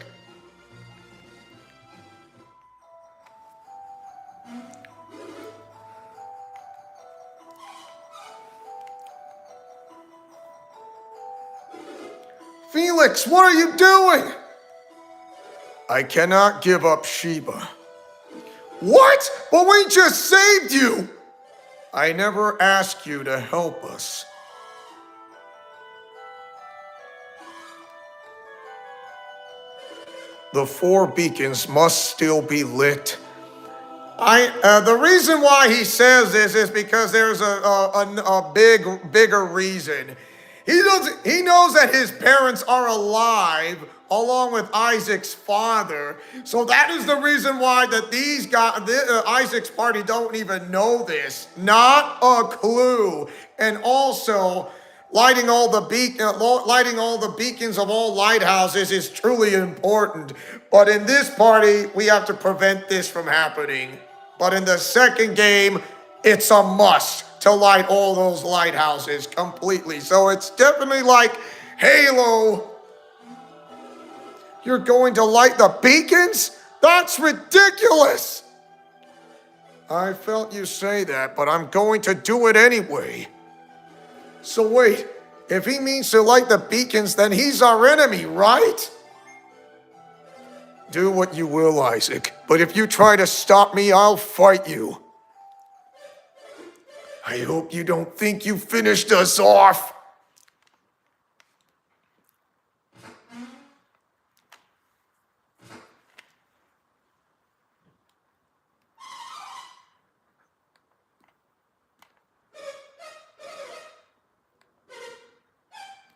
Felix, what are you doing? I cannot give up Sheba. What? But we just saved you! I never asked you to help us. The 4 beacons must still be lit. The reason why he says this is because there's a bigger reason. He knows that his parents are alive, along with Isaac's father. So that is the reason why that these guys, Isaac's party, don't even know this. Not a clue. And also, lighting all the beacons of all lighthouses is truly important. But in this party, we have to prevent this from happening. But in the second game, it's a must to light all those lighthouses completely. So it's definitely like Halo. You're going to light the beacons? That's ridiculous! I felt you say that, but I'm going to do it anyway. So wait, if he means to light the beacons, then he's our enemy, right? Do what you will, Isaac, but if you try to stop me, I'll fight you. I hope you don't think you finished us off.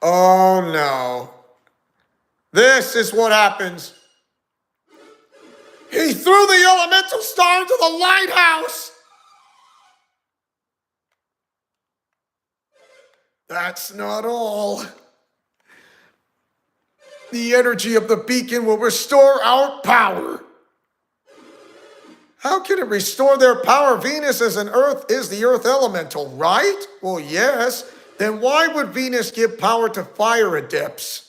Oh no. This is what happens. He threw the elemental star into the lighthouse! That's not all. The energy of the beacon will restore our power. How can it restore their power? Venus is the earth elemental, right? Well, yes. Then why would Venus give power to fire adepts?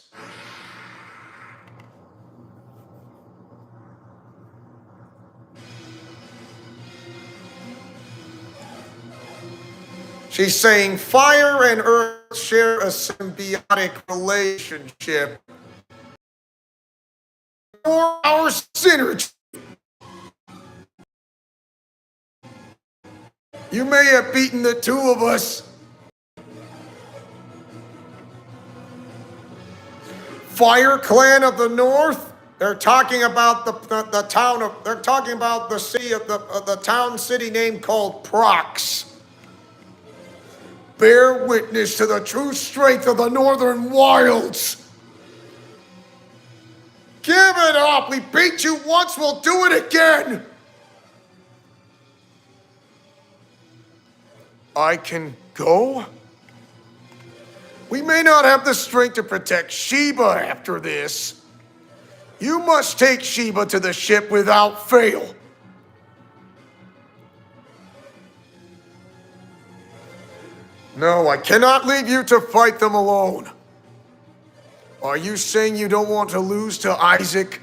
She's saying fire and earth share a symbiotic relationship. Or our synergy. You may have beaten the 2 of us. Fire Clan of the North. They're talking about the town of. They're talking about the city of the town city name called Prox. Bear witness to the true strength of the northern wilds. Give it up! We beat you once, we'll do it again! I can go? We may not have the strength to protect Sheba after this. You must take Sheba to the ship without fail. No, I cannot leave you to fight them alone. Are you saying you don't want to lose to Isaac?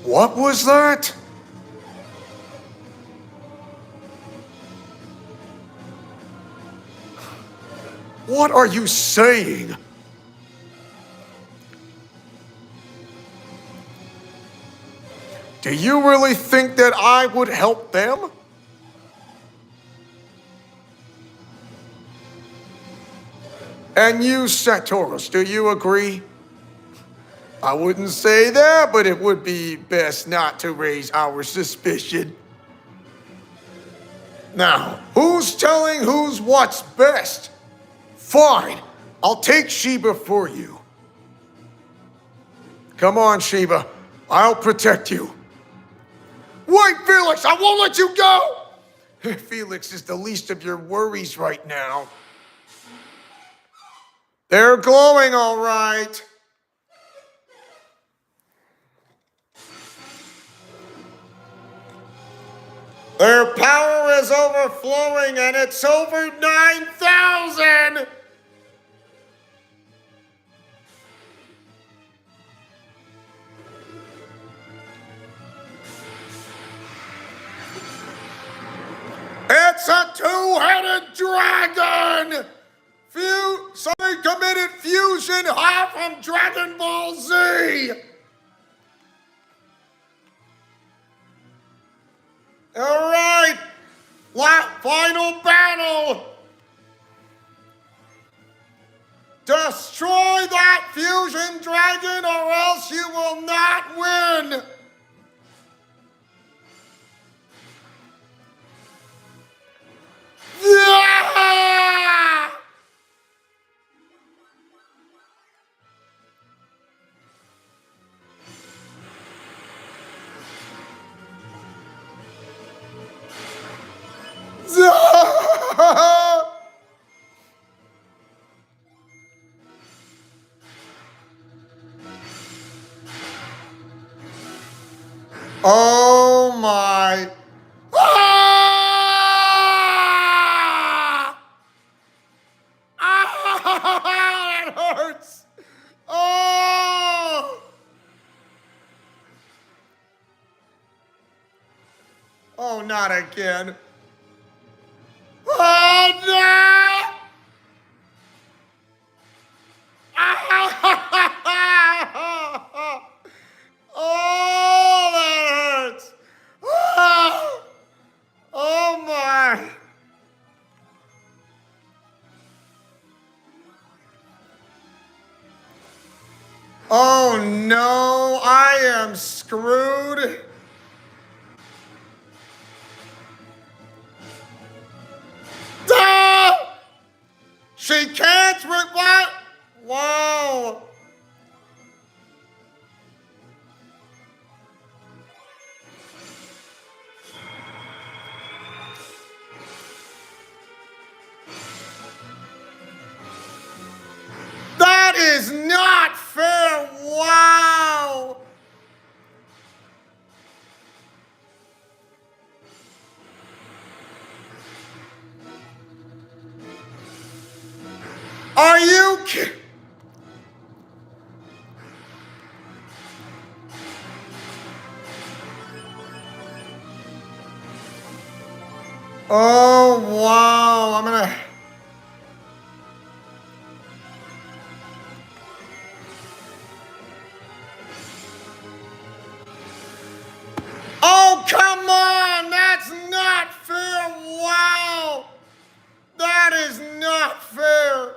What was that? What are you saying? Do you really think that I would help them? And you, Satoris, do you agree? I wouldn't say that, but it would be best not to raise our suspicion. Now, who's telling who's what's best? Fine, I'll take Sheba for you. Come on, Sheba, I'll protect you. Wait, Felix, I won't let you go! Felix is the least of your worries right now. They're glowing all right. Their power is overflowing and it's over 9,000! It's a two-headed dragon! Somebody committed fusion high from Dragon Ball Z! All right, final battle. Destroy that fusion dragon or else you will not win. Yeah! Oh my. Ah! Ah! It hurts. Oh! Oh, not again. Oh no! Oh, that hurts! Oh, oh my! Oh no, I am screwed. Ah! She can't what? Wow. That is not fair. Wow. Are you kidding? Oh, wow. I'm gonna... Oh, come on! That's not fair! Wow! That is not fair!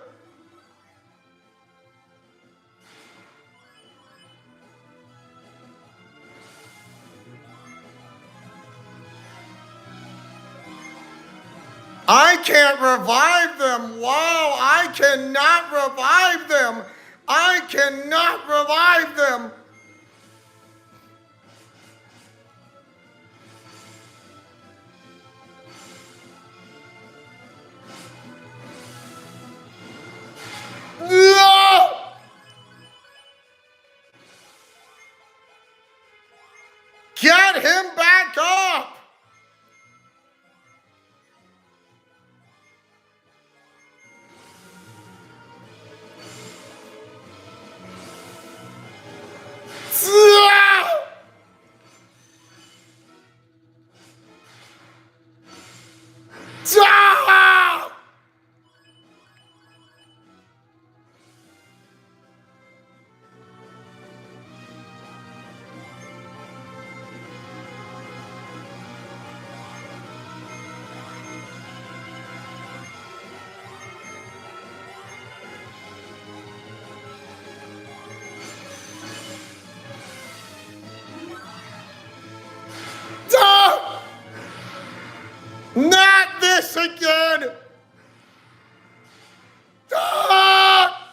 I can't revive them! Wow! I cannot revive them! I cannot revive them! No! Get him back up! again! Ah!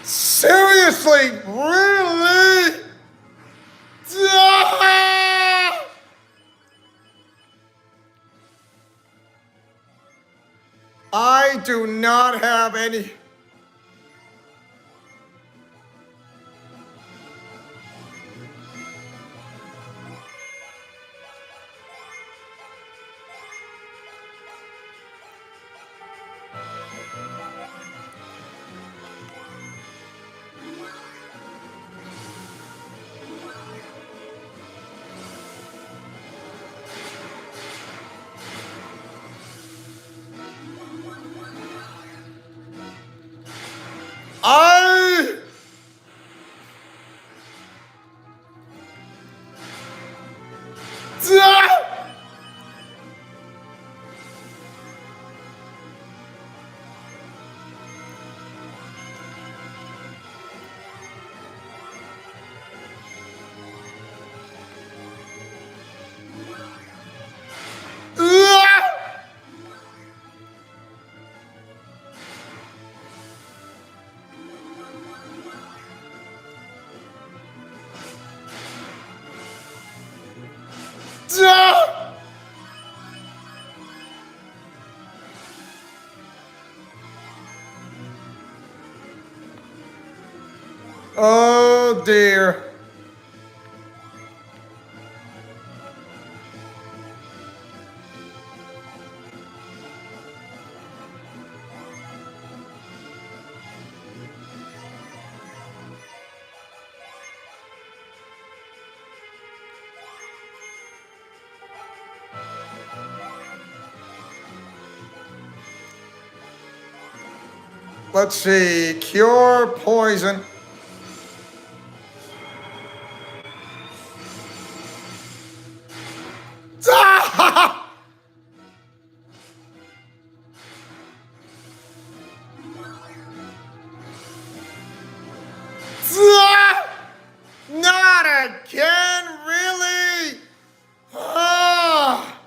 Seriously? Really? Ah! I do not have any... I... Ah! Ah! Ah! Oh dear. Let's see. Cure poison. Ah! Ah! Not again, really? Ah!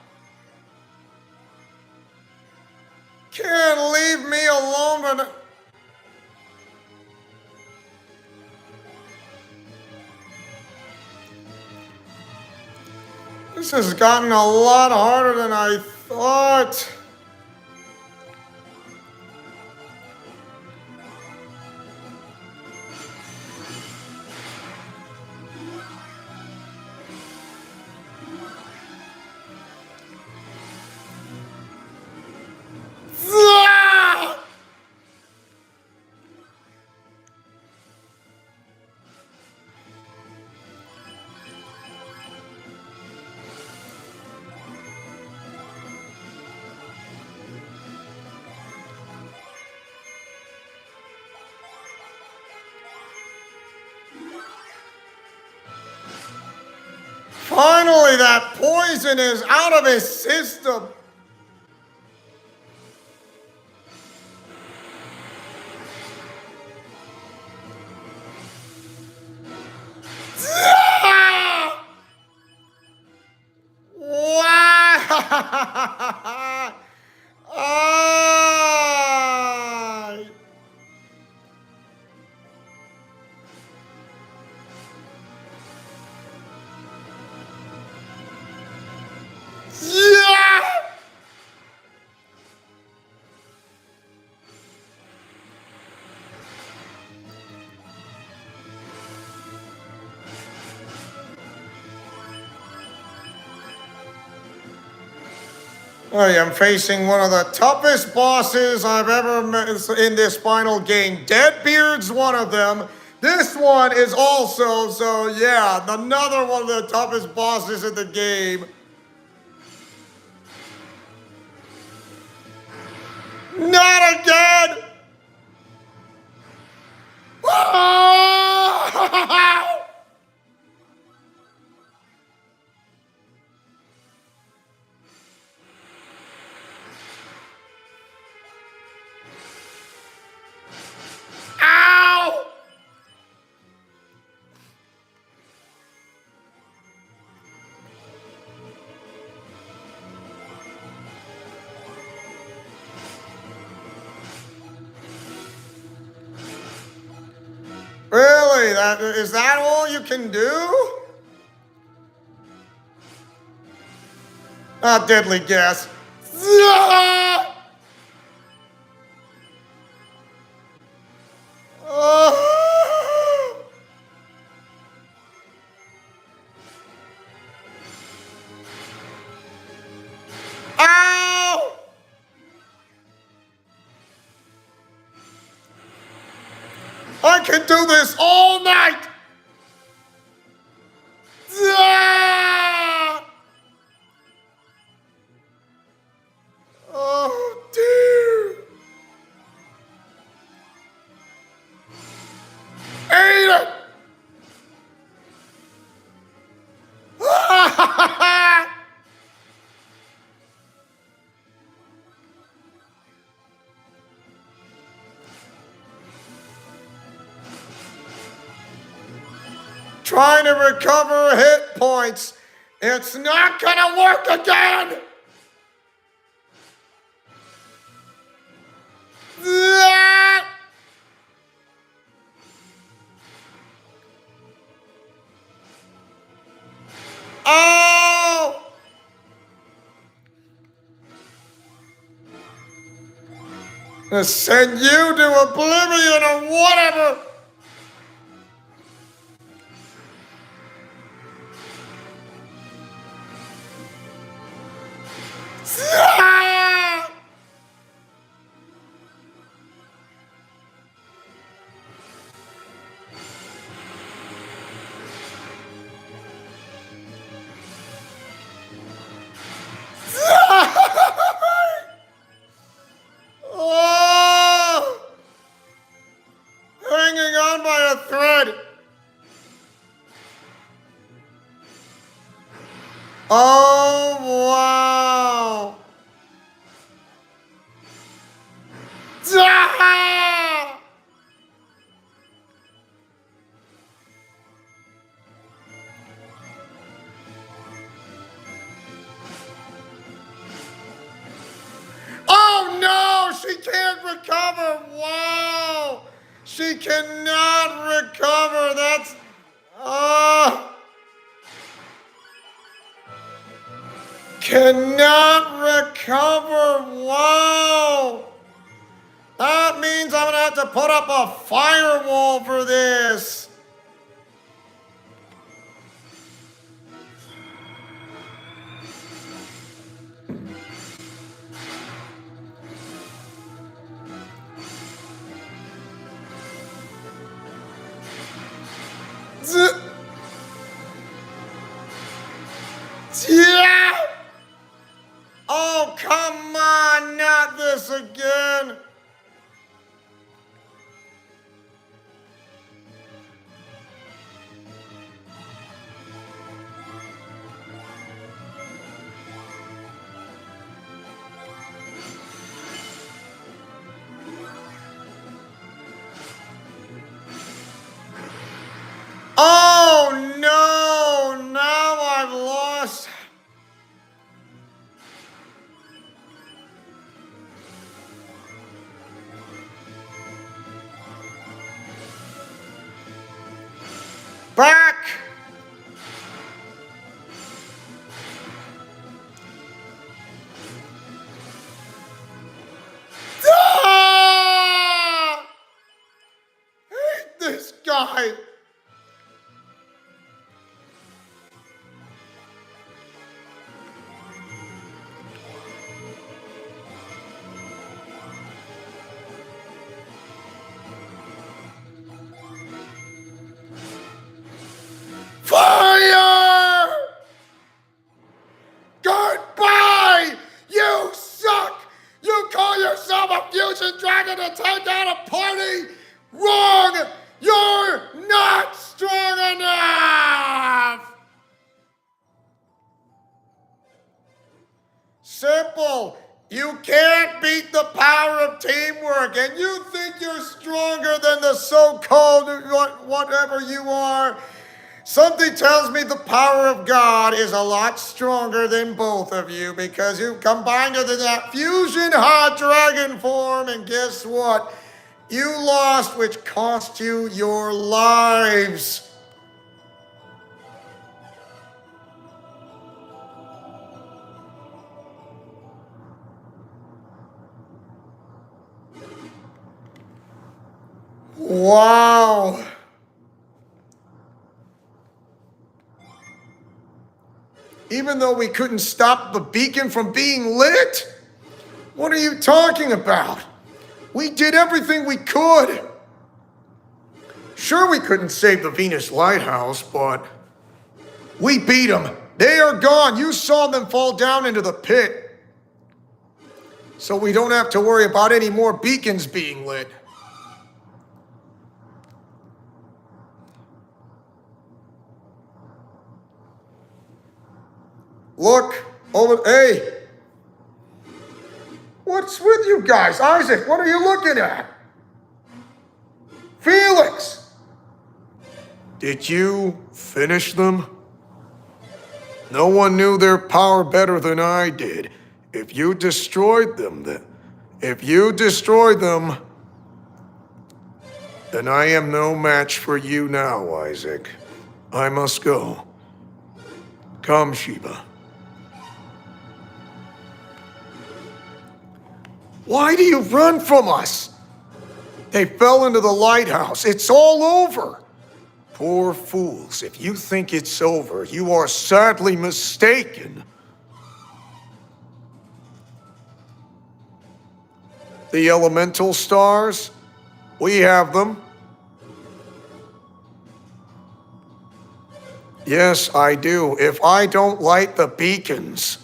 Can't leave me alone, but... This has gotten a lot harder than I thought. Ah! Finally, that poison is out of his system. Ah! Wow! Ah! Yeah! I am facing one of the toughest bosses I've ever met in this final game. Deadbeard's one of them. This one is also, so yeah, another one of the toughest bosses in the game. Not again! Ah! Ow! Is that all you can do? A deadly guess. Ah! Oh! Ow! I can do this all night! Ah! Oh dear! Eat it! Trying to recover hit points. It's not gonna work again! Ah! Oh! I'll send you to oblivion or whatever! Ah! Oh! Hanging on by a thread. Oh, wow. Ah! Oh, no, she can't recover. Wow. She cannot recover. That's... cannot recover. Wow. That means I'm gonna have to put up a firewall for this. Yeah. Oh, come on, not this again. Oh no, now I've lost. Back. Ah! Hate this guy. Fire! Goodbye! You suck! You call yourself a fusion dragon to take out a party? Wrong! You're not strong enough! Simple. You can't beat the power of teamwork, and you think you're stronger than the so-called whatever you are. Something tells me the power of God is a lot stronger than both of you because you combined into that fusion hot dragon form, and guess what? You lost, which cost you your lives. Wow. Even though we couldn't stop the beacon from being lit? What are you talking about? We did everything we could. Sure, we couldn't save the Venus Lighthouse, but we beat them. They are gone. You saw them fall down into the pit. So we don't have to worry about any more beacons being lit. Look over. Hey, what's with you guys? Isaac, what are you looking at? Felix! Did you finish them? No one knew their power better than I did. If you destroyed them, then I am no match for you now, Isaac. I must go. Come, Sheba. Why do you run from us? They fell into the lighthouse. It's all over. Poor fools. If you think it's over, you are sadly mistaken. The elemental stars? We have them. Yes, I do. If I don't light the beacons,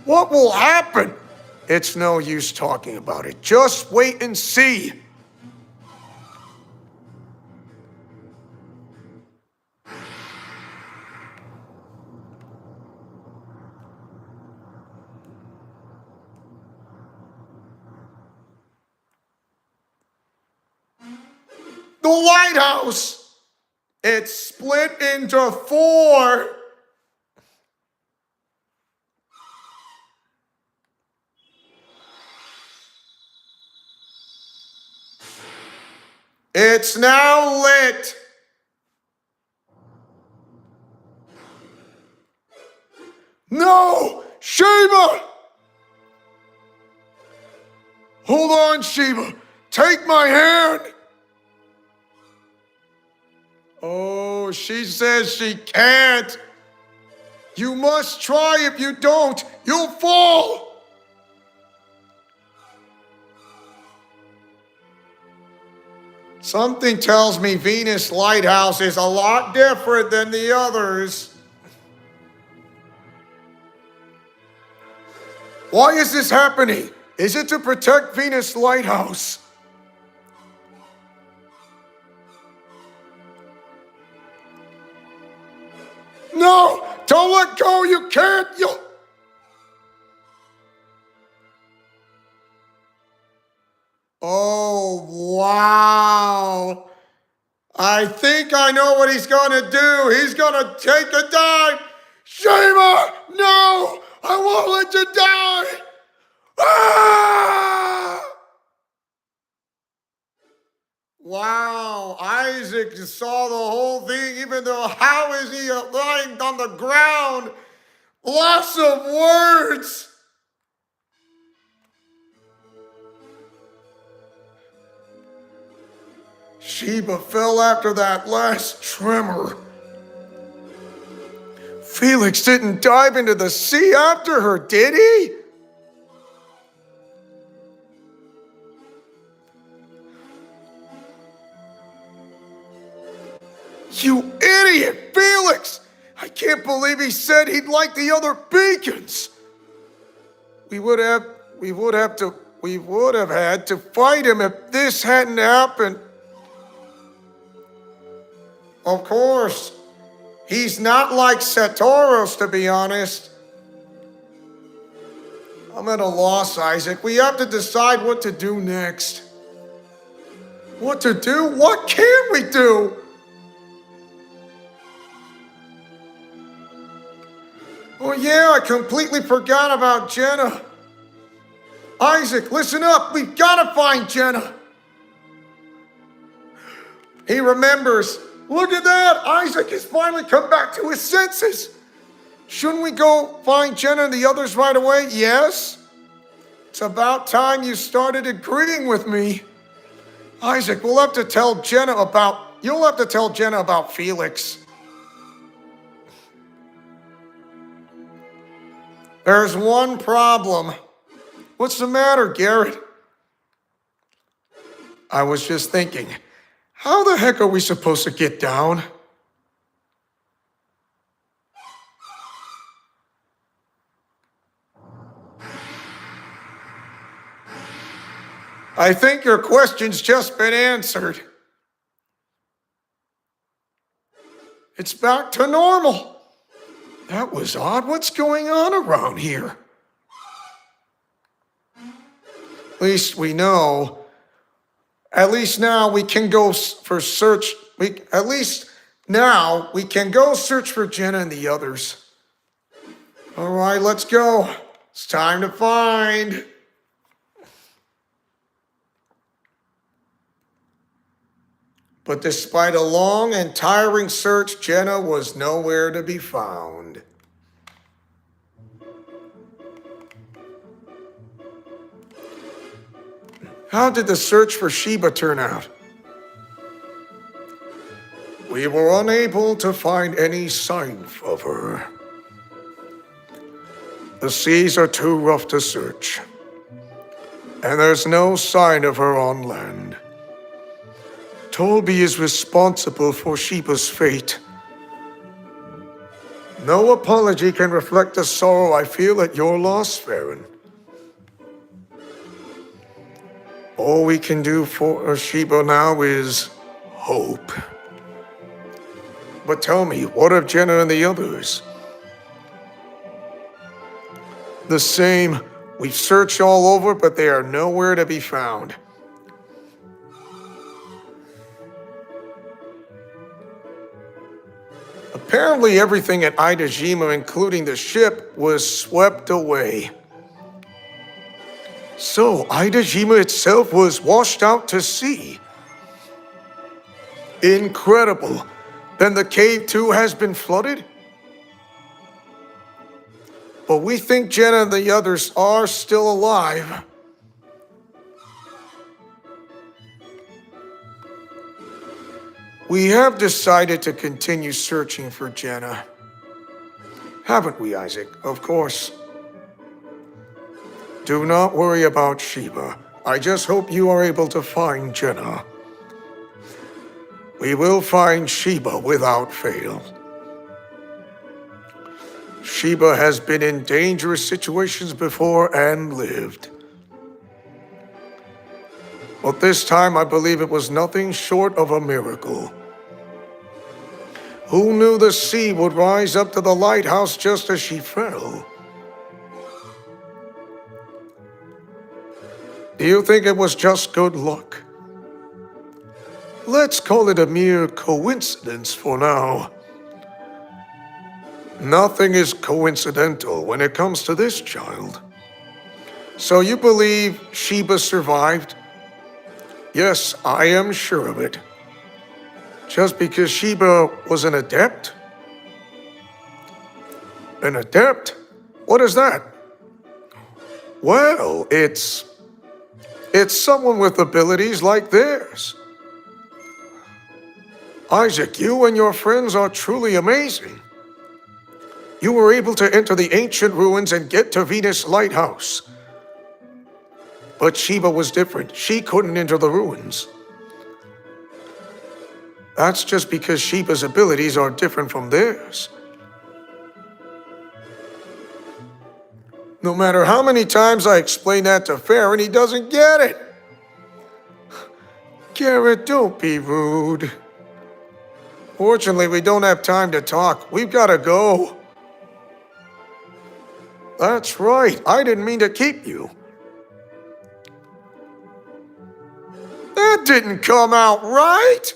What will happen? it's no use talking about it. Just wait and see. The lighthouse! It's split into 4. It's now lit. No! Sheba! Hold on, Sheba. Take my hand. Oh, she says she can't. You must try. If you don't, you'll fall. Something tells me Venus Lighthouse is a lot different than the others. Why is this happening? Is it to protect Venus Lighthouse? No! Don't let go! You can't! You'll... Oh, wow. I think I know what he's gonna do. He's gonna take a dive. Sheba! No! I won't let you die! Ah! Wow, Isaac saw the whole thing, even though how is he lying on the ground? Lots of words. Sheba fell after that last tremor. Felix didn't dive into the sea after her, did he? You idiot, Felix! I can't believe he said he'd like the other beacons. We would have had to fight him if this hadn't happened. Of course, he's not like Satoros, to be honest. I'm at a loss, Isaac. We have to decide what to do next. What to do? What can we do? Oh yeah, I completely forgot about Jenna. Isaac, listen up. We've got to find Jenna. He remembers. Look at that! Isaac has finally come back to his senses. Shouldn't we go find Jenna and the others right away? Yes? It's about time you started agreeing with me. Isaac, you'll have to tell Jenna about Felix. There's one problem. What's the matter, Garrett? I was just thinking. How the heck are we supposed to get down? I think your question's just been answered. It's back to normal. That was odd. What's going on around here? At least we know. At least now we can go search for Jenna and the others. All right, let's go. It's time to find. But despite a long and tiring search, Jenna was nowhere to be found. How did the search for Sheba turn out? We were unable to find any sign of her. The seas are too rough to search, and there's no sign of her on land. Tolby is responsible for Sheba's fate. No apology can reflect the sorrow I feel at your loss, Farron. All we can do for Sheba now is hope. But tell me, what of Jenna and the others? The same. We've searched all over, but they are nowhere to be found. Apparently everything at Idajima, including the ship, was swept away. So Idajima itself was washed out to sea. Incredible. Then the cave too has been flooded? But we think Jenna and the others are still alive. We have decided to continue searching for Jenna. Haven't we, Isaac? Of course. Do not worry about Sheba. I just hope you are able to find Jenna. We will find Sheba without fail. Sheba has been in dangerous situations before and lived. But this time I believe it was nothing short of a miracle. Who knew the sea would rise up to the lighthouse just as she fell? Do you think it was just good luck? Let's call it a mere coincidence for now. Nothing is coincidental when it comes to this child. So you believe Sheba survived? Yes, I am sure of it. Just because Sheba was an adept? An adept? What is that? Well, it's someone with abilities like theirs. Isaac, you and your friends are truly amazing. You were able to enter the ancient ruins and get to Venus Lighthouse. But Sheba was different. She couldn't enter the ruins. That's just because Sheba's abilities are different from theirs. No matter how many times I explain that to Farron, he doesn't get it. Garrett, don't be rude. Fortunately, we don't have time to talk. We've got to go. That's right. I didn't mean to keep you. That didn't come out right.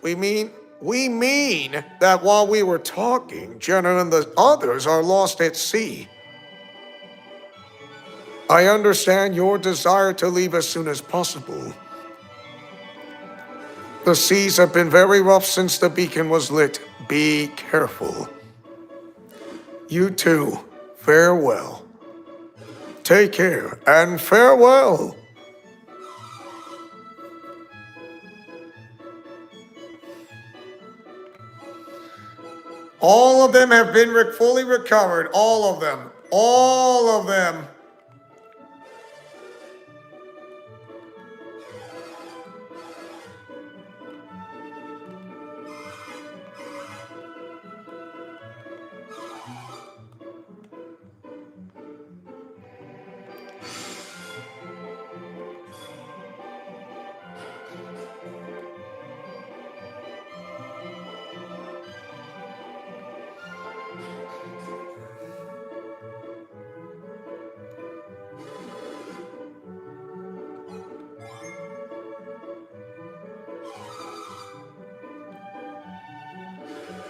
We mean that while we were talking, Jenna and the others are lost at sea. I understand your desire to leave as soon as possible. The seas have been very rough since the beacon was lit. Be careful. You too. Farewell. Take care and farewell. All of them have been fully recovered. All of them. All of them.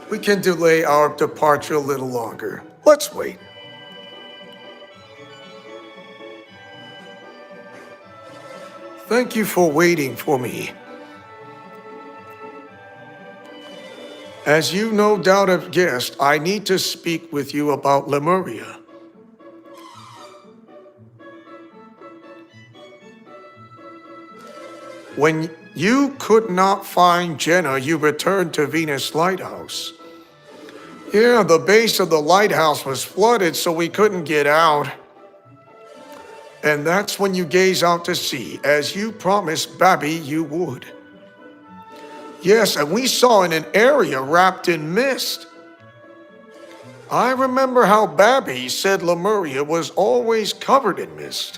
We can delay our departure a little longer. Let's wait. Thank you for waiting for me. As you no doubt have guessed, I need to speak with you about Lemuria. When you could not find Jenna, you returned to Venus Lighthouse. Yeah, the base of the lighthouse was flooded, so we couldn't get out. And that's when you gaze out to sea, as you promised Babby you would. Yes, and we saw in an area wrapped in mist. I remember how Babby said Lemuria was always covered in mist.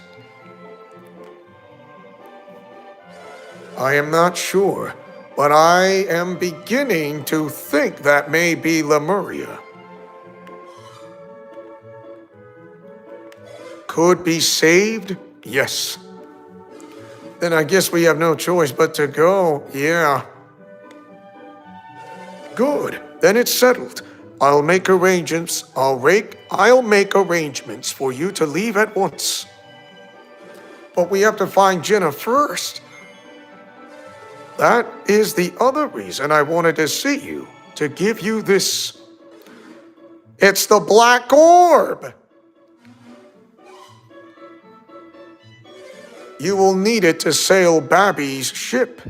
I am not sure, but I am beginning to think that may be Lemuria. Could be saved? Yes. Then I guess we have no choice but to go, yeah. Good, then it's settled. I'll make arrangements for you to leave at once. But we have to find Jenna first. That is the other reason I wanted to see you, to give you this. It's the black orb! You will need it to sail Babby's ship.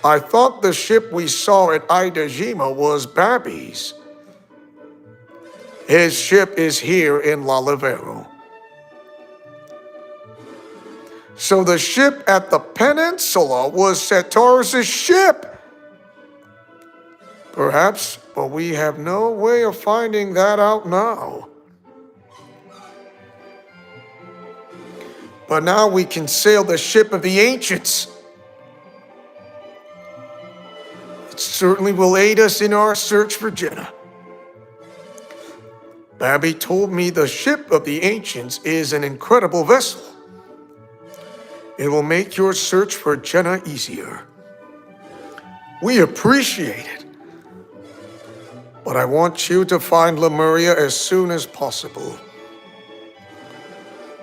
I thought the ship we saw at Idajima was Babby's. His ship is here in Lalivero. So the ship at the peninsula was Satoris' ship. Perhaps, but we have no way of finding that out now. But now we can sail the ship of the ancients. It certainly will aid us in our search for Jenna. Babby told me the ship of the ancients is an incredible vessel. It will make your search for Jenna easier. We appreciate it. But I want you to find Lemuria as soon as possible.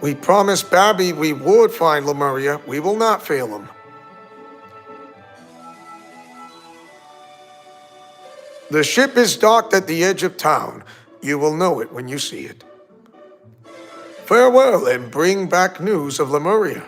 We promised Babby we would find Lemuria. We will not fail him. The ship is docked at the edge of town. You will know it when you see it. Farewell, and bring back news of Lemuria.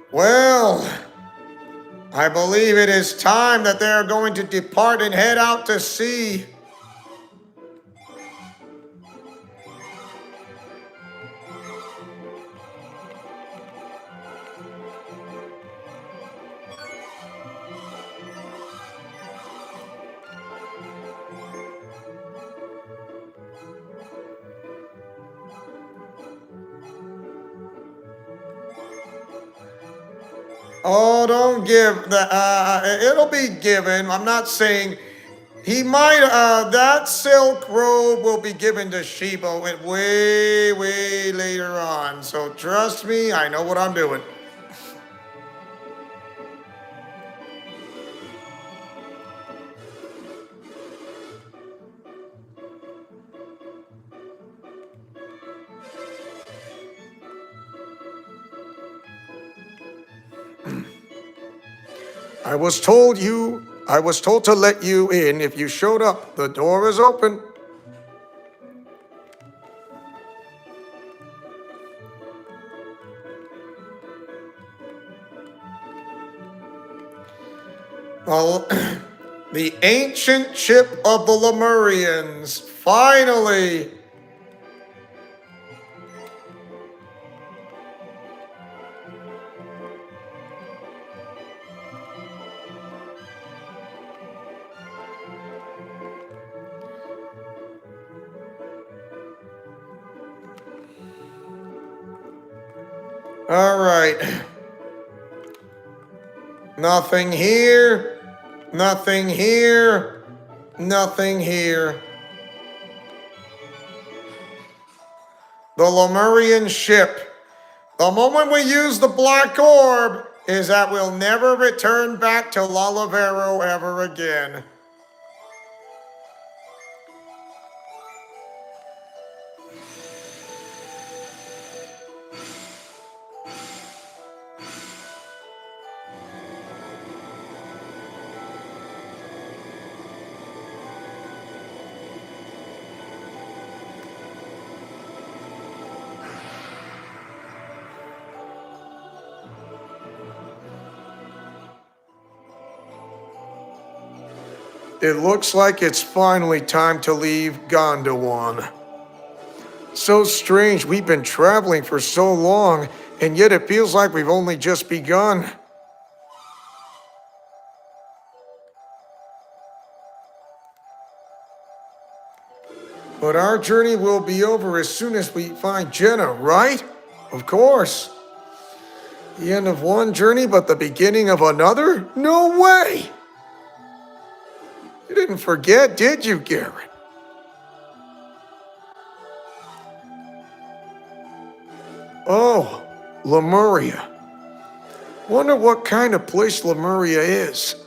Well, I believe it is time that they are going to depart and head out to sea. Oh, don't give the, it'll be given. I'm not saying he might, that silk robe will be given to Sheba way, way later on. So trust me, I know what I'm doing. I was told to let you in if you showed up. The door is open. Well, the ancient ship of the Lemurians, finally. All right. Nothing here. Nothing here. Nothing here. The Lemurian ship. The moment we use the black orb is that we'll never return back to Lalavero ever again. It looks like it's finally time to leave Gondawan. So strange, we've been traveling for so long, and yet it feels like we've only just begun. But our journey will be over as soon as we find Jenna, right? Of course. The end of one journey, but the beginning of another? No way! You didn't forget, did you, Garrett? Oh, Lemuria. Wonder what kind of place Lemuria is.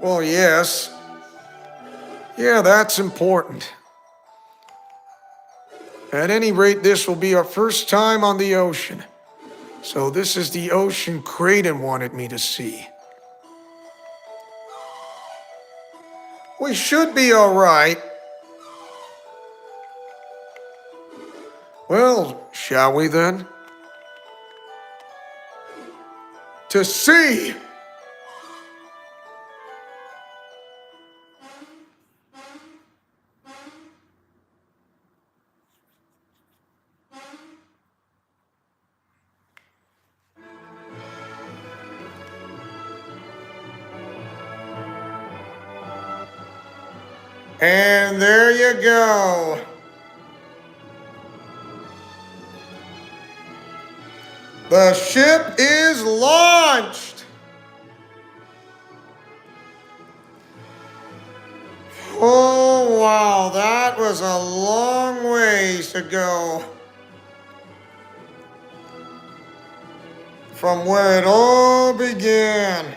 Well, yes. Yeah, that's important. At any rate, this will be our first time on the ocean. So this is the ocean Kraden wanted me to see. We should be all right. Well, shall we then? To sea! And there you go. The ship is launched. Oh, wow, that was a long ways to go from where it all began.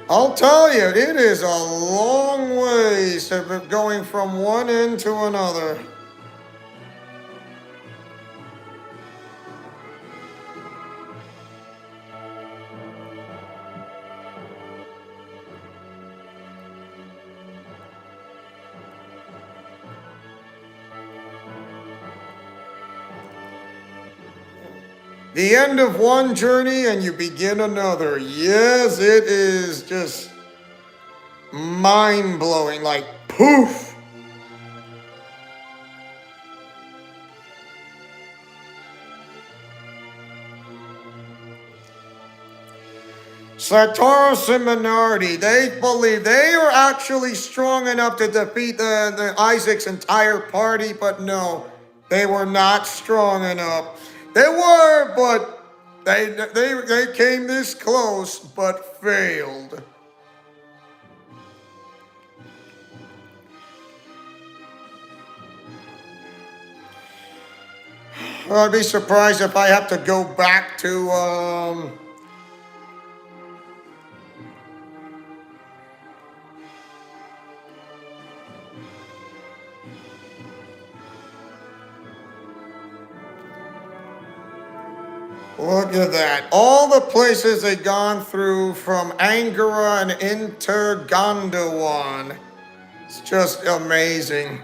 I'll tell you, it is a long ways to going from one end to another. The end of one journey and you begin another. Yes, it is just mind-blowing, like poof. Sartoris and Minardi, they believe they are actually strong enough to defeat the Isaac's entire party, but no, they were not strong enough. They were, but they came this close, but failed. I'd be surprised if I have to go back to Look at that. All the places they've gone through from Angara and into Gondwan. It's just amazing.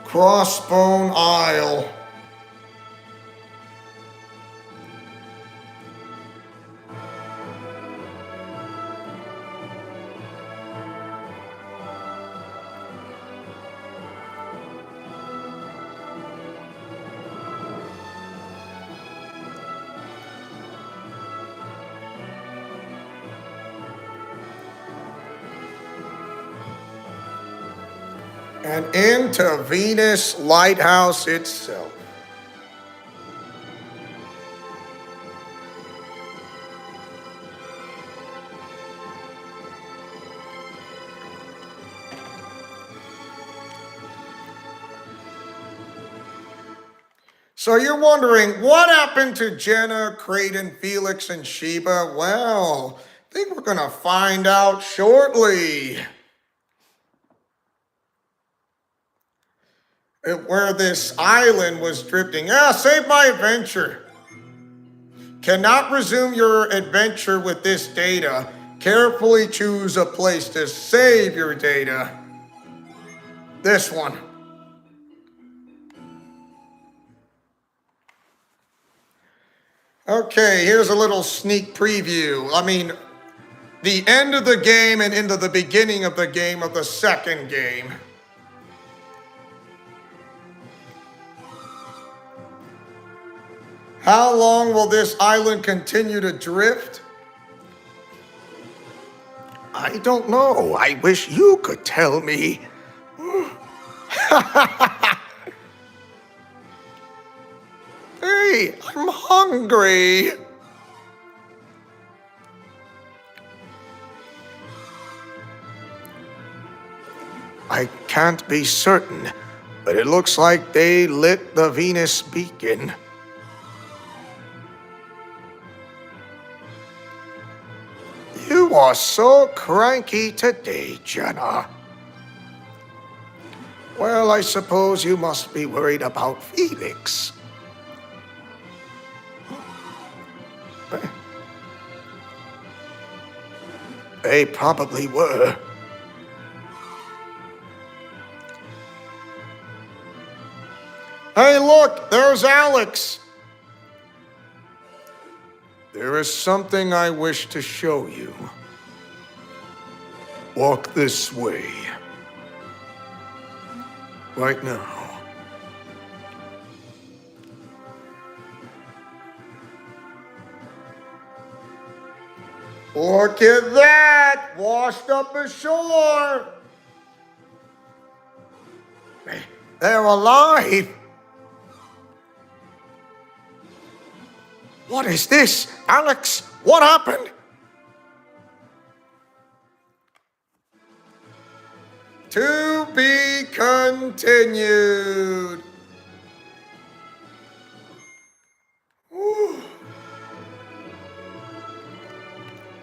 Crossbone Isle. And into Venus Lighthouse itself. So you're wondering, what happened to Jenna, Creighton, Felix, and Sheba? Well, I think we're going to find out shortly. Where this island was drifting. Save my adventure. Cannot resume your adventure with this data. Carefully choose a place to save your data. This one. Okay, here's a little sneak preview. I mean, the end of the game and into the beginning of the game of the second game. How long will this island continue to drift? I don't know. I wish you could tell me. Hey, I'm hungry. I can't be certain, but it looks like they lit the Venus beacon. You are so cranky today, Jenna. Well, I suppose you must be worried about Felix. They probably were. Hey, look, there's Alex. There is something I wish to show you. Walk this way. Right now. Look at that! Washed up ashore! They're alive! What is this? Alex, what happened? To be continued. Whew.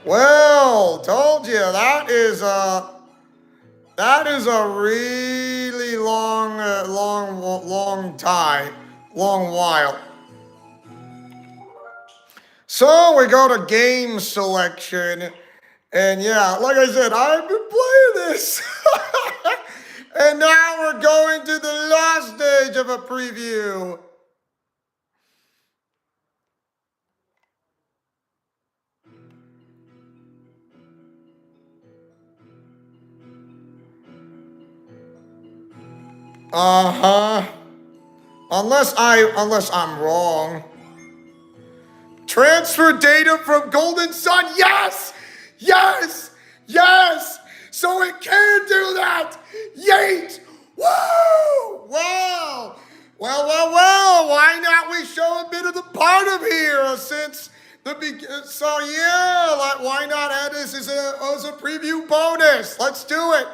Well, told you that is a really long while. So we go to game selection, and yeah, like I said, I've been playing this. And now we're going to the last stage of a preview. Unless I'm wrong. Transfer data from Golden Sun. Yes! Yes! Yes! So it can do that! Yeet! Woo! Wow! Well, why not we show a bit of the part of here since the so yeah, like, why not add this as a preview bonus? Let's do it.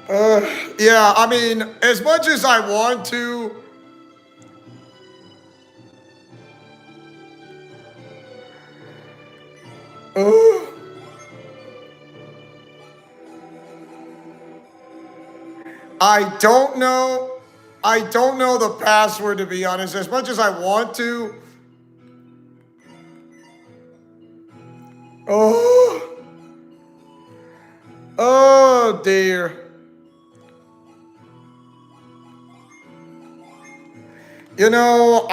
Yeah, I mean, as much as I want to, uh, I don't know. I don't know the password, to be honest. As much as I want to. Oh, oh dear. You know,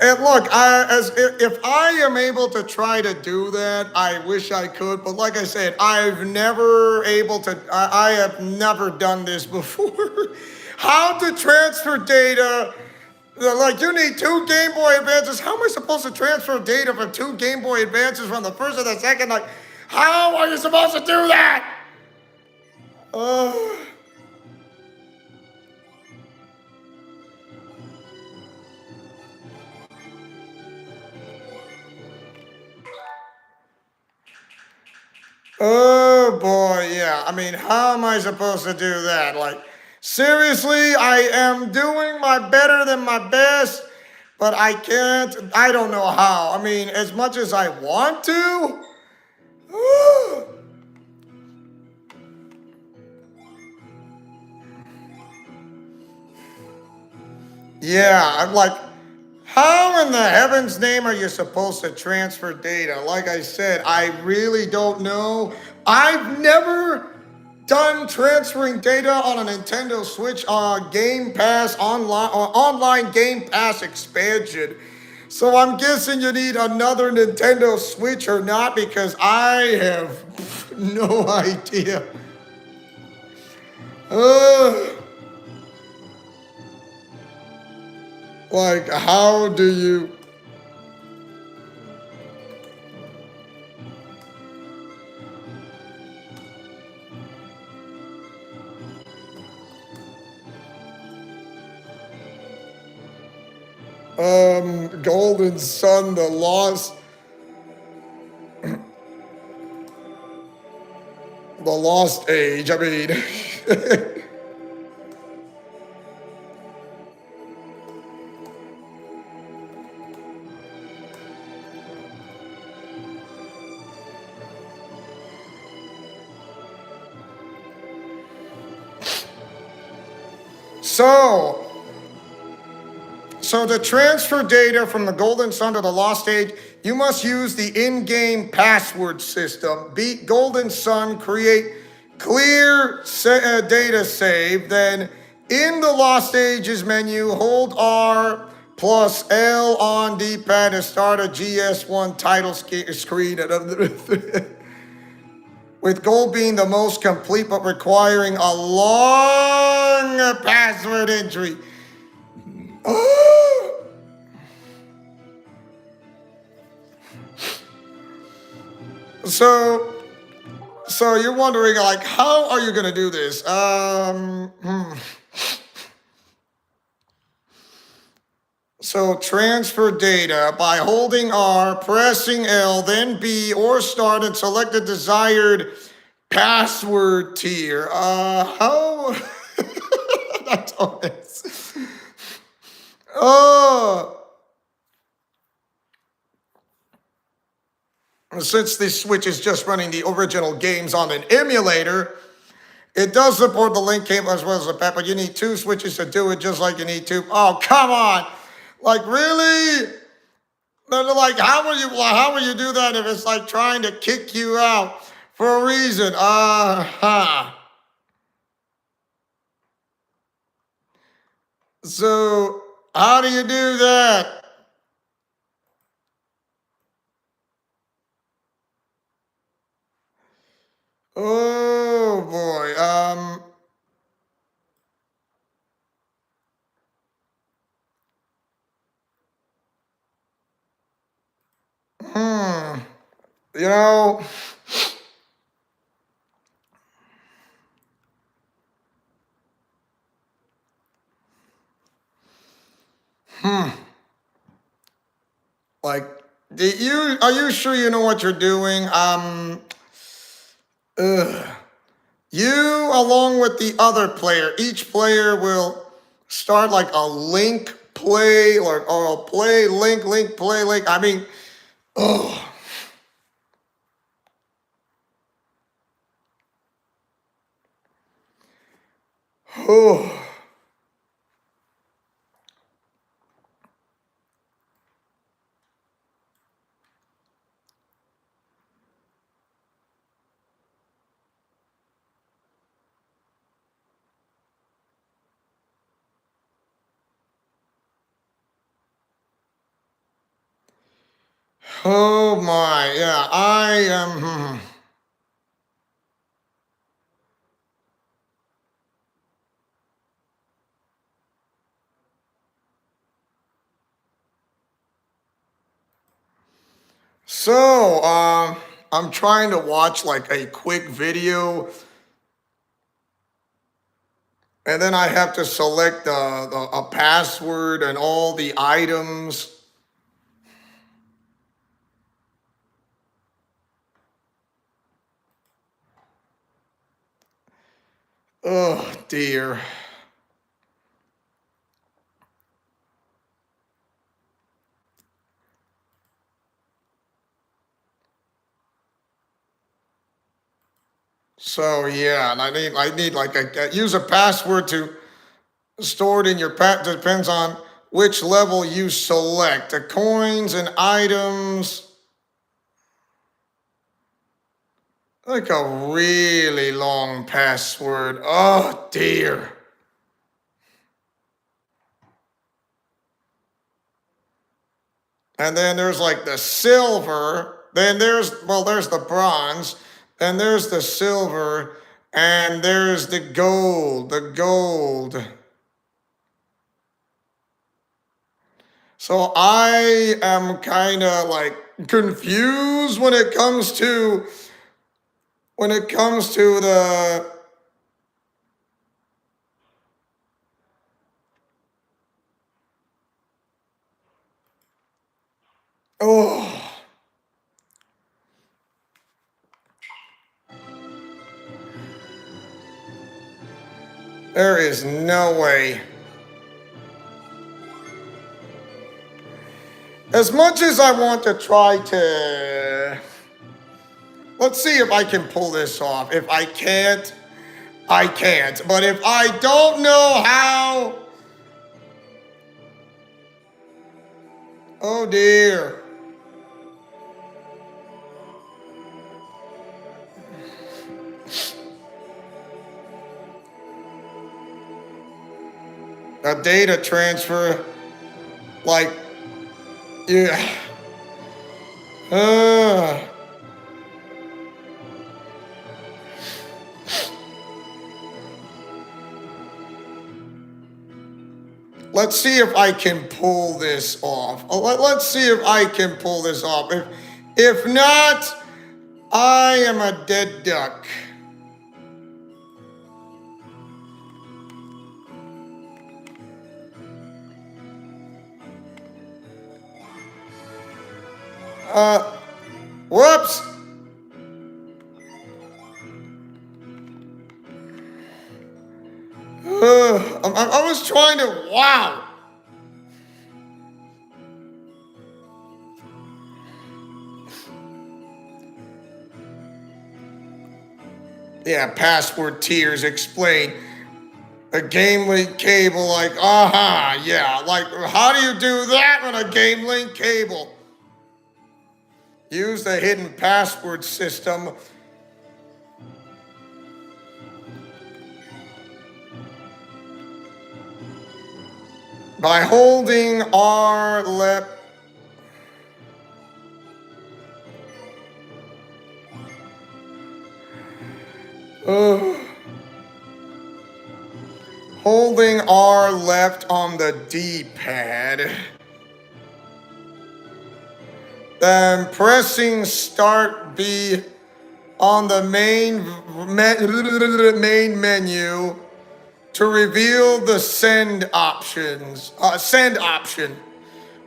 And look, if I am able to try to do that, I wish I could. But like I said, I have never done this before. How to transfer data? Like you need two Game Boy Advances. How am I supposed to transfer data from two Game Boy Advances from the first to the second? Like, how are you supposed to do that? Uh, Oh boy, yeah. I mean, how am I supposed to do that? Like, seriously, I am doing my better than my best, but I can't. I don't know how. I mean, as much as I want to. Yeah, I'm like, how in the heaven's name are you supposed to transfer data? Like I said, I really don't know. I've never done transferring data on a Nintendo Switch Game Pass online Game Pass expansion. So I'm guessing you need another Nintendo Switch or not because I have no idea. Uh, like, how do you? Golden Sun, the lost age. I mean, so to transfer data from the Golden Sun to the Lost Age, you must use the in-game password system. Beat Golden Sun, create clear data save, then in the Lost Ages menu, hold R plus L on D-pad to start a GS1 title screen. With gold being the most complete but requiring a long password entry. So, so you're wondering, like, how are you gonna do this? So transfer data by holding R, pressing L, then B, or start and select the desired password tier. How? I don't know. Oh. Since this Switch is just running the original games on an emulator, it does support the link cable as well as the pad, but you need two Switches to do it just like you need two. Oh, come on. Like, really? Like, how will you do that if it's like trying to kick you out for a reason? So, how do you do that? Oh boy. You know, like Are you sure you know what you're doing? You, along with the other player, each player will start like a link play or a play link play link. I mean, oh. Oh. Oh my, yeah, I am. So, I'm trying to watch like a quick video, and then I have to select a password and all the items. Oh dear. So yeah, and I need like use a password to store it in your depends on which level you select. The coins and items. Like a really long password. Oh dear. And then there's like the silver. Then there's the bronze. Then there's the silver. And there's the gold. The gold. So I am kind of like confused when it comes to the oh. There is no way. As much as I want to try to... Let's see if I can pull this off. If I can't, I can't. But if I don't know how... Oh dear. A data transfer, like, yeah. Let's see if I can pull this off. Let's see if I can pull this off. If not, I am a dead duck. Whoops. I was trying to, wow. Yeah, password tiers explain. A game link cable, like, yeah. Like, how do you do that on a game link cable? Use the hidden password system. By holding R left. Holding R left on the D-pad. Then pressing Start B on the main menu to reveal the send option,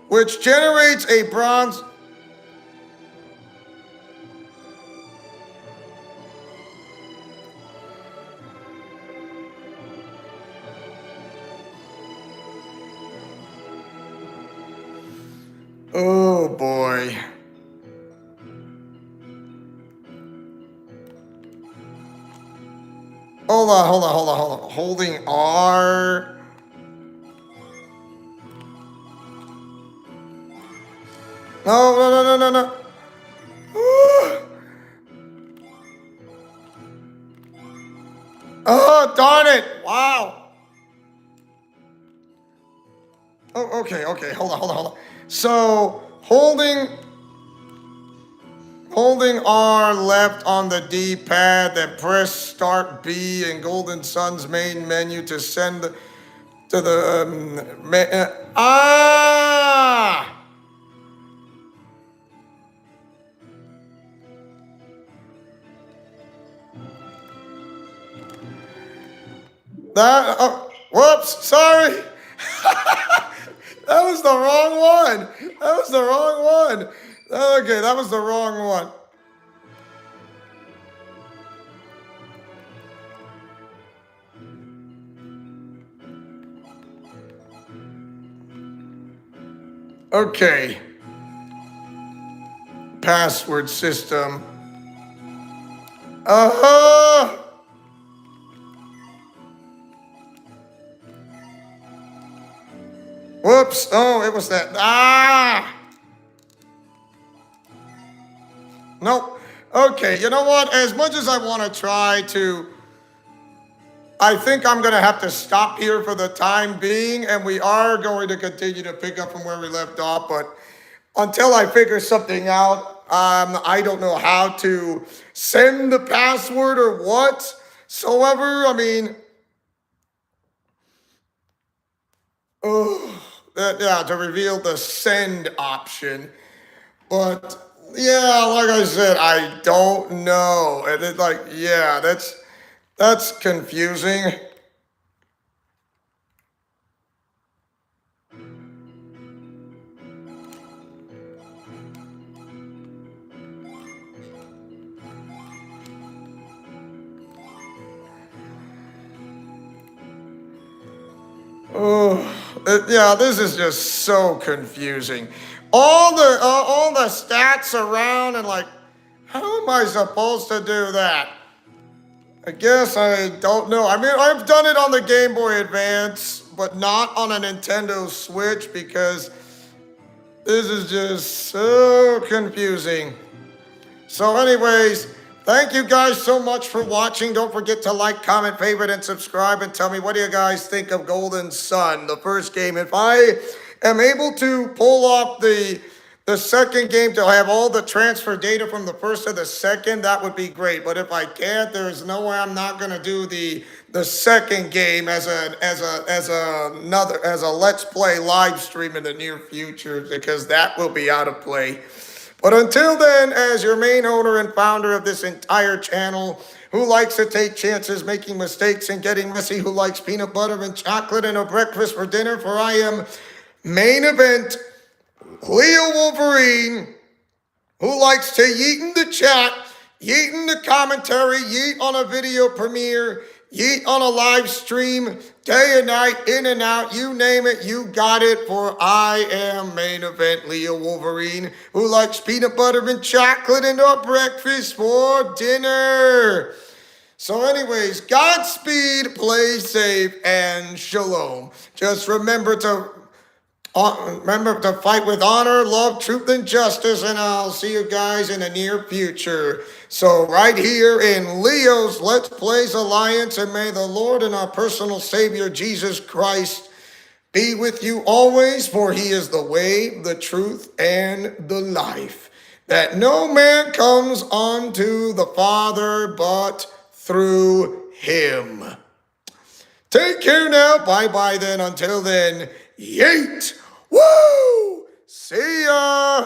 which generates a bronze. boy. Hold on. Holding R. No. Oh, darn it. Wow. Oh, okay. Hold on. So, holding R left on the D-pad, then press Start B in Golden Sun's main menu to send to the... Whoops, sorry. That was the wrong one. Okay, that was the wrong one. Okay. Password system. Whoops. Oh, it was that. Nope. Okay, you know what? As much as I want to try to, I think I'm going to have to stop here for the time being, and we are going to continue to pick up from where we left off, but until I figure something out, I don't know how to send the password or whatsoever. I mean, to reveal the send option. But yeah, like I said, I don't know. And that's confusing. This is just so confusing. All the stats around and how am I supposed to do that? I guess I don't know. I mean, I've done it on the Game Boy Advance, but not on a Nintendo Switch because this is just so confusing. So anyways, thank you guys so much for watching. Don't forget to like, comment, favorite, and subscribe, and tell me what do you guys think of Golden Sun, the first game. If I am able to pull off the second game to have all the transfer data from the first to the second, that would be great. But if I can't, there's no way I'm not gonna do the second game as a Let's Play live stream in the near future, because that will be out of play. But until then, as your main owner and founder of this entire channel, who likes to take chances, making mistakes, and getting messy, who likes peanut butter and chocolate and a breakfast for dinner, for I am main event Leo Wolverine, who likes to yeet in the chat, yeet in the commentary, yeet on a video premiere, yeet on a live stream, day and night, in and out, you name it, you got it, for I am main event Leo Wolverine, who likes peanut butter and chocolate and a breakfast for dinner. So anyways, Godspeed, play safe, and shalom. Just remember to fight with honor, love, truth, and justice, and I'll see you guys in the near future. So right here in Leo's Let's Plays Alliance, and may the Lord and our personal Savior, Jesus Christ, be with you always, for he is the way, the truth, and the life, that no man comes unto the Father but through him. Take care now. Bye-bye then. Until then, yeet. Woo! See ya!